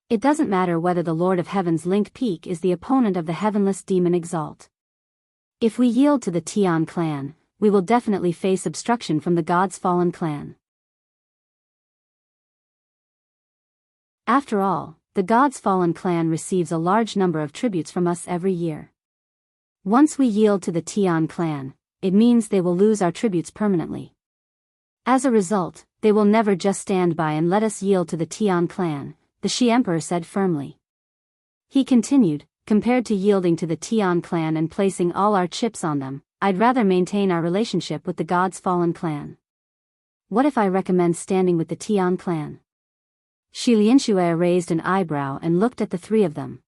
It doesn't matter whether the Lord of Heaven's Link Peak is the opponent of the heavenless demon Exalt. If we yield to the Tian clan, we will definitely face obstruction from the God's Fallen clan. After all, the God's Fallen clan receives a large number of tributes from us every year. Once we yield to the Tian clan, it means they will lose our tributes permanently. As a result, they will never just stand by and let us yield to the Tian clan, the Shi Emperor said firmly. He continued, compared to yielding to the Tian clan and placing all our chips on them, I'd rather maintain our relationship with the God's Fallen clan. What if I recommend standing with the Tian clan? Shi Lianxue raised an eyebrow and looked at the 3 of them.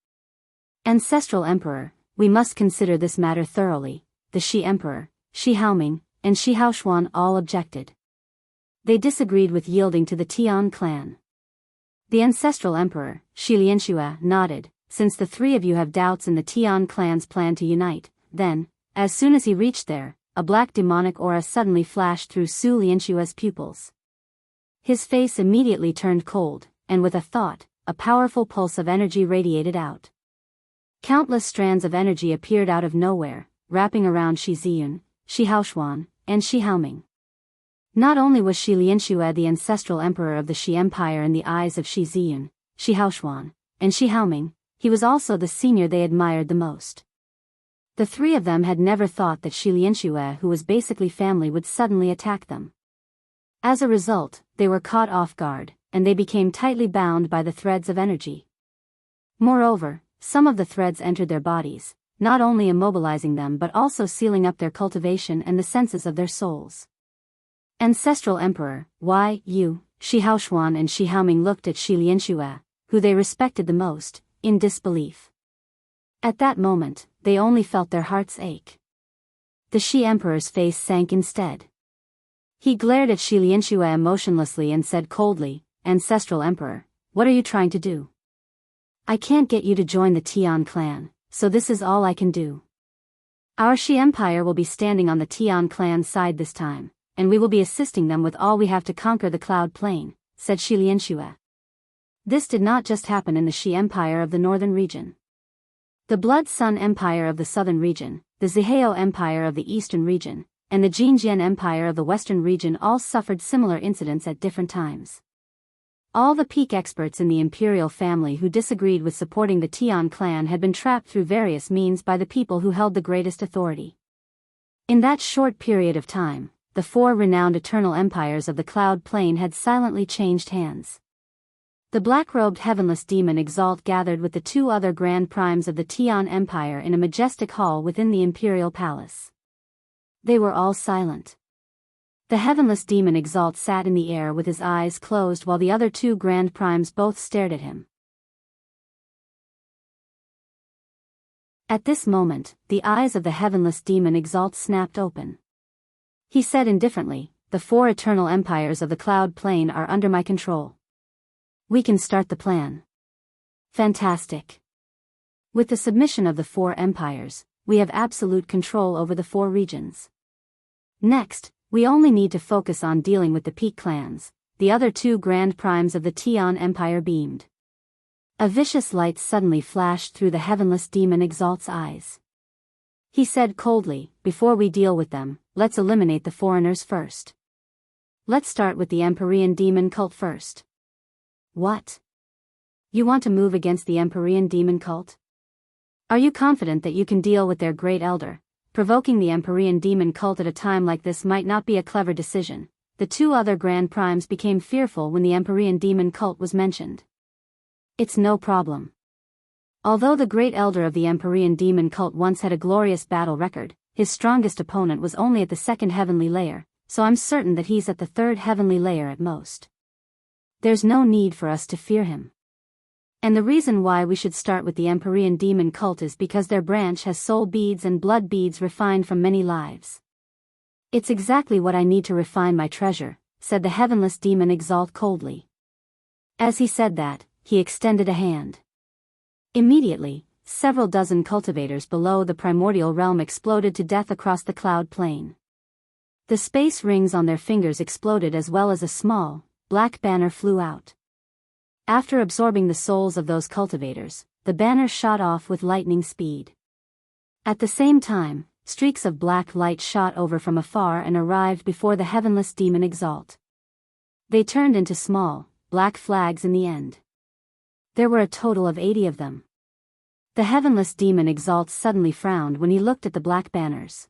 Ancestral Emperor, we must consider this matter thoroughly. The Shi Emperor, Shi Haoming, and Shi Haoshuan all objected. They disagreed with yielding to the Tian clan. The ancestral emperor, Shi Lianxue, nodded. Since the 3 of you have doubts in the Tian clan's plan to unite, then, as soon as he reached there, a black demonic aura suddenly flashed through Su Lianxue's pupils. His face immediately turned cold, and with a thought, a powerful pulse of energy radiated out. Countless strands of energy appeared out of nowhere, wrapping around Shi Ziyun, Shi Haoshuan, and Shi Haoming. Not only was Shi Lianxue the ancestral emperor of the Shi Empire in the eyes of Shi Ziyun, Shi Haoshuan, and Shi Haoming, he was also the senior they admired the most. The 3 of them had never thought that Shi Lianxue, who was basically family, would suddenly attack them. As a result, they were caught off guard, and they became tightly bound by the threads of energy. Moreover, some of the threads entered their bodies, not only immobilizing them but also sealing up their cultivation and the senses of their souls. Ancestral Emperor, Shi Haoshuan and Shi Haoming looked at Shi Lianxue, who they respected the most, in disbelief. At that moment, they only felt their hearts ache. The Shi Emperor's face sank instead. He glared at Shi Lianxue emotionlessly and said coldly, Ancestral Emperor, what are you trying to do? I can't get you to join the Tian clan, so this is all I can do. Our Shi Empire will be standing on the Tian clan's side this time, and we will be assisting them with all we have to conquer the Cloud Plain, said Shi Lianxue. This did not just happen in the Shi Empire of the northern region. The Blood Sun Empire of the southern region, the Zihao Empire of the eastern region, and the Jinjian Empire of the western region all suffered similar incidents at different times. All the peak experts in the imperial family who disagreed with supporting the Tian clan had been trapped through various means by the people who held the greatest authority. In that short period of time, the four renowned eternal empires of the Cloud Plain had silently changed hands. The black-robed Heavenless demon Exalt gathered with the two other grand primes of the Tian Empire in a majestic hall within the imperial palace. They were all silent. The Heavenless demon Exalt sat in the air with his eyes closed while the other two grand primes both stared at him. At this moment, the eyes of the Heavenless demon Exalt snapped open. He said indifferently, "The four eternal empires of the Cloud Plain are under my control. We can start the plan." Fantastic. With the submission of the four empires, we have absolute control over the four regions. Next, we only need to focus on dealing with the peak clans. The other two grand primes of the Tian Empire beamed. A vicious light suddenly flashed through the Heavenless demon Exalt's eyes. He said coldly, "Before we deal with them, let's eliminate the foreigners first. Let's start with the Empyrean demon cult first." What? You want to move against the Empyrean demon cult? Are you confident that you can deal with their great elder? Provoking the Empyrean demon cult at a time like this might not be a clever decision. The two other grand primes became fearful when the Empyrean demon cult was mentioned. It's no problem. Although the great elder of the Empyrean demon cult once had a glorious battle record, his strongest opponent was only at the second heavenly layer, so I'm certain that he's at the third heavenly layer at most. There's no need for us to fear him. And the reason why we should start with the Empyrean demon cult is because their branch has soul beads and blood beads refined from many lives. It's exactly what I need to refine my treasure, said the Heavenless demon Exalt coldly. As he said that, he extended a hand. Immediately, several dozen cultivators below the primordial realm exploded to death across the Cloud Plain. The space rings on their fingers exploded as well as a small, black banner flew out. After absorbing the souls of those cultivators, the banner shot off with lightning speed. At the same time, streaks of black light shot over from afar and arrived before the Heavenless demon Exalt. They turned into small, black flags in the end. There were a total of 80 of them. The Heavenless demon Exalt suddenly frowned when he looked at the black banners.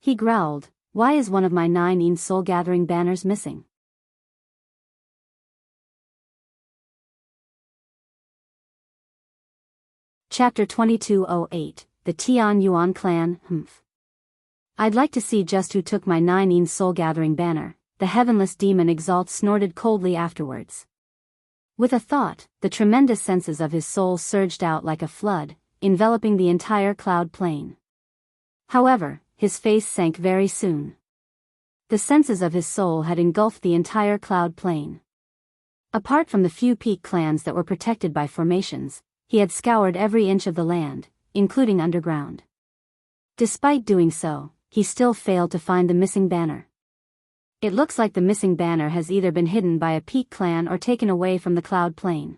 He growled, "Why is one of my 9 soul-gathering banners missing?" Chapter 2208, The Tian Yuan Clan, I'd like to see just who took my 9 soul-gathering banner, the Heavenless demon Exalt snorted coldly afterwards. With a thought, the tremendous senses of his soul surged out like a flood, enveloping the entire Cloud Plain. However, his face sank very soon. The senses of his soul had engulfed the entire Cloud Plain. Apart from the few peak clans that were protected by formations, he had scoured every inch of the land, including underground. Despite doing so, he still failed to find the missing banner. It looks like the missing banner has either been hidden by a peak clan or taken away from the Cloud Plain.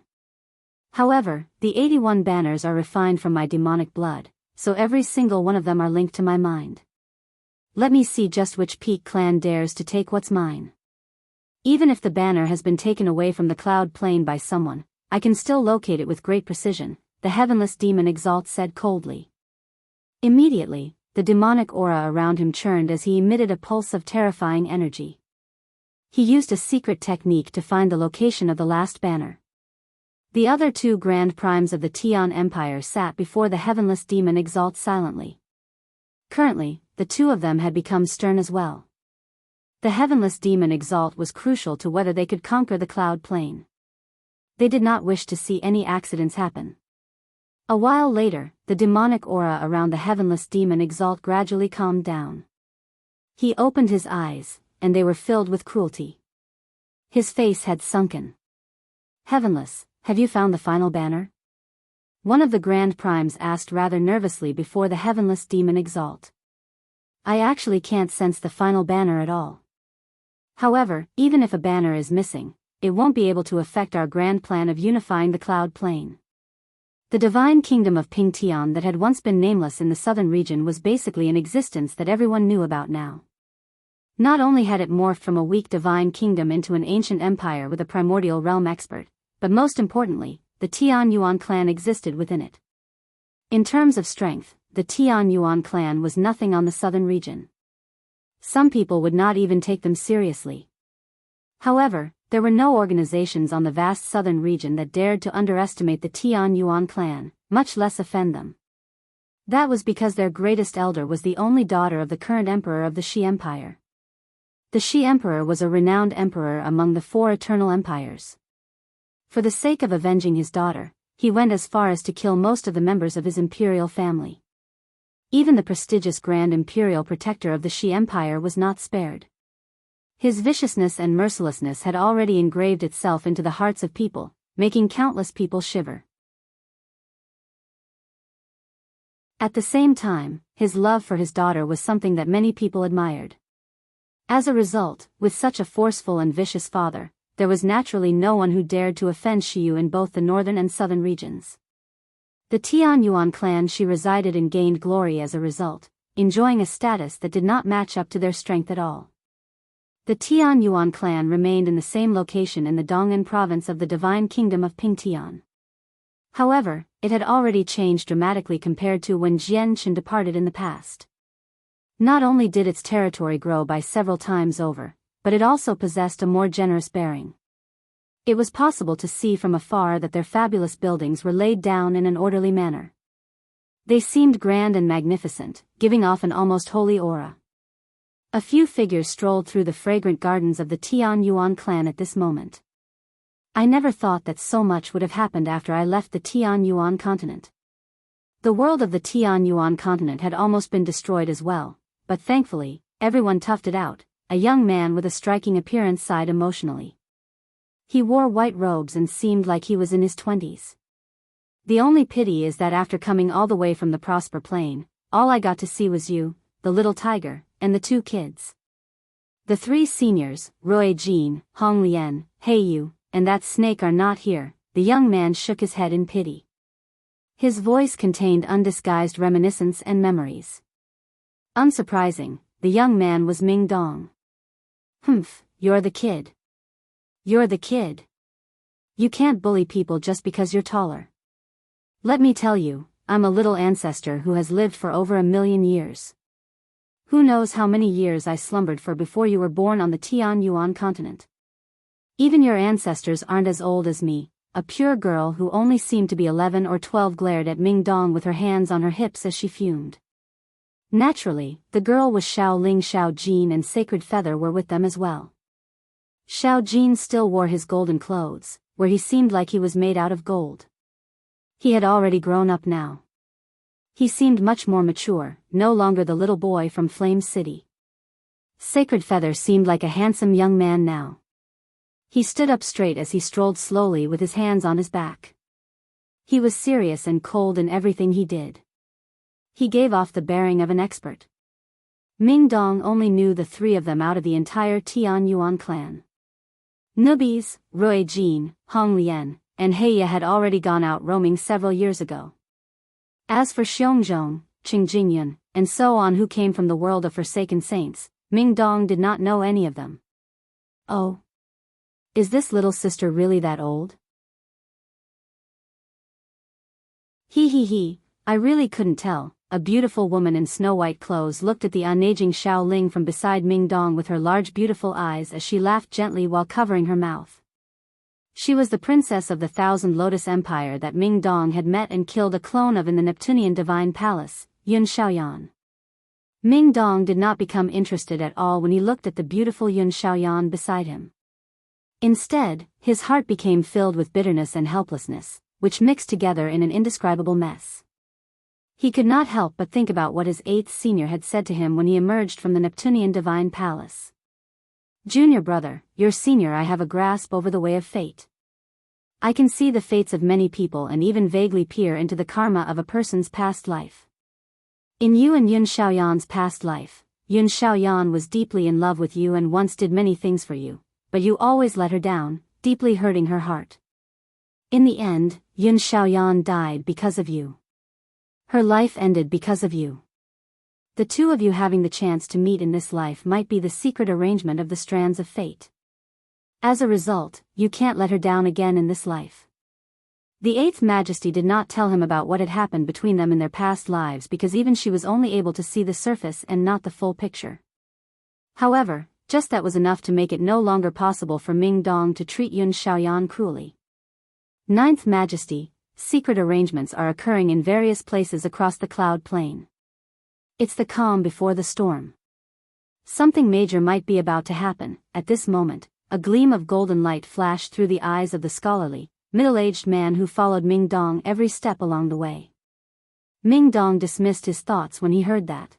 However, the 81 banners are refined from my demonic blood, so every single one of them are linked to my mind. Let me see just which peak clan dares to take what's mine. Even if the banner has been taken away from the Cloud Plain by someone, I can still locate it with great precision, the Heavenless demon Exalt said coldly. Immediately, the demonic aura around him churned as he emitted a pulse of terrifying energy. He used a secret technique to find the location of the last banner. The other two grand primes of the Tian Empire sat before the Heavenless demon Exalt silently. Currently, the two of them had become stern as well. The Heavenless demon Exalt was crucial to whether they could conquer the Cloud Plain. They did not wish to see any accidents happen. A while later, the demonic aura around the Heavenless demon Exalt gradually calmed down. He opened his eyes, and they were filled with cruelty. His face had sunken. "Heavenless, have you found the final banner?" One of the Grand Primes asked rather nervously before the Heavenless demon Exalt. I actually can't sense the final banner at all. However, even if a banner is missing, it won't be able to affect our grand plan of unifying the Cloud Plain. The divine kingdom of Peng Tian that had once been nameless in the southern region was basically an existence that everyone knew about now. Not only had it morphed from a weak divine kingdom into an ancient empire with a primordial realm expert, but most importantly, the Tian Yuan clan existed within it. In terms of strength, the Tian Yuan clan was nothing on the southern region. Some people would not even take them seriously. However, there were no organizations on the vast southern region that dared to underestimate the Tian Yuan clan, much less offend them. That was because their greatest elder was the only daughter of the current emperor of the Shi Empire. The Shi Emperor was a renowned emperor among the 4 eternal empires. For the sake of avenging his daughter, he went as far as to kill most of the members of his imperial family. Even the prestigious Grand Imperial Protector of the Shi Empire was not spared. His viciousness and mercilessness had already engraved itself into the hearts of people, making countless people shiver. At the same time, his love for his daughter was something that many people admired. As a result, with such a forceful and vicious father, there was naturally no one who dared to offend Shiyu in both the northern and southern regions. The Tian Yuan clan Shi resided in gained glory as a result, enjoying a status that did not match up to their strength at all. The Tian Yuan clan remained in the same location in the Dong'an province of the divine kingdom of Peng Tian. However, it had already changed dramatically compared to when Jian Chen departed in the past. Not only did its territory grow by several times over, but it also possessed a more generous bearing. It was possible to see from afar that their fabulous buildings were laid down in an orderly manner. They seemed grand and magnificent, giving off an almost holy aura. A few figures strolled through the fragrant gardens of the Tian Yuan clan at this moment. I never thought that so much would have happened after I left the Tian Yuan continent. The world of the Tian Yuan continent had almost been destroyed as well, but thankfully, everyone toughed it out. A young man with a striking appearance sighed emotionally. He wore white robes and seemed like he was in his 20s. The only pity is that after coming all the way from the Prosper Plain, all I got to see was you, the little tiger, and the 2 kids. The 3 seniors, Roy Jean, Hong Lian, Heiyu, and that snake are not here. The young man shook his head in pity. His voice contained undisguised reminiscence and memories. Unsurprising, the young man was Ming Dong. Humph, you're the kid. You're the kid. You can't bully people just because you're taller. Let me tell you, I'm a little ancestor who has lived for over 1,000,000 years. Who knows how many years I slumbered for before you were born on the Tian Yuan continent. Even your ancestors aren't as old as me. A pure girl who only seemed to be 11 or 12 glared at Ming Dong with her hands on her hips as she fumed. Naturally, the girl was Xiao Ling. Xiao Jin and Sacred Feather were with them as well. Xiao Jin still wore his golden clothes, where he seemed like he was made out of gold. He had already grown up now. He seemed much more mature, no longer the little boy from Flame City. Sacred Feather seemed like a handsome young man now. He stood up straight as he strolled slowly with his hands on his back. He was serious and cold in everything he did. He gave off the bearing of an expert. Ming Dong only knew the 3 of them out of the entire Tian Yuan clan. Newbies, Roy Jean, Hong Lian, and Heiya had already gone out roaming several years ago. As for Xiongzhong, Qing Jingyun, and so on who came from the world of Forsaken Saints, Ming Dong did not know any of them. Oh. Is this little sister really that old? He, I really couldn't tell. A beautiful woman in snow-white clothes looked at the unaging Xiao Ling from beside Ming Dong with her large beautiful eyes as she laughed gently while covering her mouth. She was the princess of the Thousand Lotus Empire that Ming Dong had met and killed a clone of in the Neptunian Divine Palace, Yun Xiaoyan. Ming Dong did not become interested at all when he looked at the beautiful Yun Xiaoyan beside him. Instead, his heart became filled with bitterness and helplessness, which mixed together in an indescribable mess. He could not help but think about what his 8th senior had said to him when he emerged from the Neptunian Divine Palace. Junior brother, your senior I have a grasp over the way of fate. I can see the fates of many people and even vaguely peer into the karma of a person's past life. In you and Yun Xiaoyan's past life, Yun Xiaoyan was deeply in love with you and once did many things for you, but you always let her down, deeply hurting her heart. In the end, Yun Xiaoyan died because of you. Her life ended because of you. The two of you having the chance to meet in this life might be the secret arrangement of the strands of fate. As a result, you can't let her down again in this life. The Eighth Majesty did not tell him about what had happened between them in their past lives because even she was only able to see the surface and not the full picture. However, just that was enough to make it no longer possible for Ming Dong to treat Yun Xiaoyan cruelly. Ninth Majesty, secret arrangements are occurring in various places across the cloud plain. It's the calm before the storm. Something major might be about to happen. At this moment, a gleam of golden light flashed through the eyes of the scholarly, middle-aged man who followed Ming Dong every step along the way. Ming Dong dismissed his thoughts when he heard that.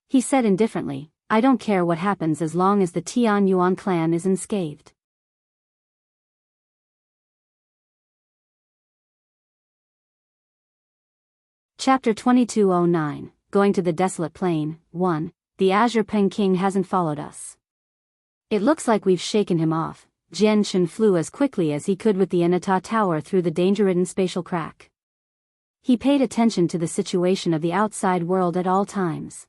He said indifferently, I don't care what happens as long as the Tian Yuan clan is unscathed. Chapter 2209, Going to the Desolate Plain. 1. The Azure Peng King hasn't followed us. It looks like we've shaken him off. Jian Chen flew as quickly as he could with the Anata Tower through the danger-ridden spatial crack. He paid attention to the situation of the outside world at all times.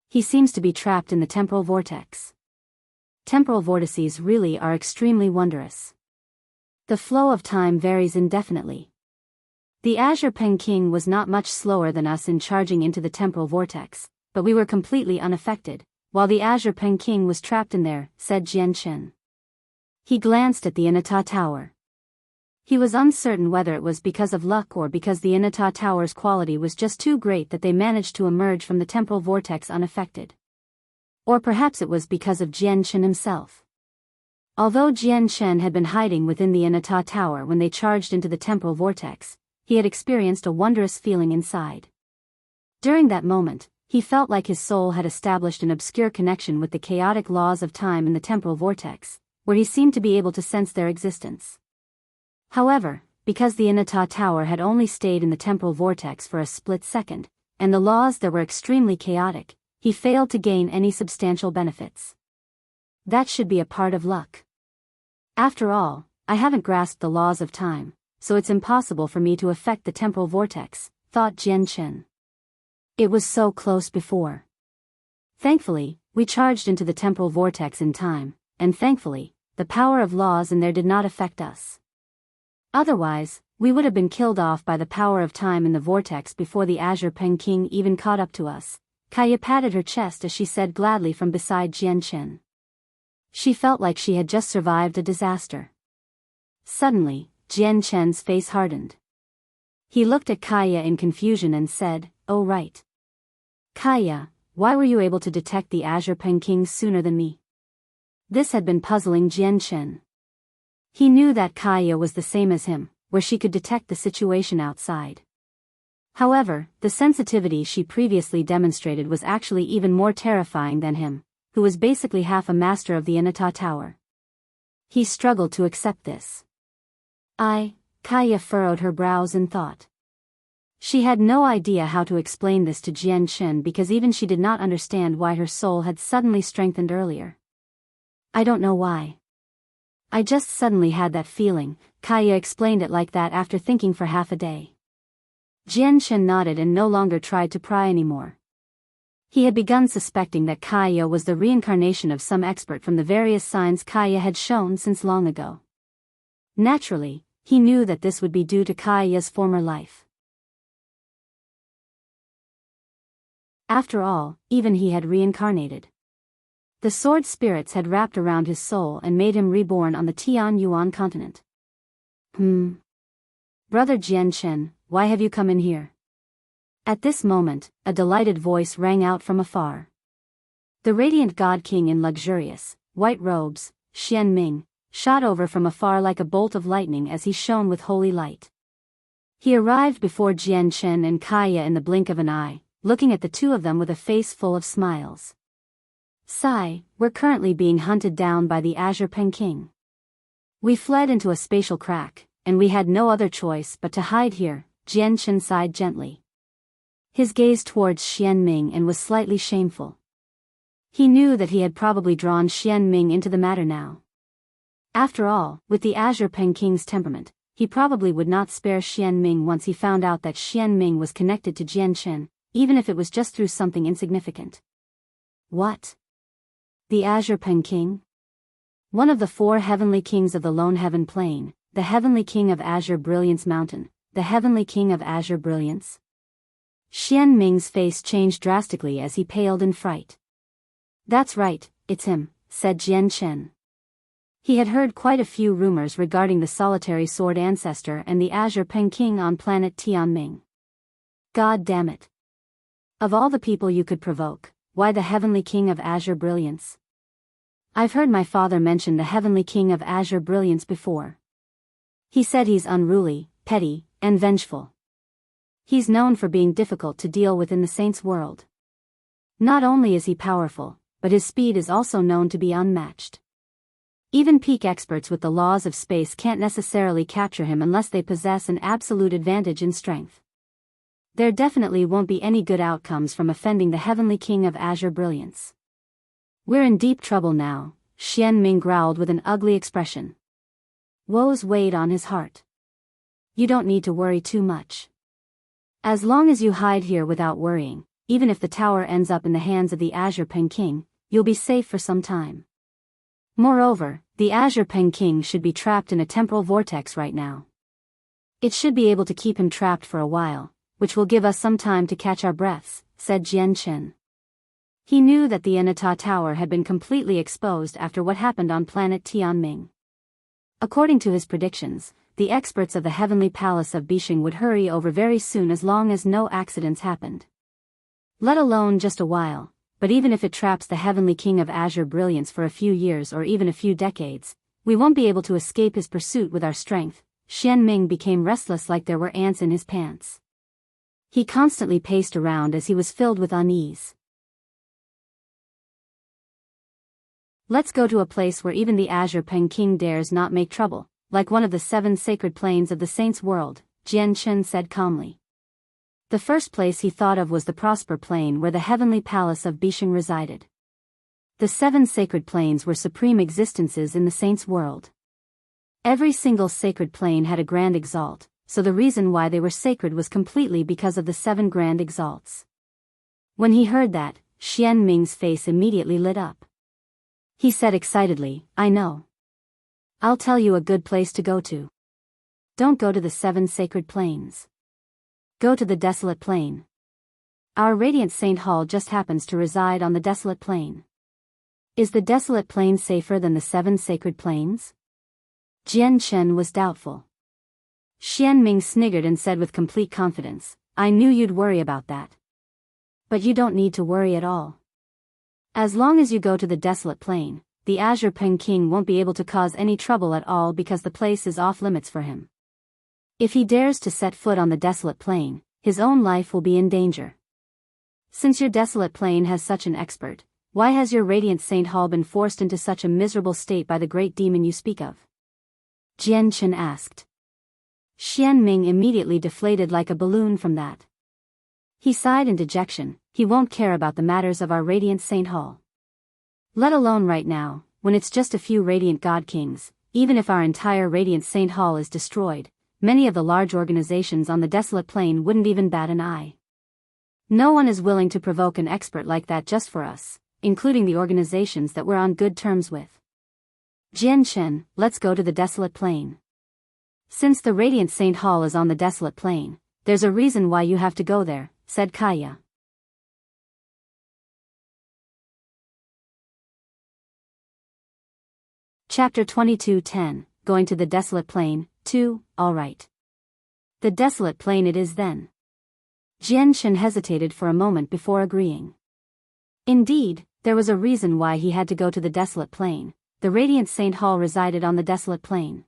He seems to be trapped in the temporal vortex. Temporal vortices really are extremely wondrous. The flow of time varies indefinitely. The Azure Peng King was not much slower than us in charging into the temporal vortex, but we were completely unaffected, while the Azure Peng King was trapped in there, said Jian Chen. He glanced at the Anata Tower. He was uncertain whether it was because of luck or because the Anata Tower's quality was just too great that they managed to emerge from the temporal vortex unaffected. Or perhaps it was because of Jian Chen himself. Although Jian Chen had been hiding within the Anata Tower when they charged into the temporal vortex, he had experienced a wondrous feeling inside. During that moment, he felt like his soul had established an obscure connection with the chaotic laws of time in the temporal vortex, where he seemed to be able to sense their existence. However, because the Anata Tower had only stayed in the temporal vortex for a split second, and the laws there were extremely chaotic, he failed to gain any substantial benefits. That should be a part of luck. After all, I haven't grasped the laws of time, so it's impossible for me to affect the temporal vortex, thought Jian Chen. It was so close before. Thankfully, we charged into the temporal vortex in time, and thankfully, the power of laws in there did not affect us. Otherwise, we would have been killed off by the power of time in the vortex before the Azure Peng King even caught up to us. Kaya patted her chest as she said gladly from beside Jian Chen. She felt like she had just survived a disaster. Suddenly, Jian Chen's face hardened. He looked at Kaya in confusion and said, "Oh right. Kaya, why were you able to detect the Azure Peng King sooner than me?" This had been puzzling Jian Chen. He knew that Kaya was the same as him, where she could detect the situation outside. However, the sensitivity she previously demonstrated was actually even more terrifying than him, who was basically half a master of the Anata Tower. He struggled to accept this. Kaya furrowed her brows in thought. She had no idea how to explain this to Jian Chen because even she did not understand why her soul had suddenly strengthened earlier. I don't know why. I just suddenly had that feeling. Kaya explained it like that after thinking for half a day. Jian Chen nodded and no longer tried to pry anymore. He had begun suspecting that Kaya was the reincarnation of some expert from the various signs Kaya had shown since long ago. Naturally, he knew that this would be due to Kaya's former life. After all, even he had reincarnated. The sword spirits had wrapped around his soul and made him reborn on the Tian Yuan continent. Brother Jian Chen, why have you come in here? At this moment, a delighted voice rang out from afar. The radiant God King in luxurious, white robes, Xian Ming, shot over from afar like a bolt of lightning as he shone with holy light. He arrived before Jian Chen and Kaya in the blink of an eye, looking at the two of them with a face full of smiles. Sigh, we're currently being hunted down by the Azure Peng King. We fled into a spatial crack, and we had no other choice but to hide here, Jian Chen sighed gently. His gaze towards Xianming and was slightly shameful. He knew that he had probably drawn Xianming into the matter now. After all, with the Azure Peng King's temperament, he probably would not spare Xianming once he found out that Xianming was connected to Jian Chen, even if it was just through something insignificant. What? The Azure Peng King? One of the 4 heavenly kings of the Lone Heaven Plain, the Heavenly King of Azure Brilliance Mountain, the Heavenly King of Azure Brilliance? Xianming's face changed drastically as he paled in fright. That's right, it's him, said Jian Chen. He had heard quite a few rumors regarding the solitary sword ancestor and the Azure Peng King on planet Tianming. God damn it. Of all the people you could provoke, why the Heavenly King of Azure Brilliance? I've heard my father mention the Heavenly King of Azure Brilliance before. He said he's unruly, petty, and vengeful. He's known for being difficult to deal with in the Saints' world. Not only is he powerful, but his speed is also known to be unmatched. Even peak experts with the laws of space can't necessarily capture him unless they possess an absolute advantage in strength. There definitely won't be any good outcomes from offending the Heavenly King of Azure Brilliance. We're in deep trouble now, Xianming growled with an ugly expression. Woes weighed on his heart. You don't need to worry too much. As long as you hide here without worrying, even if the tower ends up in the hands of the Azure Peng King, you'll be safe for some time. Moreover, the Azure Peng King should be trapped in a temporal vortex right now. It should be able to keep him trapped for a while, which will give us some time to catch our breaths, said Jian Chen. He knew that the Anata Tower had been completely exposed after what happened on planet Tianming. According to his predictions, the experts of the Heavenly Palace of Bishing would hurry over very soon as long as no accidents happened. Let alone just a while, but even if it traps the Heavenly King of Azure Brilliance for a few years or even a few decades, we won't be able to escape his pursuit with our strength. Xianming became restless like there were ants in his pants. He constantly paced around as he was filled with unease. Let's go to a place where even the Azure Peng King dares not make trouble, like one of the 7 sacred plains of the Saints' world, Jian Chen said calmly. The first place he thought of was the Prosper Plain where the Heavenly Palace of Bishing resided. The 7 sacred plains were supreme existences in the Saints' world. Every single sacred plane had a grand Exalt, so the reason why they were sacred was completely because of the 7 grand Exalts. When he heard that, Xianming's face immediately lit up. He said excitedly, I know. I'll tell you a good place to go to. Don't go to the 7 sacred plains. Go to the Desolate Plain. Our Radiant Saint Hall just happens to reside on the Desolate Plain. Is the Desolate Plain safer than the 7 sacred plains? Jian Chen was doubtful. Xianming sniggered and said with complete confidence, I knew you'd worry about that. But you don't need to worry at all. As long as you go to the Desolate Plain, the Azure Peng King won't be able to cause any trouble at all because the place is off limits for him. If he dares to set foot on the Desolate Plain, his own life will be in danger. Since your Desolate Plain has such an expert, why has your Radiant Saint Hall been forced into such a miserable state by the great demon you speak of? Jian Chen asked. Xianming immediately deflated like a balloon from that. He sighed in dejection. He won't care about the matters of our Radiant Saint Hall. Let alone right now, when it's just a few Radiant God Kings. Even if our entire Radiant Saint Hall is destroyed, many of the large organizations on the Desolate Plain wouldn't even bat an eye. No one is willing to provoke an expert like that just for us, including the organizations that we're on good terms with. Jian Chen, let's go to the Desolate Plain. Since the Radiant Saint Hall is on the Desolate Plain, there's a reason why you have to go there, said Kaya. Chapter 22:10, Going to the Desolate Plain, 2, alright. The Desolate Plain it is then. Jian Chen hesitated for a moment before agreeing. Indeed, there was a reason why he had to go to the Desolate Plain. The Radiant Saint Hall resided on the Desolate Plain.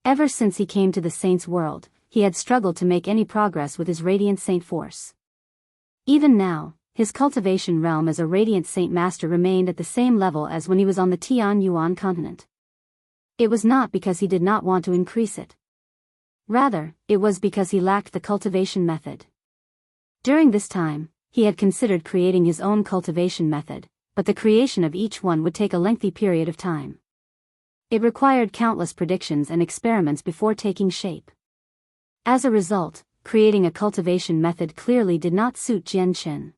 Ever since he came to the Saints' world, he had struggled to make any progress with his Radiant Saint force. Even now, his cultivation realm as a Radiant Saint Master remained at the same level as when he was on the Tian Yuan continent. It was not because he did not want to increase it. Rather, it was because he lacked the cultivation method. During this time, he had considered creating his own cultivation method, but the creation of each one would take a lengthy period of time. It required countless predictions and experiments before taking shape. As a result, creating a cultivation method clearly did not suit Jianchen.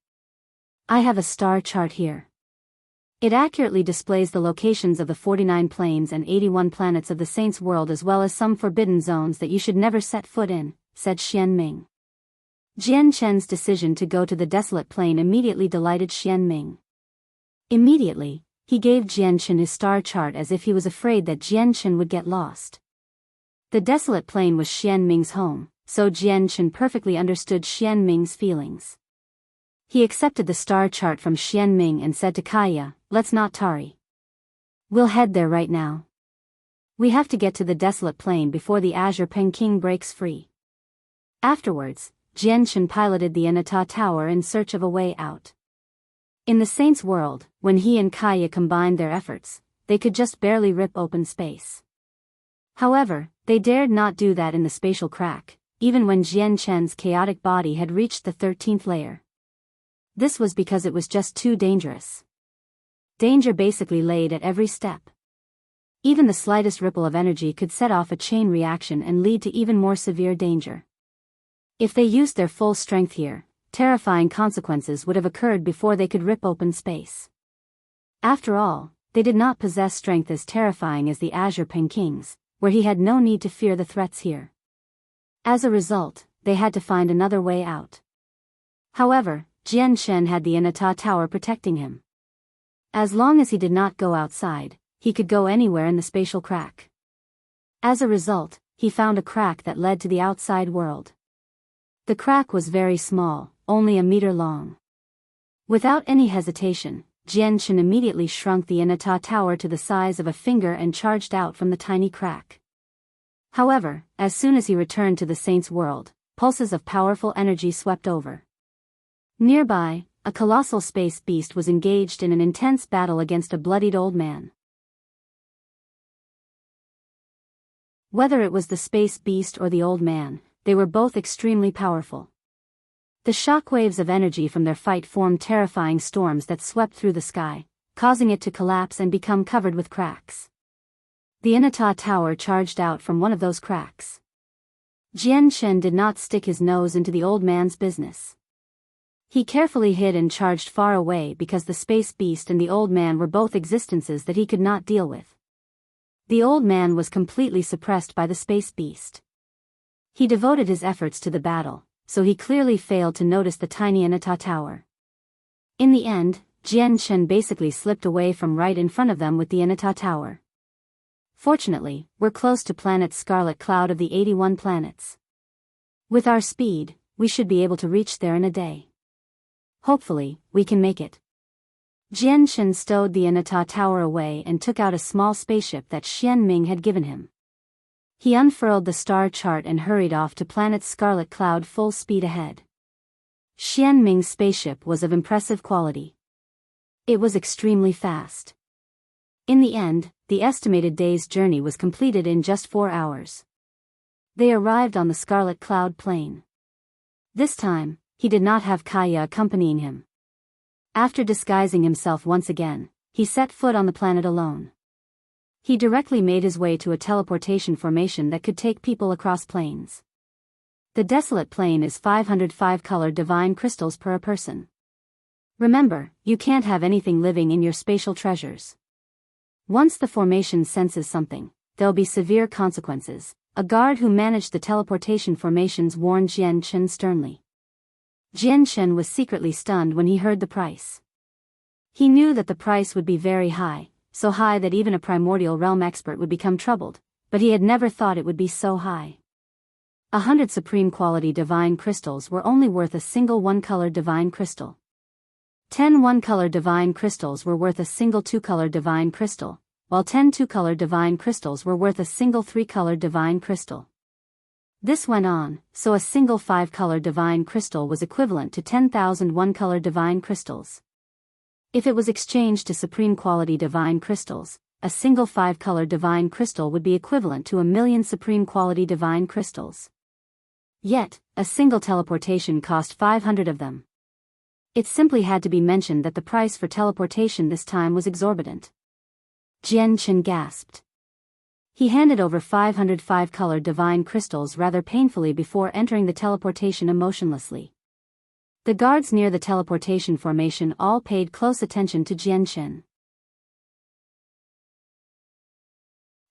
I have a star chart here. It accurately displays the locations of the 49 planes and 81 planets of the Saints' world as well as some forbidden zones that you should never set foot in, said Xianming. Jianchen's decision to go to the Desolate Plain immediately delighted Xianming. Immediately, he gave Jianchen his star chart as if he was afraid that Jianchen would get lost. The Desolate Plain was Xianming's home, so Jianchen perfectly understood Xianming's feelings. He accepted the star chart from Xianming and said to Kaya, "Let's not tarry. We'll head there right now. We have to get to the Desolate Plain before the Azure Peng King breaks free." Afterwards, Jianchen piloted the Anata Tower in search of a way out. In the Saints' world, when he and Kaya combined their efforts, they could just barely rip open space. However, they dared not do that in the spatial crack, even when Jianchen's chaotic body had reached the 13th layer. This was because it was just too dangerous. Danger basically laid at every step. Even the slightest ripple of energy could set off a chain reaction and lead to even more severe danger. If they used their full strength here, terrifying consequences would have occurred before they could rip open space. After all, they did not possess strength as terrifying as the Azure Peng Kings, where he had no need to fear the threats here. As a result, they had to find another way out. However, Jianchen had the Anata Tower protecting him. As long as he did not go outside, he could go anywhere in the spatial crack. As a result, he found a crack that led to the outside world. The crack was very small, only a meter long. Without any hesitation, Jianchen immediately shrunk the Anata Tower to the size of a finger and charged out from the tiny crack. However, as soon as he returned to the Saints' world, pulses of powerful energy swept over. Nearby, a colossal space beast was engaged in an intense battle against a bloodied old man. Whether it was the space beast or the old man, they were both extremely powerful. The shockwaves of energy from their fight formed terrifying storms that swept through the sky, causing it to collapse and become covered with cracks. The Anata Tower charged out from one of those cracks. Jianchen did not stick his nose into the old man's business. He carefully hid and charged far away because the space beast and the old man were both existences that he could not deal with. The old man was completely suppressed by the space beast. He devoted his efforts to the battle, so he clearly failed to notice the tiny Anata Tower. In the end, Jianchen basically slipped away from right in front of them with the Anata Tower. Fortunately, we're close to planet Scarlet Cloud of the 81 planets. With our speed, we should be able to reach there in a day. Hopefully, we can make it. Jianchen stowed the Anata Tower away and took out a small spaceship that Xianming had given him. He unfurled the star chart and hurried off to planet Scarlet Cloud full speed ahead. Xianming's spaceship was of impressive quality. It was extremely fast. In the end, the estimated day's journey was completed in just 4 hours. They arrived on the Scarlet Cloud plain. This time, he did not have Kaya accompanying him. After disguising himself once again, he set foot on the planet alone. He directly made his way to a teleportation formation that could take people across planes. The Desolate Plain is 505 colored divine crystals per person. Remember, you can't have anything living in your spatial treasures. Once the formation senses something, there'll be severe consequences, a guard who managed the teleportation formations warned Jianchen sternly. Jianchen was secretly stunned when he heard the price. He knew that the price would be very high, so high that even a primordial realm expert would become troubled, but he had never thought it would be so high. 100 supreme quality divine crystals were only worth a single one-color divine crystal. 10 one-color divine crystals were worth a single two-color divine crystal, while 10 two-color divine crystals were worth a single three-color divine crystal. This went on, so a single 5-color divine crystal was equivalent to 10,000 one-color divine crystals. If it was exchanged to supreme quality divine crystals, a single 5-color divine crystal would be equivalent to 1,000,000 supreme quality divine crystals. Yet, a single teleportation cost 500 of them. It simply had to be mentioned that the price for teleportation this time was exorbitant. Jian Chen gasped. He handed over 500 5-color divine crystals rather painfully before entering the teleportation emotionlessly. The guards near the teleportation formation all paid close attention to Jian Chen.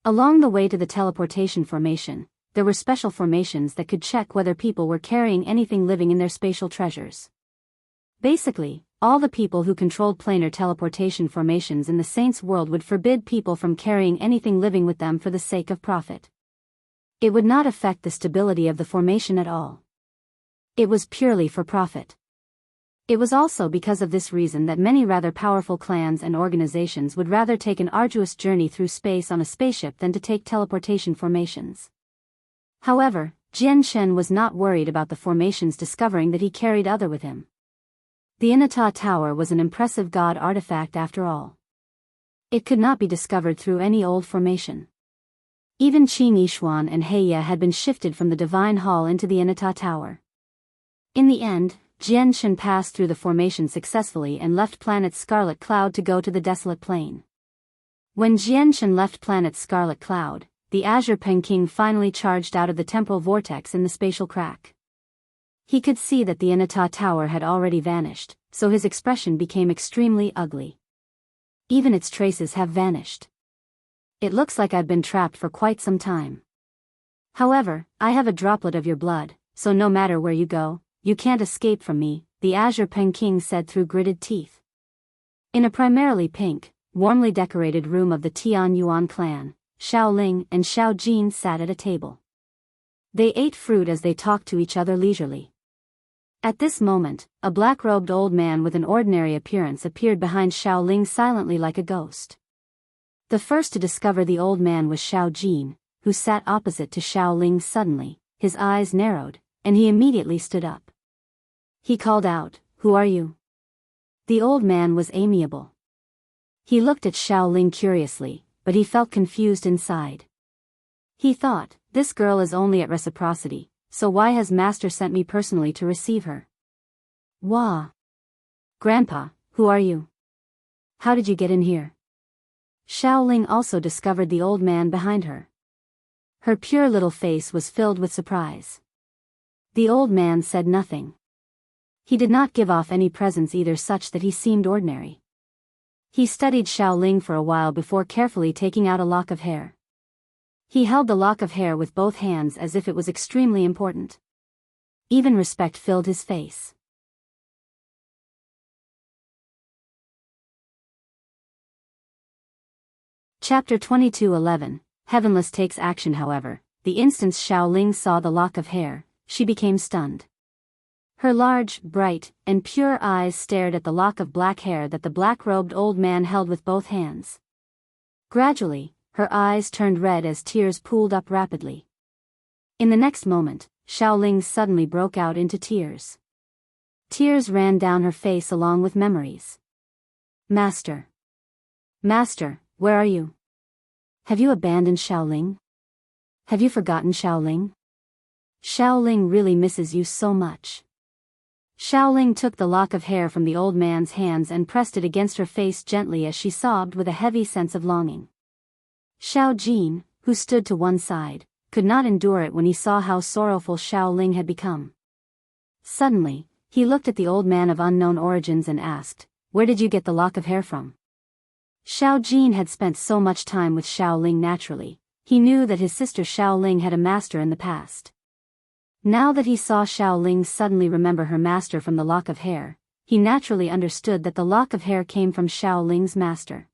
Along the way to the teleportation formation, there were special formations that could check whether people were carrying anything living in their spatial treasures. Basically, all the people who controlled planar teleportation formations in the Saints' world would forbid people from carrying anything living with them for the sake of profit. It would not affect the stability of the formation at all. It was purely for profit. It was also because of this reason that many rather powerful clans and organizations would rather take an arduous journey through space on a spaceship than to take teleportation formations. However, Jian Chen was not worried about the formations discovering that he carried other with him. The Inata Tower was an impressive god artifact after all. It could not be discovered through any old formation. Even Qing Yishuan and Heya had been shifted from the Divine Hall into the Inata Tower. In the end, Jian Chen passed through the formation successfully and left planet Scarlet Cloud to go to the Desolate Plain. When Jian Chen left planet Scarlet Cloud, the Azure Peng King finally charged out of the temporal vortex in the spatial crack. He could see that the Inata Tower had already vanished, so his expression became extremely ugly. Even its traces have vanished. It looks like I've been trapped for quite some time. However, I have a droplet of your blood, so no matter where you go, you can't escape from me, the Azure Peng King said through gritted teeth. In a primarily pink, warmly decorated room of the Tian Yuan clan, Xiao Ling and Xiao Jin sat at a table. They ate fruit as they talked to each other leisurely. At this moment, a black-robed old man with an ordinary appearance appeared behind Xiao Ling silently like a ghost. The first to discover the old man was Xiao Jin, who sat opposite to Xiao Ling suddenly, his eyes narrowed, and he immediately stood up. He called out, "Who are you?" The old man was amiable. He looked at Xiao Ling curiously, but he felt confused inside. He thought, this girl is only at reciprocity, so why has Master sent me personally to receive her? Wah! Grandpa, who are you? How did you get in here? Xiao Ling also discovered the old man behind her. Her pure little face was filled with surprise. The old man said nothing. He did not give off any presence either, such that he seemed ordinary. He studied Xiao Ling for a while before carefully taking out a lock of hair. He held the lock of hair with both hands as if it was extremely important. Even respect filled his face. Chapter 22:11. Heavenless takes action. However, the instant Xiao Ling saw the lock of hair, she became stunned. Her large, bright, and pure eyes stared at the lock of black hair that the black-robed old man held with both hands. Gradually, her eyes turned red as tears pooled up rapidly. In the next moment, Xiao Ling suddenly broke out into tears. Tears ran down her face along with memories. Master! Master, where are you? Have you abandoned Xiao Ling? Have you forgotten Xiao Ling? Xiao Ling really misses you so much. Xiao Ling took the lock of hair from the old man's hands and pressed it against her face gently as she sobbed with a heavy sense of longing. Xiao Jin, who stood to one side, could not endure it when he saw how sorrowful Xiao Ling had become. Suddenly, he looked at the old man of unknown origins and asked, "Where did you get the lock of hair from?" Xiao Jin had spent so much time with Xiao Ling naturally, he knew that his sister Xiao Ling had a master in the past. Now that he saw Xiao Ling suddenly remember her master from the lock of hair, he naturally understood that the lock of hair came from Xiao Ling's master.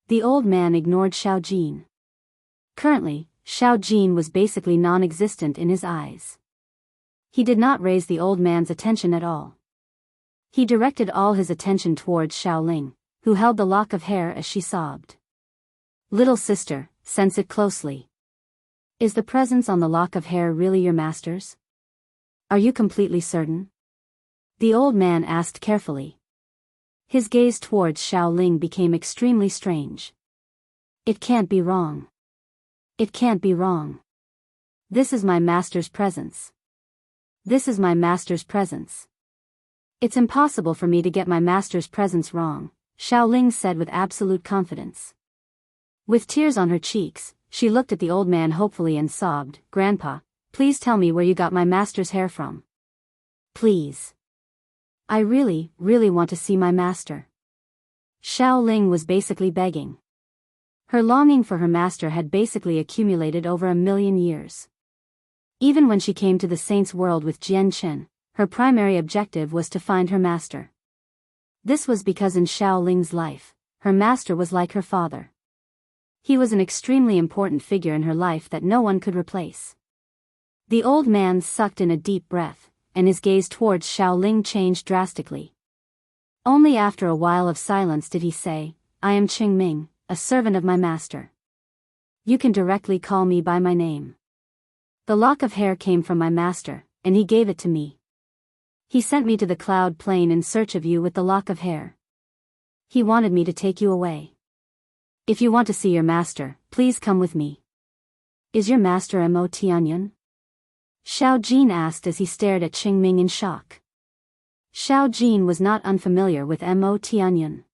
The old man ignored Xiao Jin. Currently, Xiao Jin was basically non-existent in his eyes. He did not raise the old man's attention at all. He directed all his attention towards Xiao Ling, who held the lock of hair as she sobbed. "Little sister, sense it closely. Is the presence on the lock of hair really your master's? Are you completely certain?" The old man asked carefully. His gaze towards Xiao Ling became extremely strange. It can't be wrong. It can't be wrong. This is my master's presence. This is my master's presence. It's impossible for me to get my master's presence wrong, Xiaoling said with absolute confidence. With tears on her cheeks, she looked at the old man hopefully and sobbed, "Grandpa, please tell me where you got my master's hair from. Please. I really, really want to see my master." Xiaoling was basically begging. Her longing for her master had basically accumulated over 1,000,000 years. Even when she came to the saint's world with Jian Chen, her primary objective was to find her master. This was because in Xiaoling's life, her master was like her father. He was an extremely important figure in her life that no one could replace. The old man sucked in a deep breath, and his gaze towards Xiaoling changed drastically. Only after a while of silence did he say, "I am Qingming, a servant of my master. You can directly call me by my name. The lock of hair came from my master, and he gave it to me. He sent me to the cloud plain in search of you with the lock of hair. He wanted me to take you away. If you want to see your master, please come with me." "Is your master Mo Tianyun?" Xiao Jin asked as he stared at Qingming in shock. Xiao Jin was not unfamiliar with Mo Tianyun.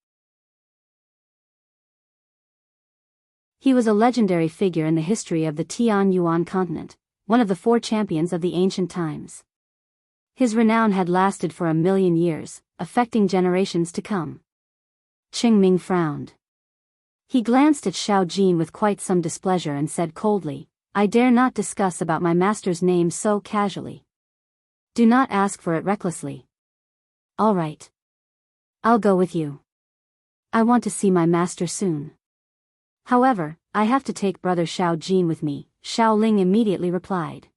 He was a legendary figure in the history of the Tian Yuan continent, one of the 4 champions of the ancient times. His renown had lasted for 1,000,000 years, affecting generations to come. Qingming frowned. He glanced at Xiao Jin with quite some displeasure and said coldly, "I dare not discuss about my master's name so casually. Do not ask for it recklessly." "All right. I'll go with you. I want to see my master soon. However, I have to take brother Xiao Jin with me," Xiaoling immediately replied.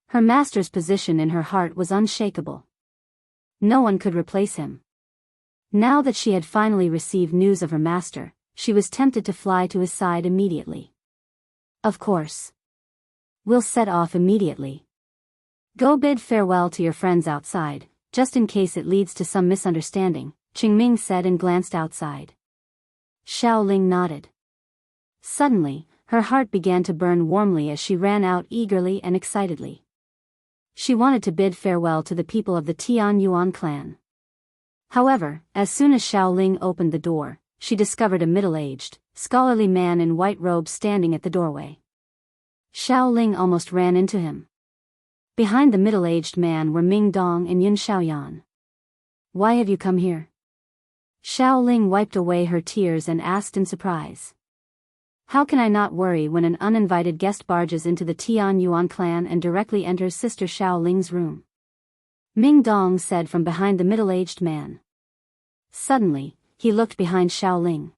Her master's position in her heart was unshakable. No one could replace him. Now that she had finally received news of her master, she was tempted to fly to his side immediately. "Of course. We'll set off immediately. Go bid farewell to your friends outside, just in case it leads to some misunderstanding," Qingming said and glanced outside. Xiaoling nodded. Suddenly, her heart began to burn warmly as she ran out eagerly and excitedly. She wanted to bid farewell to the people of the Tian Yuan clan. However, as soon as Xiaoling opened the door, she discovered a middle-aged, scholarly man in white robes standing at the doorway. Xiaoling almost ran into him. Behind the middle-aged man were Ming Dong and Yun Xiaoyan. "Why have you come here?" Xiaoling wiped away her tears and asked in surprise. How can I not worry when an uninvited guest barges into the Tian Yuan clan and directly enters Sister Xiaoling's room? Ming Dong said from behind the middle-aged man. Suddenly, he looked behind Xiaoling.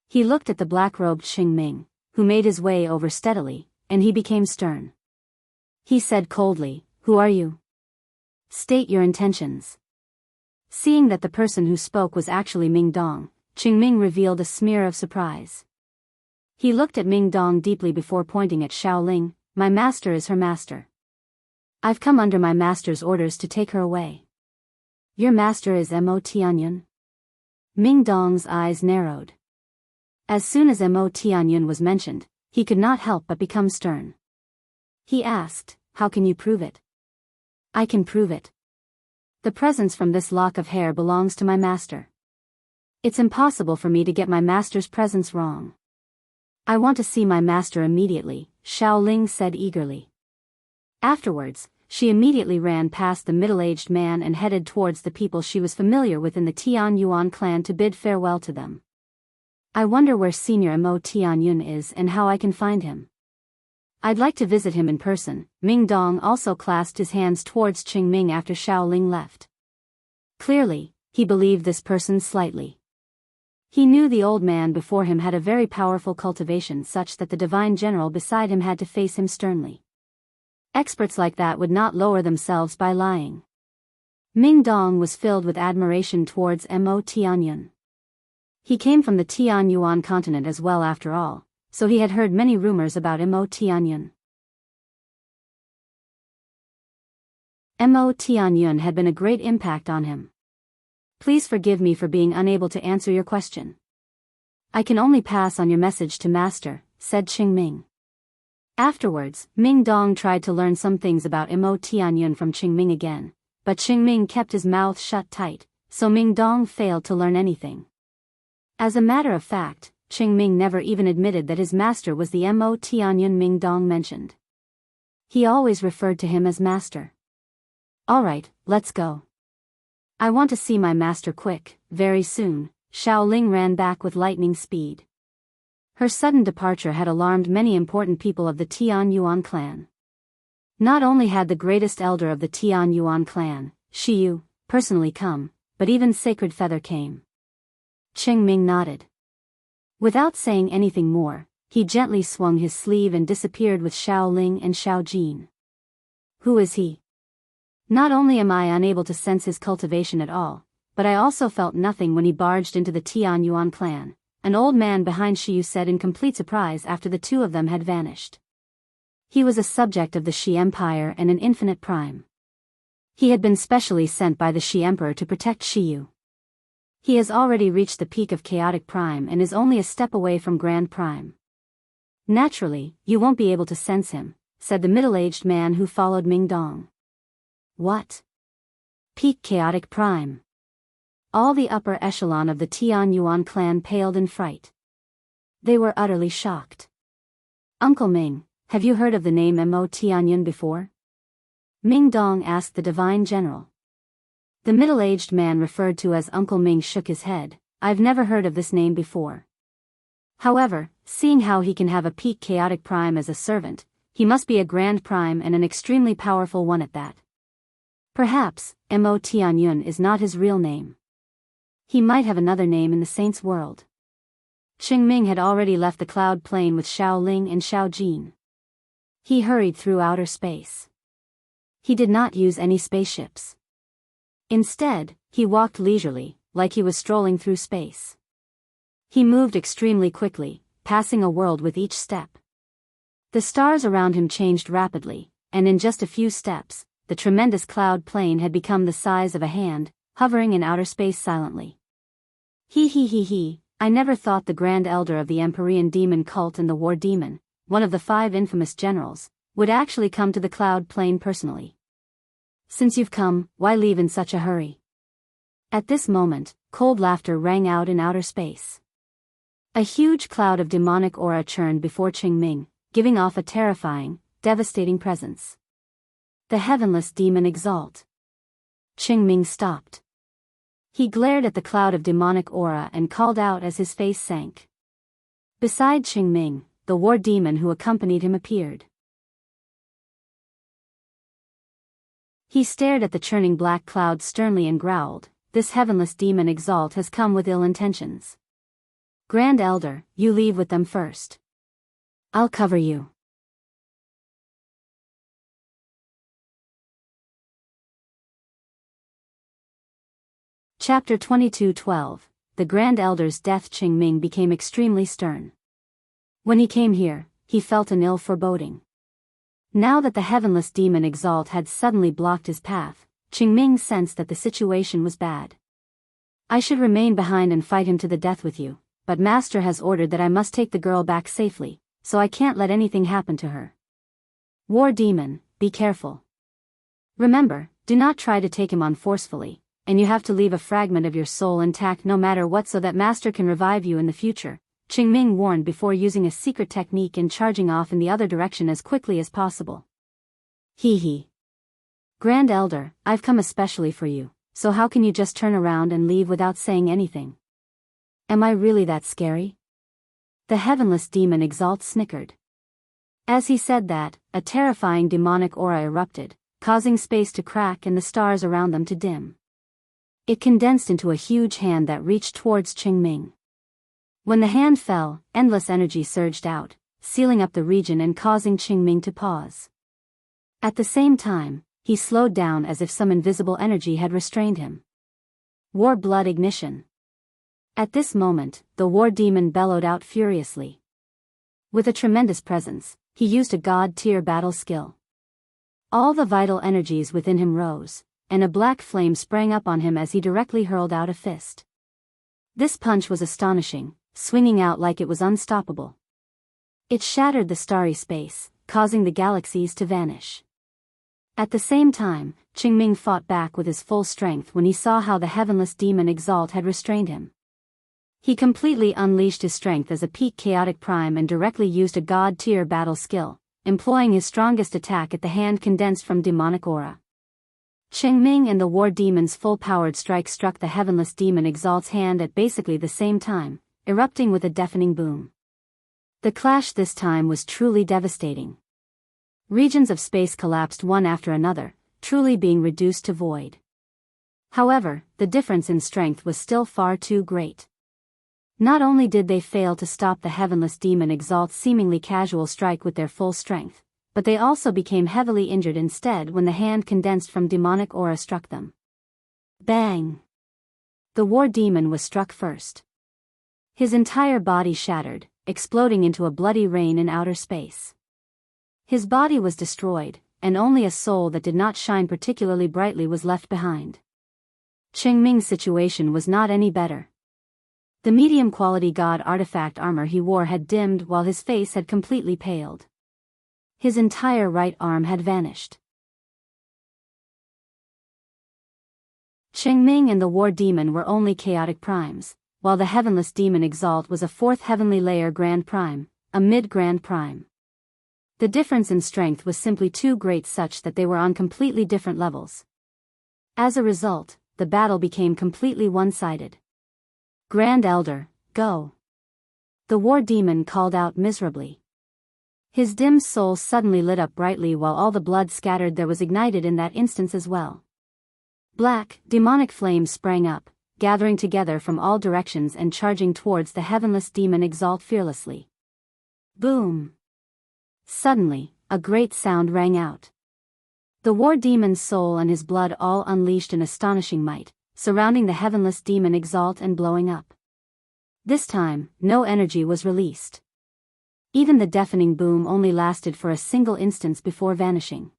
He looked at the black-robed Qingming, who made his way over steadily, and he became stern. He said coldly, "Who are you? State your intentions." Seeing that the person who spoke was actually Ming Dong, Qingming revealed a smear of surprise. He looked at Ming Dong deeply before pointing at Xiaoling. "My master is her master. I've come under my master's orders to take her away." "Your master is Mo Tianyun?" Ming Dong's eyes narrowed. As soon as Mo Tianyun was mentioned, he could not help but become stern. He asked, "How can you prove it?" "I can prove it. The presence from this lock of hair belongs to my master. It's impossible for me to get my master's presence wrong. I want to see my master immediately," Xiaoling said eagerly. Afterwards, she immediately ran past the middle-aged man and headed towards the people she was familiar with in the Tian Yuan clan to bid farewell to them. "I wonder where Senior Mo Tianyun is and how I can find him. I'd like to visit him in person." Ming Dong also clasped his hands towards Qingming after Xiaoling left. Clearly, he believed this person slightly. He knew the old man before him had a very powerful cultivation such that the divine general beside him had to face him sternly. Experts like that would not lower themselves by lying. Ming Dong was filled with admiration towards Mo Tianyun. He came from the Tian Yuan continent as well after all, so he had heard many rumors about Mo Tianyun. Mo Tianyun had been a great impact on him. "Please forgive me for being unable to answer your question." I can only pass on your message to Master, said Qingming. Afterwards, Ming Dong tried to learn some things about Mo Tianyun from Qingming again, but Qingming kept his mouth shut tight, so Ming Dong failed to learn anything. As a matter of fact, Qingming never even admitted that his master was the Mo Tianyun Ming Dong mentioned. He always referred to him as master. Alright, let's go. I want to see my master quick, very soon. Xiaoling ran back with lightning speed. Her sudden departure had alarmed many important people of the Tian Yuan clan. Not only had the greatest elder of the Tian Yuan clan, Shiyu, personally come, but even Sacred Feather came. Qingming nodded. Without saying anything more, he gently swung his sleeve and disappeared with Xiaoling and Xiaojin. Who is he? Not only am I unable to sense his cultivation at all, but I also felt nothing when he barged into the Tian Yuan clan, an old man behind Shiyu said in complete surprise after the two of them had vanished. He was a subject of the Shi Empire and an infinite prime. He had been specially sent by the Shi Emperor to protect Shiyu. He has already reached the peak of chaotic prime and is only a step away from grand prime. Naturally, you won't be able to sense him, said the middle-aged man who followed Ming Dong. What? Peak chaotic prime. All the upper echelon of the Tian Yuan clan paled in fright. They were utterly shocked. Uncle Ming, have you heard of the name Mo Tianyun before? Ming Dong asked the divine general. The middle-aged man referred to as Uncle Ming shook his head. I've never heard of this name before. However, seeing how he can have a peak chaotic prime as a servant, he must be a grand prime and an extremely powerful one at that. Perhaps, Mo Tianyun is not his real name. He might have another name in the saints' world. Qingming had already left the cloud plane with Xiaoling and Xiaojin. He hurried through outer space. He did not use any spaceships. Instead, he walked leisurely, like he was strolling through space. He moved extremely quickly, passing a world with each step. The stars around him changed rapidly, and in just a few steps, the tremendous cloud plane had become the size of a hand, hovering in outer space silently. I never thought the Grand Elder of the Empyrean Demon Cult and the War Demon, one of the 5 infamous generals, would actually come to the cloud plane personally. Since you've come, why leave in such a hurry? At this moment, cold laughter rang out in outer space. A huge cloud of demonic aura churned before Qingming, giving off a terrifying, devastating presence. The Heavenless demon Exalt. Qingming stopped. He glared at the cloud of demonic aura and called out as his face sank. Beside Qingming, the war demon who accompanied him appeared. He stared at the churning black cloud sternly and growled, "This heavenless demon Exalt has come with ill intentions. Grand Elder, you leave with them first. I'll cover you." Chapter 22:12. The Grand Elder's death. Qingming became extremely stern. When he came here, he felt an ill foreboding. Now that the heavenless demon Exalt had suddenly blocked his path, Qingming sensed that the situation was bad. "I should remain behind and fight him to the death with you, but Master has ordered that I must take the girl back safely, so I can't let anything happen to her. War demon, be careful. Remember, do not try to take him on forcefully, and you have to leave a fragment of your soul intact no matter what so that Master can revive you in the future," Qingming warned before using a secret technique and charging off in the other direction as quickly as possible. Grand Elder, I've come especially for you, so how can you just turn around and leave without saying anything? Am I really that scary? The heavenless demon Exalt snickered. As he said that, a terrifying demonic aura erupted, causing space to crack and the stars around them to dim. It condensed into a huge hand that reached towards Qingming. When the hand fell, endless energy surged out, sealing up the region and causing Qingming to pause. At the same time, he slowed down as if some invisible energy had restrained him. War blood ignition. At this moment, the war demon bellowed out furiously. With a tremendous presence, he used a god-tier battle skill. All the vital energies within him rose, and a black flame sprang up on him as he directly hurled out a fist. This punch was astonishing, swinging out like it was unstoppable. It shattered the starry space, causing the galaxies to vanish. At the same time, Qingming fought back with his full strength when he saw how the Heavenless demon Exalt had restrained him. He completely unleashed his strength as a peak chaotic prime and directly used a god-tier battle skill, employing his strongest attack at the hand condensed from demonic aura. Qingming and the war demon's full-powered strike struck the Heavenless demon Exalt's hand at basically the same time, erupting with a deafening boom. The clash this time was truly devastating. Regions of space collapsed one after another, truly being reduced to void. However, the difference in strength was still far too great. Not only did they fail to stop the Heavenless demon Exalt's seemingly casual strike with their full strength, but they also became heavily injured instead when the hand condensed from demonic aura struck them. Bang! The war demon was struck first. His entire body shattered, exploding into a bloody rain in outer space. His body was destroyed, and only a soul that did not shine particularly brightly was left behind. Qingming's situation was not any better. The medium-quality god artifact armor he wore had dimmed while his face had completely paled. His entire right arm had vanished. Qingming and the war demon were only chaotic primes, while the Heavenless demon Exalt was a fourth heavenly layer Grand Prime, a mid-Grand Prime. The difference in strength was simply too great such that they were on completely different levels. As a result, the battle became completely one-sided. Grand Elder, go! The war demon called out miserably. His dim soul suddenly lit up brightly while all the blood scattered there was ignited in that instance as well. Black, demonic flames sprang up, gathering together from all directions and charging towards the Heavenless demon Exalt fearlessly. Boom! Suddenly, a great sound rang out. The war demon's soul and his blood all unleashed an astonishing might, surrounding the Heavenless demon Exalt and blowing up. This time, no energy was released. Even the deafening boom only lasted for a single instance before vanishing.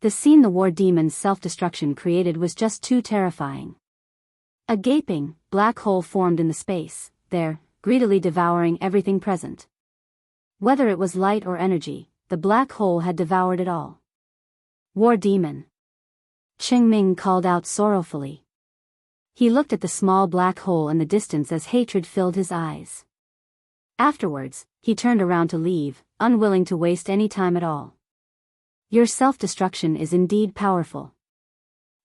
The scene the war demon's self-destruction created was just too terrifying. A gaping, black hole formed in the space, there, greedily devouring everything present. Whether it was light or energy, the black hole had devoured it all. War demon! Qingming called out sorrowfully. He looked at the small black hole in the distance as hatred filled his eyes. Afterwards, he turned around to leave, unwilling to waste any time at all. Your self-destruction is indeed powerful.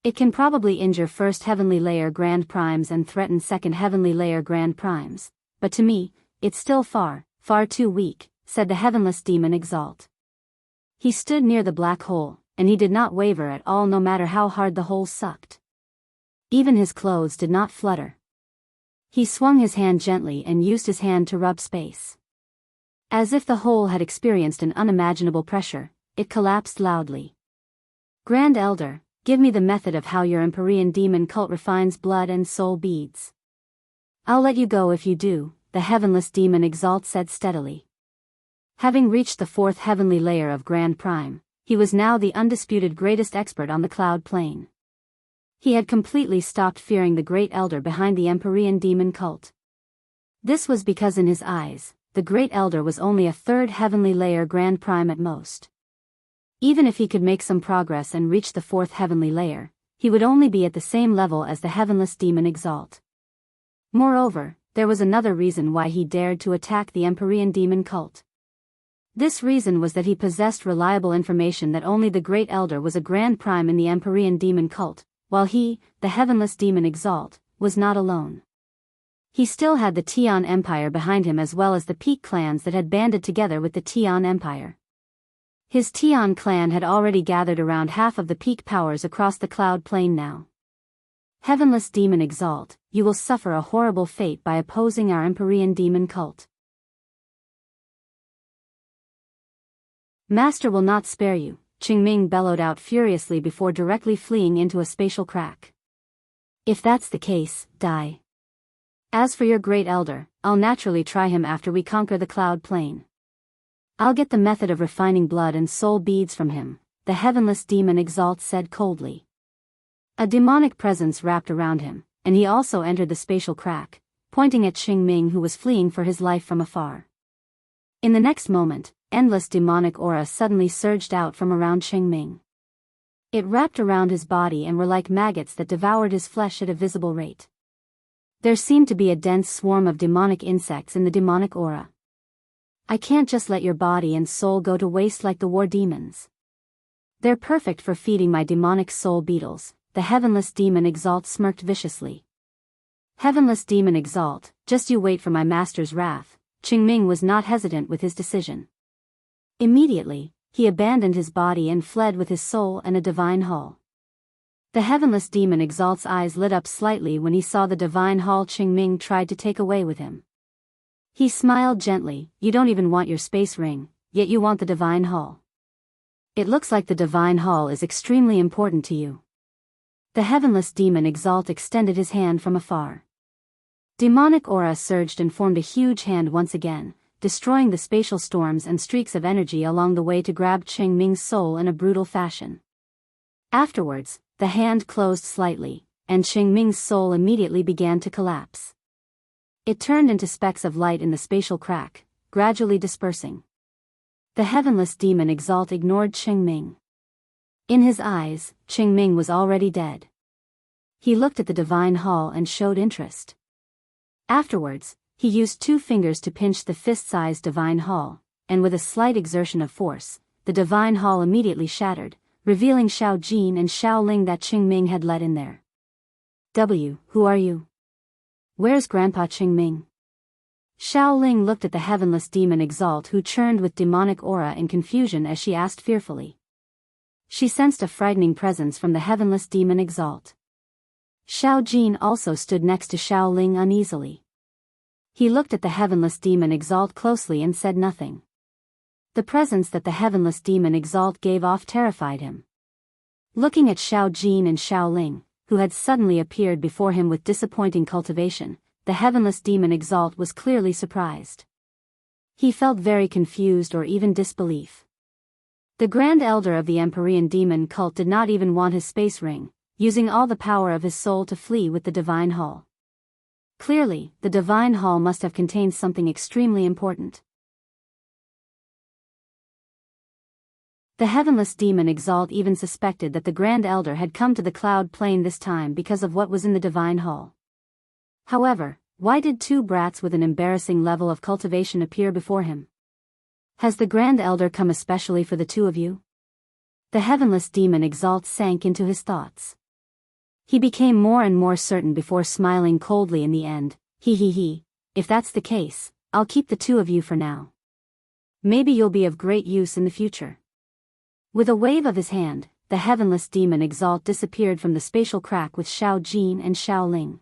It can probably injure first heavenly layer Grand Primes and threaten second heavenly layer Grand Primes, but to me, it's still far, far too weak, said the Heavenless demon Exalt. He stood near the black hole, and he did not waver at all no matter how hard the hole sucked. Even his clothes did not flutter. He swung his hand gently and used his hand to rub space. As if the hole had experienced an unimaginable pressure, it collapsed loudly. Grand Elder, give me the method of how your Empyrean demon cult refines blood and soul beads. I'll let you go if you do, the Heavenless demon Exalt said steadily. Having reached the fourth heavenly layer of Grand Prime, he was now the undisputed greatest expert on the cloud plane. He had completely stopped fearing the Great Elder behind the Empyrean demon cult. This was because in his eyes, the Great Elder was only a third heavenly layer Grand Prime at most. Even if he could make some progress and reach the fourth heavenly layer, he would only be at the same level as the Heavenless demon Exalt. Moreover, there was another reason why he dared to attack the Empyrean demon cult. This reason was that he possessed reliable information that only the Great Elder was a Grand Prime in the Empyrean demon cult, while he, the Heavenless demon Exalt, was not alone. He still had the Tian Empire behind him as well as the Peak clans that had banded together with the Tian Empire. His Tian clan had already gathered around half of the Peak powers across the cloud plane now. Heavenless demon Exalt, you will suffer a horrible fate by opposing our Empyrean demon cult. Master will not spare you, Qingming bellowed out furiously before directly fleeing into a spatial crack. If that's the case, die. As for your Great Elder, I'll naturally try him after we conquer the cloud plane. I'll get the method of refining blood and soul beads from him, the Heavenless demon Exalt said coldly. A demonic presence wrapped around him, and he also entered the spatial crack, pointing at Qingming who was fleeing for his life from afar. In the next moment, endless demonic aura suddenly surged out from around Qingming. It wrapped around his body and were like maggots that devoured his flesh at a visible rate. There seemed to be a dense swarm of demonic insects in the demonic aura. I can't just let your body and soul go to waste like the war demons. They're perfect for feeding my demonic soul beetles, the Heavenless demon Exalt smirked viciously. Heavenless demon Exalt, just you wait for my master's wrath. Qingming was not hesitant with his decision. Immediately, he abandoned his body and fled with his soul and a divine hull. The Heavenless demon Exalt's eyes lit up slightly when he saw the divine hull Qingming tried to take away with him. He smiled gently. You don't even want your space ring, yet you want the divine hull. It looks like the divine hull is extremely important to you. The Heavenless demon Exalt extended his hand from afar. Demonic aura surged and formed a huge hand once again, destroying the spatial storms and streaks of energy along the way to grab Qingming's soul in a brutal fashion. Afterwards, the hand closed slightly, and Qingming's soul immediately began to collapse. It turned into specks of light in the spatial crack, gradually dispersing. The Heavenless demon Exalt ignored Qingming. In his eyes, Qingming was already dead. He looked at the divine hull and showed interest. Afterwards, he used 2 fingers to pinch the fist-sized divine hull, and with a slight exertion of force, the divine hull immediately shattered, revealing Xiao Jin and Xiao Ling that Qingming had let in there. Who are you? Where's Grandpa Qingming? Xiao Ling looked at the Heavenless demon Exalt who churned with demonic aura in confusion as she asked fearfully. She sensed a frightening presence from the Heavenless demon Exalt. Xiao Jin also stood next to Xiao Ling uneasily. He looked at the Heavenless demon Exalt closely and said nothing. The presence that the Heavenless demon Exalt gave off terrified him. Looking at Xiao Jin and Xiao Ling, who had suddenly appeared before him with disappointing cultivation, the Heavenless demon Exalt was clearly surprised. He felt very confused or even disbelief. The Grand Elder of the Empyrean demon cult did not even want his space ring, using all the power of his soul to flee with the divine hull. Clearly, the divine hull must have contained something extremely important. The Heavenless demon Exalt even suspected that the Grand Elder had come to the cloud plane this time because of what was in the divine hull. However, why did 2 brats with an embarrassing level of cultivation appear before him? Has the Grand Elder come especially for the 2 of you? The Heavenless demon Exalt sank into his thoughts. He became more and more certain before smiling coldly in the end. If that's the case, I'll keep the 2 of you for now. Maybe you'll be of great use in the future. With a wave of his hand, the Heavenless demon Exalt disappeared from the spatial crack with Xiao Jin and Xiao Ling.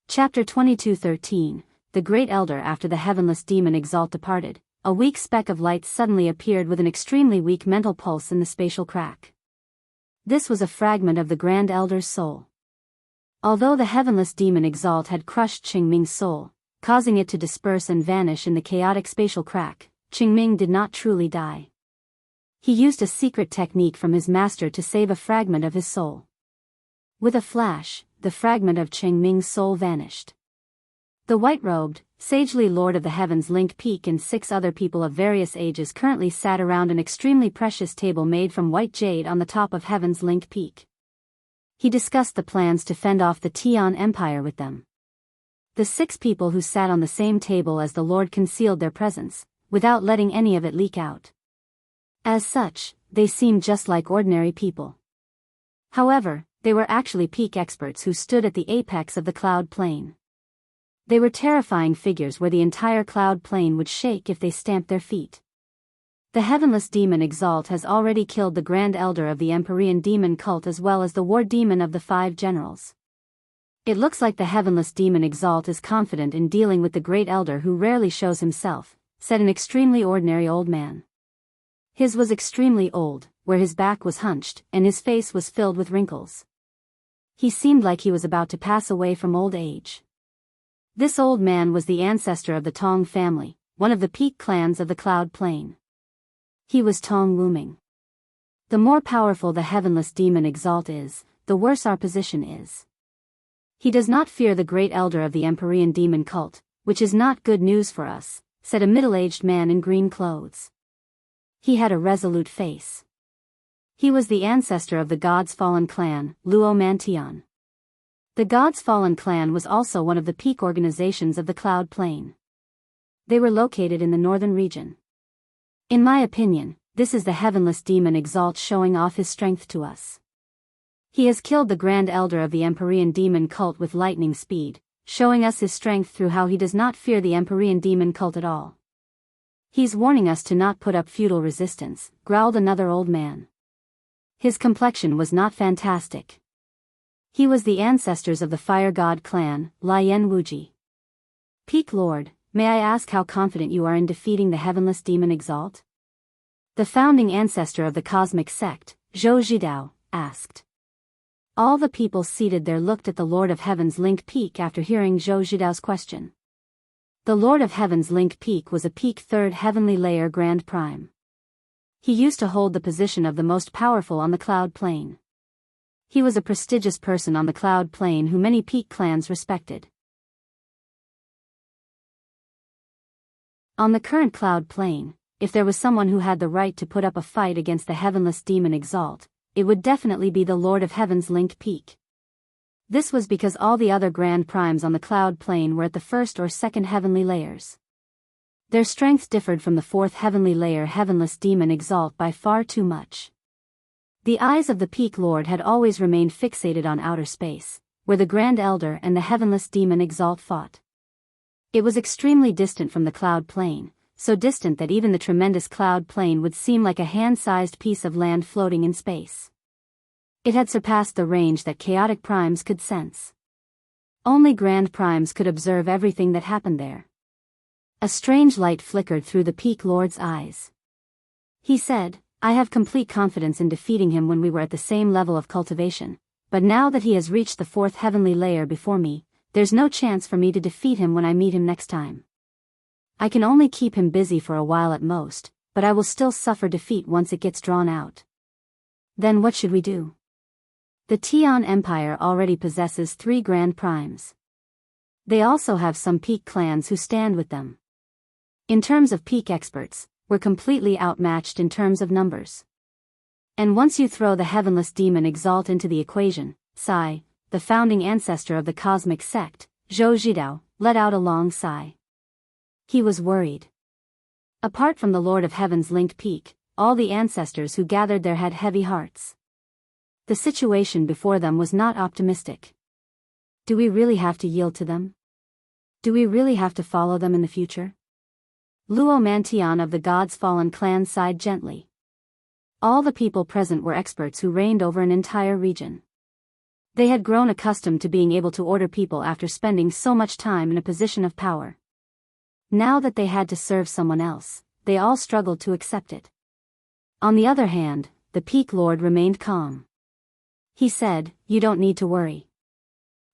Chapter 22:13 The Great Elder. After the Heavenless demon Exalt departed, a weak speck of light suddenly appeared with an extremely weak mental pulse in the spatial crack. This was a fragment of the Grand Elder's soul. Although the Heavenless demon Exalt had crushed Qingming's soul, causing it to disperse and vanish in the chaotic spatial crack, Qingming did not truly die. He used a secret technique from his master to save a fragment of his soul. With a flash, the fragment of Qingming's soul vanished. The white-robed, sagely Lord of the Heavens Link Peak and 6 other people of various ages currently sat around an extremely precious table made from white jade on the top of Heaven's Link Peak. He discussed the plans to fend off the Tian Empire with them. The 6 people who sat on the same table as the Lord concealed their presence, without letting any of it leak out. As such, they seemed just like ordinary people. However, they were actually peak experts who stood at the apex of the cloud plane. They were terrifying figures where the entire cloud plane would shake if they stamped their feet. The Heavenless demon Exalt has already killed the Grand Elder of the Empyrean demon cult as well as the war demon of the 5 generals. It looks like the Heavenless demon Exalt is confident in dealing with the Great Elder who rarely shows himself, said an extremely ordinary old man. His was extremely old, where his back was hunched and his face was filled with wrinkles. He seemed like he was about to pass away from old age. This old man was the ancestor of the Tong family, one of the peak clans of the Cloud Plain. He was Tong Wuming. The more powerful the Heavenless demon Exalt is, the worse our position is. He does not fear the great elder of the Empyrean demon cult, which is not good news for us, said a middle-aged man in green clothes. He had a resolute face. He was the ancestor of the God's Fallen clan, Tian. The God's Fallen clan was also one of the peak organizations of the Cloud Plain. They were located in the northern region. In my opinion, this is the Heavenless demon Exalt showing off his strength to us. He has killed the Grand Elder of the Empyrean demon cult with lightning speed, showing us his strength through how he does not fear the Empyrean demon cult at all. He's warning us to not put up futile resistance, growled another old man. His complexion was not fantastic. He was the ancestors of the Fire God clan, Lian Wuji. Peak Lord, may I ask how confident you are in defeating the Heavenless demon Exalt? The founding ancestor of the cosmic sect, Zhou Zhidao, asked. All the people seated there looked at the Lord of Heaven's Link Peak after hearing Zhou Zhidao's question. The Lord of Heaven's Link Peak was a peak 3rd heavenly layer Grand Prime. He used to hold the position of the most powerful on the Cloud Plain. He was a prestigious person on the Cloud Plain who many peak clans respected. On the current Cloud Plain, if there was someone who had the right to put up a fight against the Heavenless demon Exalt, it would definitely be the Lord of Heaven's Link Peak. This was because all the other Grand Primes on the Cloud Plain were at the 1st or 2nd heavenly layers. Their strength differed from the 4th heavenly layer Heavenless demon Exalt by far too much. The eyes of the Peak Lord had always remained fixated on outer space, where the Grand Elder and the Heavenless demon Exalt fought. It was extremely distant from the Cloud Plain, so distant that even the tremendous Cloud Plain would seem like a hand-sized piece of land floating in space. It had surpassed the range that chaotic primes could sense. Only Grand Primes could observe everything that happened there. A strange light flickered through the Peak Lord's eyes. He said, I have complete confidence in defeating him when we were at the same level of cultivation, but now that he has reached the 4th heavenly layer before me, there's no chance for me to defeat him when I meet him next time. I can only keep him busy for a while at most, but I will still suffer defeat once it gets drawn out. Then what should we do? The Tian Empire already possesses 3 Grand Primes. They also have some peak clans who stand with them. In terms of peak experts, we're completely outmatched in terms of numbers. And once you throw the Heavenless demon Exalt into the equation, Sai, the founding ancestor of the cosmic sect, Zhou Zhidao, let out a long sigh. He was worried. Apart from the Lord of Heaven's Link Peak, all the ancestors who gathered there had heavy hearts. The situation before them was not optimistic. Do we really have to yield to them? Do we really have to follow them in the future? Luo Tian of the God's Fallen clan sighed gently. All the people present were experts who reigned over an entire region. They had grown accustomed to being able to order people after spending so much time in a position of power. Now that they had to serve someone else, they all struggled to accept it. On the other hand, the Peak Lord remained calm. He said, You don't need to worry.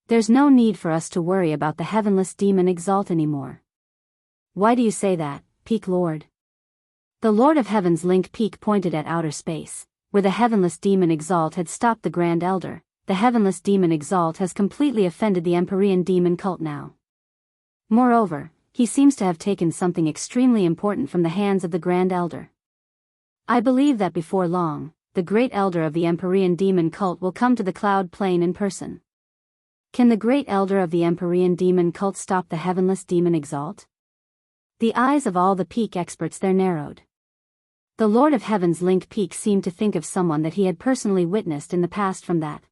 There's no need for us to worry about the Heavenless demon Exalt anymore. Why do you say that, Peak Lord? The Lord of Heaven's Link Peak pointed at outer space, where the Heavenless demon Exalt had stopped the Grand Elder. The Heavenless demon Exalt has completely offended the Empyrean demon cult now. Moreover, he seems to have taken something extremely important from the hands of the Grand Elder. I believe that before long, the Great Elder of the Empyrean demon cult will come to the Cloud Plain in person. Can the Great Elder of the Empyrean demon cult stop the Heavenless demon Exalt? The eyes of all the peak experts there narrowed. The Lord of Heaven's Link Peak seemed to think of someone that he had personally witnessed in the past from that.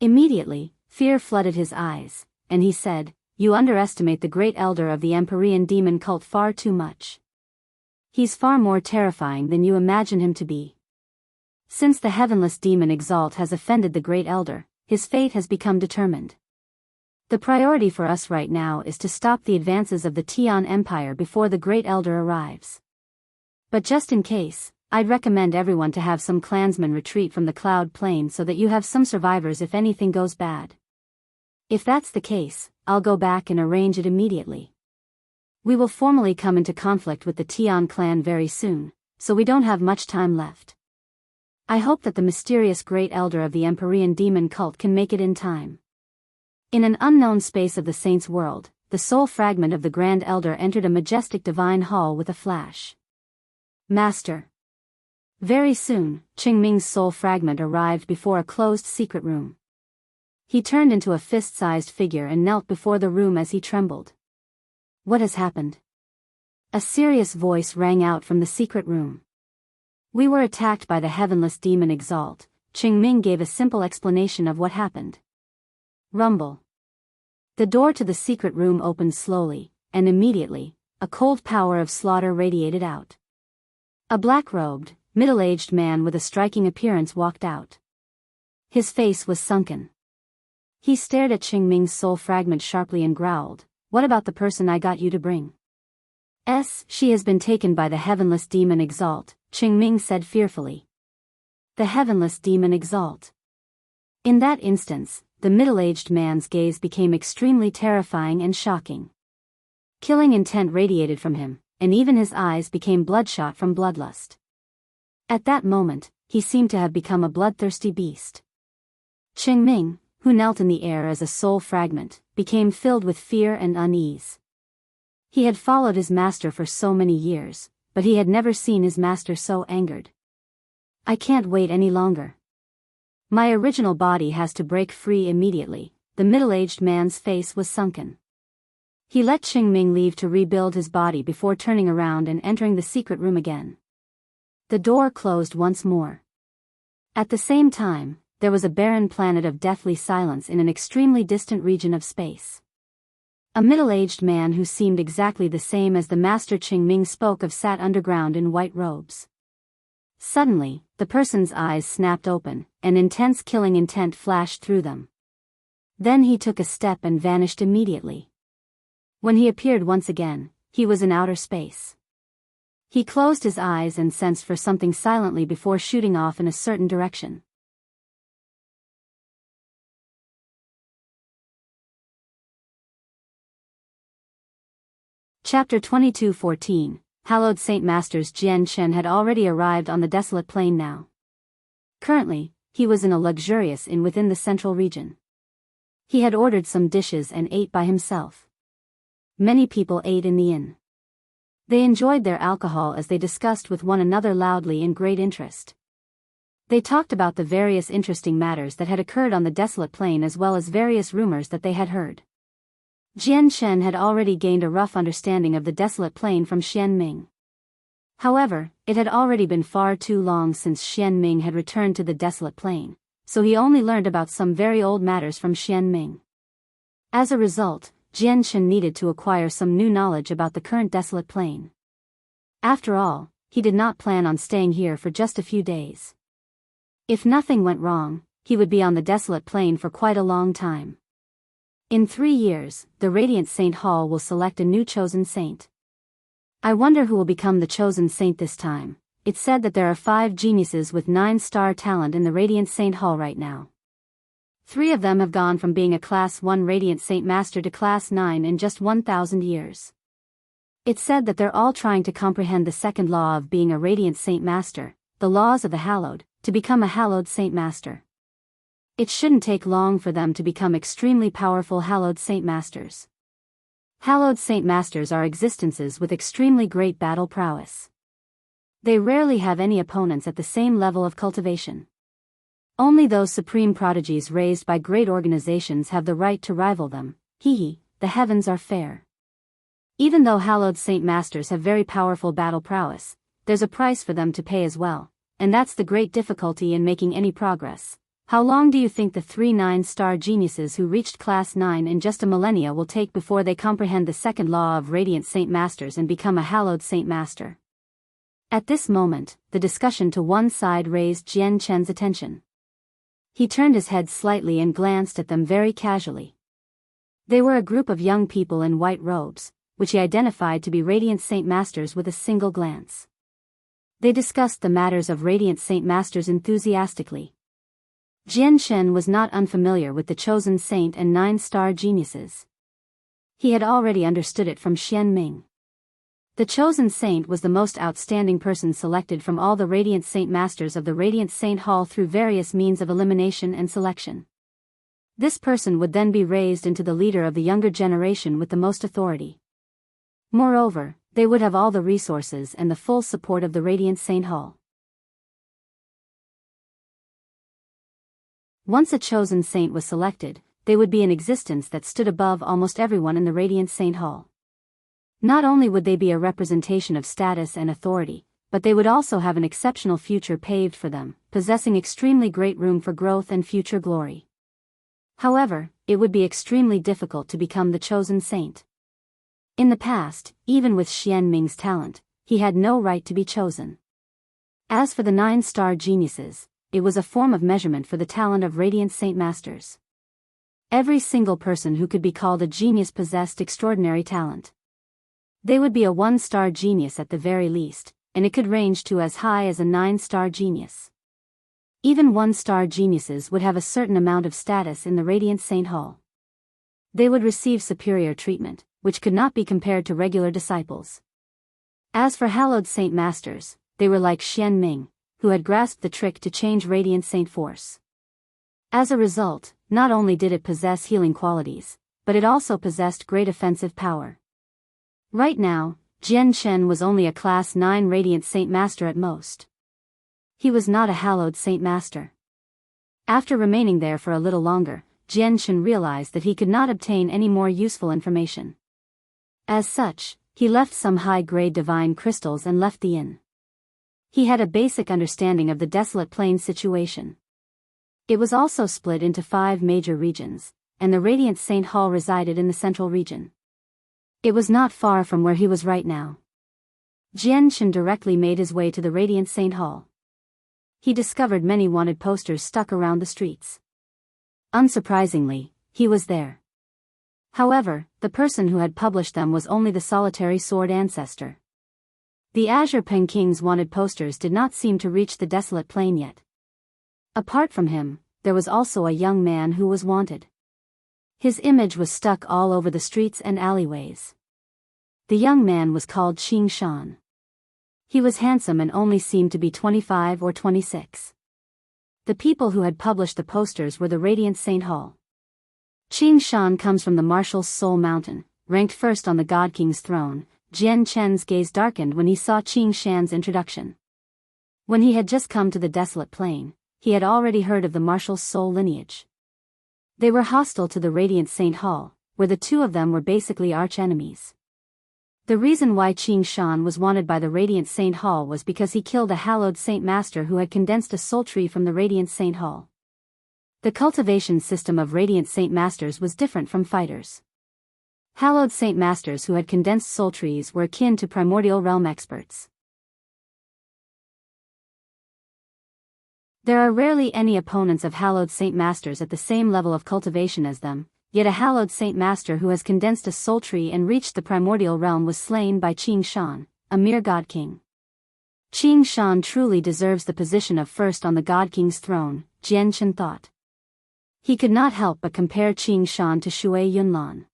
Immediately, fear flooded his eyes, and he said, You underestimate the Great Elder of the Empyrean demon cult far too much. He's far more terrifying than you imagine him to be. Since the Heavenless demon Exalt has offended the Great Elder, his fate has become determined. The priority for us right now is to stop the advances of the Tian Empire before the Great Elder arrives. But just in case, I'd recommend everyone to have some clansmen retreat from the Cloud Plain so that you have some survivors if anything goes bad. If that's the case, I'll go back and arrange it immediately. We will formally come into conflict with the Tian clan very soon, so we don't have much time left. I hope that the mysterious Great Elder of the Empyrean demon cult can make it in time. In an unknown space of the Saint's world, the soul fragment of the Grand Elder entered a majestic divine hall with a flash. Master. Very soon, Qingming's soul fragment arrived before a closed secret room. He turned into a fist-sized figure and knelt before the room as he trembled. What has happened? A serious voice rang out from the secret room. We were attacked by the Heavenless demon Exalt. Qingming gave a simple explanation of what happened. Rumble. The door to the secret room opened slowly, and immediately, a cold power of slaughter radiated out. A black-robed, middle-aged man with a striking appearance walked out. His face was sunken. He stared at Qingming's soul fragment sharply and growled, "What about the person I got you to bring?" She has been taken by the Heavenless demon Exalt, Qingming said fearfully. The Heavenless demon Exalt. In that instance, the middle-aged man's gaze became extremely terrifying and shocking. Killing intent radiated from him, and even his eyes became bloodshot from bloodlust. At that moment, he seemed to have become a bloodthirsty beast. Qingming, who knelt in the air as a soul fragment, became filled with fear and unease. He had followed his master for so many years, but he had never seen his master so angered. I can't wait any longer. My original body has to break free immediately. The middle-aged man's face was sunken. He let Qingming leave to rebuild his body before turning around and entering the secret room again. The door closed once more. At the same time, there was a barren planet of deathly silence in an extremely distant region of space. A middle-aged man who seemed exactly the same as the master Qingming spoke of sat underground in white robes. Suddenly, the person's eyes snapped open, and intense killing intent flashed through them. Then he took a step and vanished immediately. When he appeared once again, he was in outer space. He closed his eyes and sensed for something silently before shooting off in a certain direction. Chapter 22:14. Hallowed Saint Masters. Jian Chen had already arrived on the desolate plain now. Currently, he was in a luxurious inn within the central region. He had ordered some dishes and ate by himself. Many people ate in the inn. They enjoyed their alcohol as they discussed with one another loudly in great interest. They talked about the various interesting matters that had occurred on the desolate plain as well as various rumors that they had heard. Jian Chen had already gained a rough understanding of the desolate plain from Xianming. However, it had already been far too long since Xianming had returned to the desolate plain, so he only learned about some very old matters from Xianming. As a result, Jian Chen needed to acquire some new knowledge about the current desolate plain. After all, he did not plan on staying here for just a few days. If nothing went wrong, he would be on the desolate plain for quite a long time. In 3 years, the Radiant Saint Hall will select a new chosen saint. I wonder who will become the chosen saint this time. It's said that there are 5 geniuses with 9-star talent in the Radiant Saint Hall right now. 3 of them have gone from being a Class 1 Radiant Saint Master to Class 9 in just 1,000 years. It's said that they're all trying to comprehend the second law of being a Radiant Saint Master, the laws of the Hallowed, to become a Hallowed Saint Master. It shouldn't take long for them to become extremely powerful Hallowed Saint Masters. Hallowed Saint Masters are existences with extremely great battle prowess. They rarely have any opponents at the same level of cultivation. Only those supreme prodigies raised by great organizations have the right to rival them. The heavens are fair. Even though Hallowed Saint Masters have very powerful battle prowess, there's a price for them to pay as well, and that's the great difficulty in making any progress. How long do you think the 3 9-star geniuses who reached Class 9 in just a millennia will take before they comprehend the second law of Radiant Saint Masters and become a Hallowed Saint Master? At this moment, the discussion to one side raised Jian Chen's attention. He turned his head slightly and glanced at them very casually. They were a group of young people in white robes, which he identified to be Radiant Saint Masters with a single glance. They discussed the matters of Radiant Saint Masters enthusiastically. Jian Chen was not unfamiliar with the chosen saint and 9-star geniuses. He had already understood it from Xianming. The chosen saint was the most outstanding person selected from all the Radiant Saint Masters of the Radiant Saint Hall through various means of elimination and selection. This person would then be raised into the leader of the younger generation with the most authority. Moreover, they would have all the resources and the full support of the Radiant Saint Hall. Once a chosen saint was selected, they would be an existence that stood above almost everyone in the Radiant Saint Hall. Not only would they be a representation of status and authority, but they would also have an exceptional future paved for them, possessing extremely great room for growth and future glory. However, it would be extremely difficult to become the chosen saint. In the past, even with Xian Ming's talent, he had no right to be chosen. As for the 9-star geniuses, it was a form of measurement for the talent of Radiant Saint Masters. Every single person who could be called a genius possessed extraordinary talent. They would be a 1-star genius at the very least, and it could range to as high as a 9-star genius. Even 1-star geniuses would have a certain amount of status in the Radiant Saint Hall. They would receive superior treatment, which could not be compared to regular disciples. As for Hallowed Saint Masters, they were like Xian Ming, who had grasped the trick to change Radiant Saint Force. As a result, not only did it possess healing qualities, but it also possessed great offensive power. Right now, Jian Chen was only a Class 9 Radiant Saint Master at most. He was not a Hallowed Saint Master. After remaining there for a little longer, Jian Chen realized that he could not obtain any more useful information. As such, he left some high-grade divine crystals and left the inn. He had a basic understanding of the Desolate Plain situation. It was also split into 5 major regions, and the Radiant Saint Hall resided in the central region. It was not far from where he was right now. Jian Chen directly made his way to the Radiant Saint Hall. He discovered many wanted posters stuck around the streets. Unsurprisingly, he was there. However, the person who had published them was only the solitary sword ancestor. The Azure Peng King's wanted posters did not seem to reach the Desolate Plain yet. Apart from him, there was also a young man who was wanted. His image was stuck all over the streets and alleyways. The young man was called Qing Shan. He was handsome and only seemed to be 25 or 26. The people who had published the posters were the Radiant Saint Hall. Qing Shan comes from the Martial Soul Mountain, ranked first on the God King's throne. Jian Chen's gaze darkened when he saw Qing Shan's introduction. When he had just come to the Desolate Plain, he had already heard of the Martial Soul lineage. They were hostile to the Radiant Saint Hall, where the two of them were basically arch-enemies. The reason why Qing Shan was wanted by the Radiant Saint Hall was because he killed a Hallowed Saint Master who had condensed a soul tree from the Radiant Saint Hall. The cultivation system of Radiant Saint Masters was different from fighters. Hallowed Saint Masters who had condensed soul trees were akin to Primordial realm experts. There are rarely any opponents of Hallowed Saint Masters at the same level of cultivation as them, yet a Hallowed Saint Master who has condensed a soul tree and reached the Primordial realm was slain by Qing Shan, a mere God King. Qing Shan truly deserves the position of first on the God King's throne, Jian Chen thought. He could not help but compare Qing Shan to Shui Yunlan.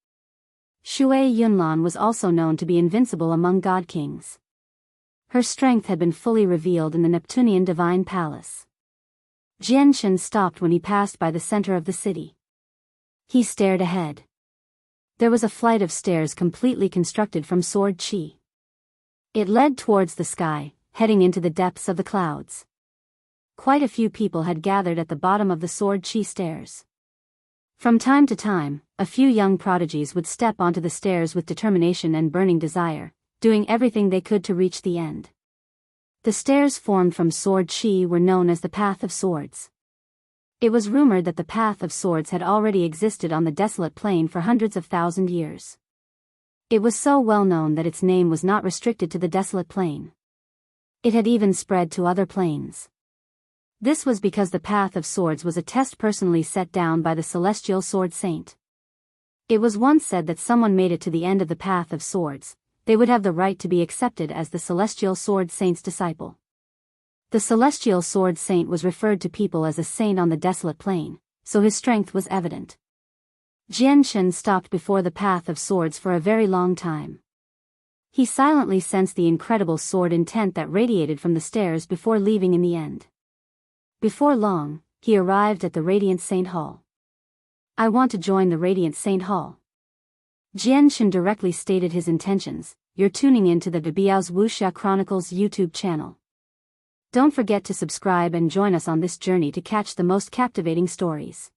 Shui Yunlan was also known to be invincible among God Kings. Her strength had been fully revealed in the Neptunian Divine Palace. Jian Chen stopped when he passed by the center of the city. He stared ahead. There was a flight of stairs completely constructed from sword chi. It led towards the sky, heading into the depths of the clouds. Quite a few people had gathered at the bottom of the sword chi stairs. From time to time, a few young prodigies would step onto the stairs with determination and burning desire, doing everything they could to reach the end. The stairs formed from sword chi were known as the Path of Swords. It was rumored that the Path of Swords had already existed on the Desolate Plain for hundreds of thousand years. It was so well known that its name was not restricted to the Desolate Plain. It had even spread to other planes. This was because the Path of Swords was a test personally set down by the Celestial Sword Saint. It was once said that someone made it to the end of the Path of Swords, they would have the right to be accepted as the Celestial Sword Saint's disciple. The Celestial Sword Saint was referred to people as a saint on the Desolate Plain, so his strength was Jian Chen stopped before the Path of Swords for a very long time. He silently sensed the incredible sword intent that radiated from the stairs before leaving in the end. Before long, he arrived at the Radiant Saint Hall. I want to join the Radiant Saint Hall. Jian Shen directly stated his intentions. You're tuning in to the Biyao's Wuxia Chronicles YouTube channel. Don't forget to subscribe and join us on this journey to catch the most captivating stories.